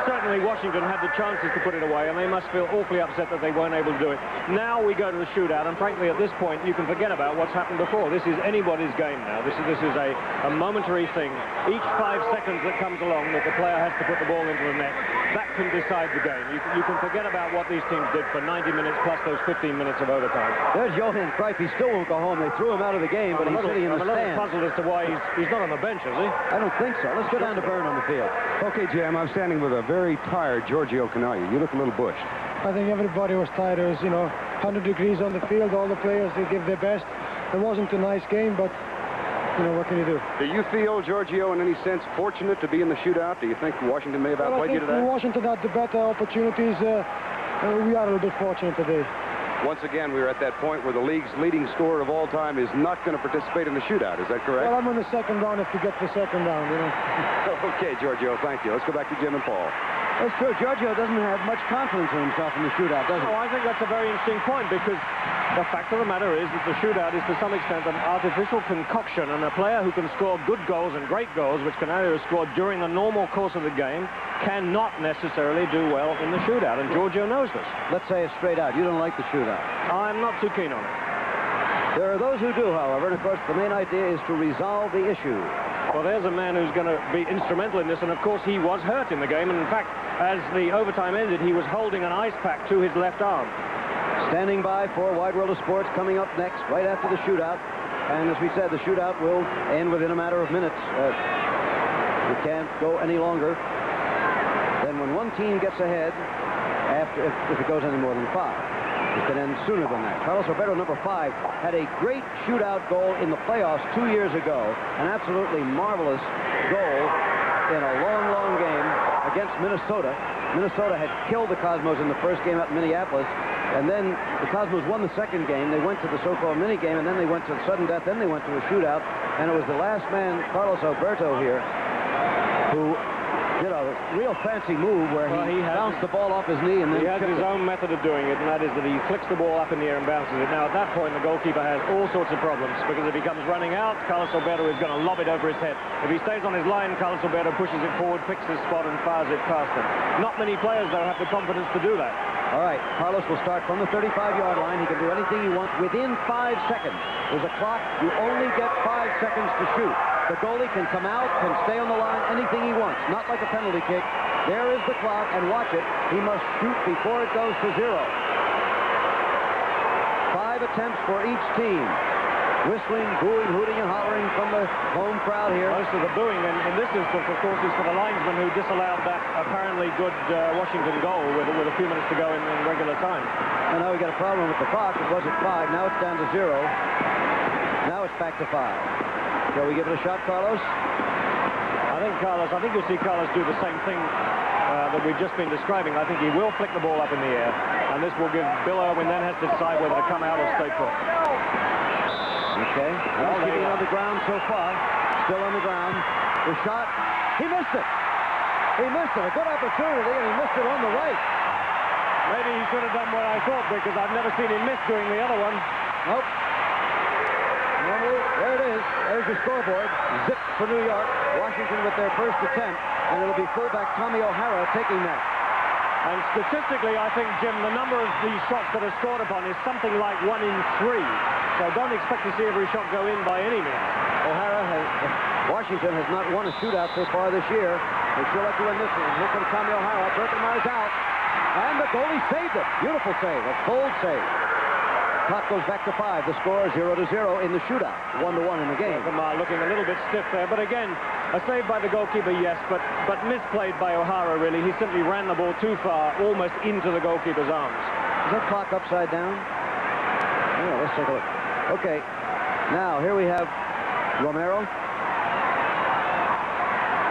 certainly Washington had the chances to put it away, and they must feel awfully upset that they weren't able to do it. Now we go to the shootout, and frankly, at this point, you can forget about what's happened before. This is anybody's game now. This is a momentary thing. Each 5 seconds that comes along that the player has to put the ball into the net, that can decide the game. You can forget about what these teams did for 90 minutes plus those 15 minutes of overtime. There's Johann Cruyff. He still won't go home. They threw him out of the game, but he's sitting in the stands. I'm a little puzzled as to why he's not on the bench, is he? I don't think so. Let's go down to Byrne on the field. Okay, Jim, I'm standing with a very tired Giorgio Canalia. You look a little bushed. I think everybody was tired. It was, 100 degrees on the field. All the players, they give their best. It wasn't a nice game, but, what can you do? Do you feel, Giorgio, in any sense, fortunate to be in the shootout? Do you think Washington may have outplayed you today? Washington had the better opportunities. We are a little bit fortunate today. Once again, we're at that point where the league's leading scorer of all time is not going to participate in the shootout. Is that correct? Well, I'm in the second round if we get the second round, Okay, Giorgio, thank you. Let's go back to Jim and Paul. That's true. Giorgio doesn't have much confidence in himself in the shootout, does he? Oh, I think that's a very interesting point, because the fact of the matter is that the shootout is to some extent an artificial concoction, and a player who can score good goals and great goals, which Canario scored during the normal course of the game, cannot necessarily do well in the shootout, and Giorgio knows this. Let's say it straight out. You don't like the shootout. I'm not too keen on it. There are those who do, however, and of course the main idea is to resolve the issue. Well, there's a man who's going to be instrumental in this, and of course he was hurt in the game, and in fact, as the overtime ended, he was holding an ice pack to his left arm. Standing by for Wide World of Sports coming up next, right after the shootout. And as we said, the shootout will end within a matter of minutes. We can't go any longer than when one team gets ahead, after if it goes any more than 5. It can end sooner than that. Carlos Roberto, number 5, had a great shootout goal in the playoffs 2 years ago. An absolutely marvelous goal in a long, long game against Minnesota. Minnesota had killed the Cosmos in the first game out in Minneapolis. And then the Cosmos won the second game. They went to the so-called mini game, and then they went to sudden death. Then they went to a shootout. And it was the last man, Carlos Roberto here, who did a real fancy move where he bounced the ball off his knee and then he has his own method of doing it, and that is that he flicks the ball up in the air and bounces it. Now, at that point, the goalkeeper has all sorts of problems, because if he comes running out, Carlos Roberto is going to lob it over his head. If he stays on his line, Carlos Roberto pushes it forward, picks his spot, and fires it past him. Not many players, though, have the confidence to do that. All right, Carlos will start from the 35-yard line. He can do anything he wants within 5 seconds. There's a clock. You only get 5 seconds to shoot. The goalie can come out, can stay on the line, anything he wants. Not like a penalty kick. There is the clock, and watch it. He must shoot before it goes to 0. 5 attempts for each team. Whistling, booing, hooting, and hollering from the home crowd here. Most of the booing in this instance, of course, is for the linesman who disallowed that apparently good Washington goal with a few minutes to go in regular time. And now we got a problem with the clock. It was at 5. Now it's down to 0. Now it's back to 5. Shall we give it a shot, Carlos? I think you'll see Carlos do the same thing that we've just been describing. I think he will flick the ball up in the air, and this will give Bill Irwin then has to decide whether to come out or stay put. Okay. Well, he's on the ground so far. Still on the ground. The shot. He missed it. He missed it. A good opportunity, and he missed it on the right. Maybe he should have done what I thought, because I've never seen him miss doing the other one. Nope. There it is. There's your scoreboard. Zip for New York. Washington with their first attempt, and it'll be fullback Tommy O'Hara taking that. And statistically, I think, Jim, the number of these shots that are scored upon is something like 1 in 3. So don't expect to see every shot go in by any means. Washington has not won a shootout so far this year. They sure like to win this one. Here comes Tommy O'Hara. Birkenmeyer's out. And the goalie saved it. Beautiful save. A bold save. Clock goes back to 5. The score 0-0 in the shootout. 1-1 in the game. Looking a little bit stiff there, but again, a save by the goalkeeper, yes, but misplayed by O'Hara, really. He simply ran the ball too far, almost into the goalkeeper's arms. Is that clock upside down? Yeah, let's take a look. Okay, now here we have Romero.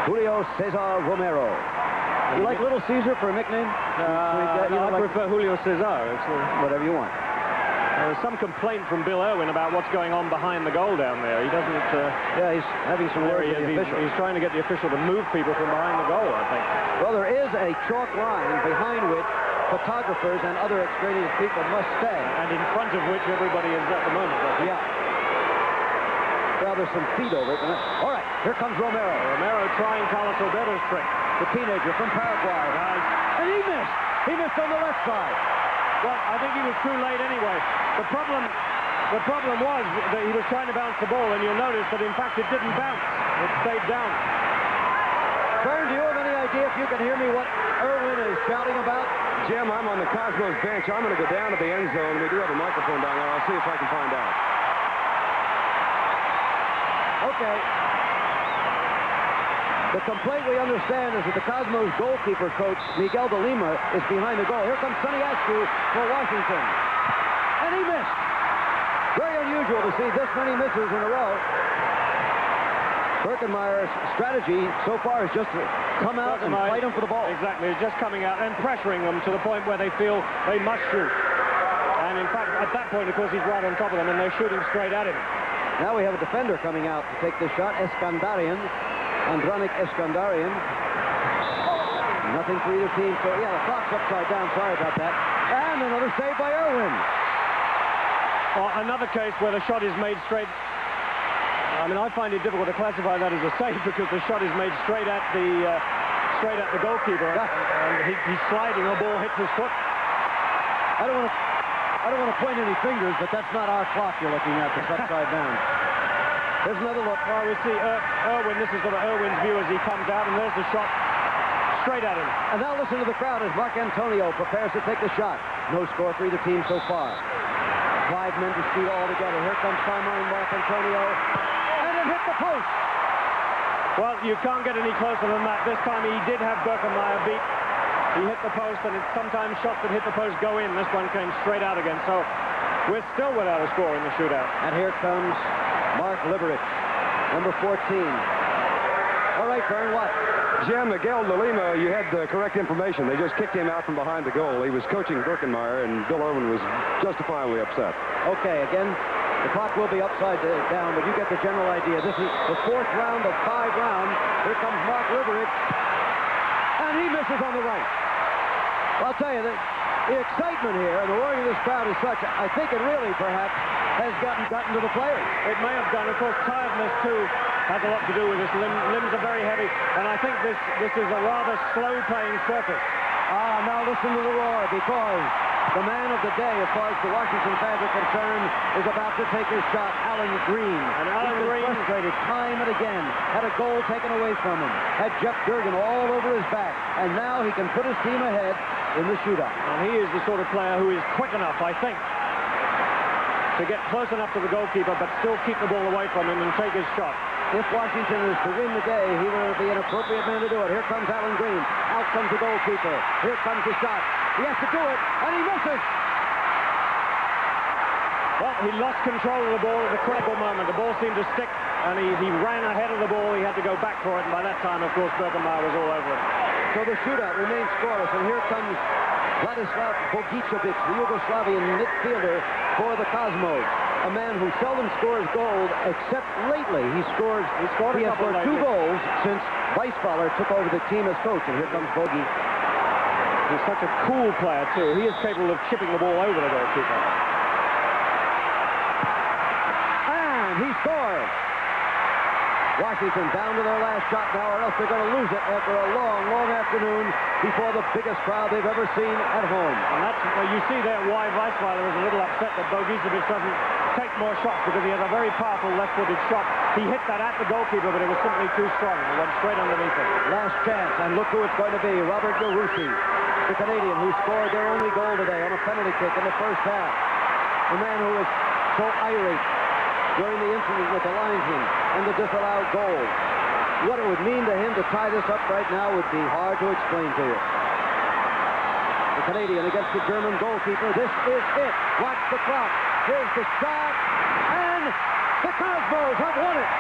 Julio Cesar Romero. You like Little Caesar for a nickname? I prefer Julio Cesar. Whatever you want. There's some complaint from Bill Irwin about what's going on behind the goal down there. He doesn't... yeah, he's having some words with the official. He's trying to get the official to move people from behind the goal, I think. Well, there is a chalk line behind which photographers and other extraneous people must stay. And in front of which everybody is at the moment. Yeah. Well, there's some feet over it. All right, here comes Romero. Romero trying Carlos Roberto's trick. The teenager from Paraguay. And he missed. He missed on the left side. Well, I think he was too late anyway. The problem was that he was trying to bounce the ball, and you'll notice that, in fact, it didn't bounce. It stayed down. Vern, do you have any idea if you can hear me what Irwin is shouting about? Jim, I'm on the Cosmos bench. I'm going to go down to the end zone. We do have a microphone down there. I'll see if I can find out. Okay. The complaint we understand is that the Cosmos goalkeeper coach, Miguel de Lima, is behind the goal. Here comes Sonny Askew for Washington. And he missed. Very unusual to see this many misses in a row. Birkenmeyer's strategy so far is just to come out and fight him for the ball. Exactly. It's just coming out and pressuring them to the point where they feel they must shoot. And in fact, at that point, of course, he's right on top of them, and they're shooting straight at him. Now we have a defender coming out to take this shot, Eskandarian. Andranik Eskandarian. Nothing for either team. So, yeah, the clock's upside down. Sorry about that. And another save by Irwin. Well, another case where the shot is made straight. I mean, I find it difficult to classify that as a save because the shot is made straight at the goalkeeper. Yeah. And he's sliding. The ball hits his foot. I don't want to point any fingers, but that's not our clock you're looking at. That's upside down. There's another look. Well, we see Irwin. This is sort of Irwin's view as he comes out, and there's the shot straight at him. And now listen to the crowd as Mark Antonio prepares to take the shot. No score for either team so far. 5 men to shoot all together. Here comes Simon Mark Antonio. And it hit the post. Well, you can't get any closer than that. This time he did have Birkenmeyer beat. He hit the post, and it's sometimes shots that hit the post go in. This one came straight out again. So we're still without a score in the shootout. And here comes Mark Liberich, number 14. All right, Vern, what? Jim, Miguel de Lima, you had the correct information. They just kicked him out from behind the goal. He was coaching Birkenmeyer, and Bill Irwin was justifiably upset. Okay, again, the clock will be upside down, but you get the general idea. This is the 4th round of 5 rounds. Here comes Mark Liberich, and he misses on the right. Well, I'll tell you, the excitement here and the roaring of this crowd is such, I think it really, perhaps, has gotten to the players. It may have done. Of course, tiredness, too, has a lot to do with this. Limbs are very heavy, and I think this is a rather slow-playing surface. Now listen to the roar, because the man of the day, as far as the Washington fans are concerned, is about to take his shot, Alan Green. And Alan Green, frustrated time and again, had a goal taken away from him, had Jeff Durgan all over his back, and now he can put his team ahead in the shootout. And he is the sort of player who is quick enough, I think, to get close enough to the goalkeeper, but still keep the ball away from him and take his shot. If Washington is to win the day, he will be an appropriate man to do it. Here comes Alan Green. Out comes the goalkeeper. Here comes the shot. He has to do it, and he misses. Well, he lost control of the ball at a critical moment. The ball seemed to stick, and he ran ahead of the ball. He had to go back for it, and by that time, of course, Birkenmeyer was all over it. So the shootout remains scoreless, and here comes Vladislav Bogicevic, the Yugoslavian midfielder for the Cosmos. A man who seldom scores goals, except lately. He has scored 2 goals since Weisballer took over the team as coach, and here comes Bogi. He's such a cool player, too. He is capable of chipping the ball over the goalkeeper. And he scores. Washington down to their last shot now, or else they're going to lose it after a long, long afternoon before the biggest crowd they've ever seen at home. And that's you see there why Weisballer is a little upset that Bogicevic doesn't take more shots, because he has a very powerful left-footed shot. He hit that at the goalkeeper, but it was simply too strong. It went straight underneath him. Last chance, and look who it's going to be. Robert Yarushi, the Canadian who scored their only goal today on a penalty kick in the first half. The man who was so irate during the incident with the linesman and the disallowed goal. What it would mean to him to tie this up right now would be hard to explain to you. The Canadian against the German goalkeeper. This is it. Watch the clock. Here's the shot, and the Cosmos have won it.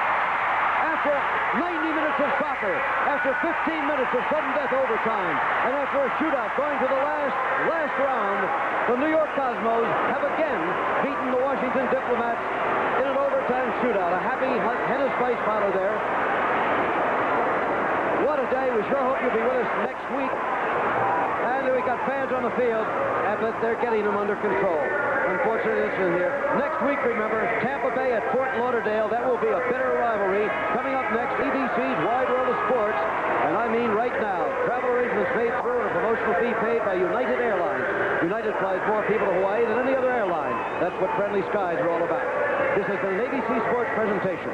After 90 minutes of soccer, after 15 minutes of sudden death overtime, and after a shootout going to the last round, the New York Cosmos have again beaten the Washington Diplomats in an overtime shootout. A happy Hennis Spice parlor there. What a day. We sure hope you'll be with us next week. And we got fans on the field, but they're getting them under control. Unfortunately, it's in here. Next week, remember, Tampa Bay at Fort Lauderdale. That will be a bitter rivalry. Coming up next, EBC's Wide World of Sports. And I mean right now, travel arrangements made through and a promotional fee paid by United Airlines. United flies more people to Hawaii than any other airline. That's what Friendly Skies are all about. This has been an ABC Sports presentation.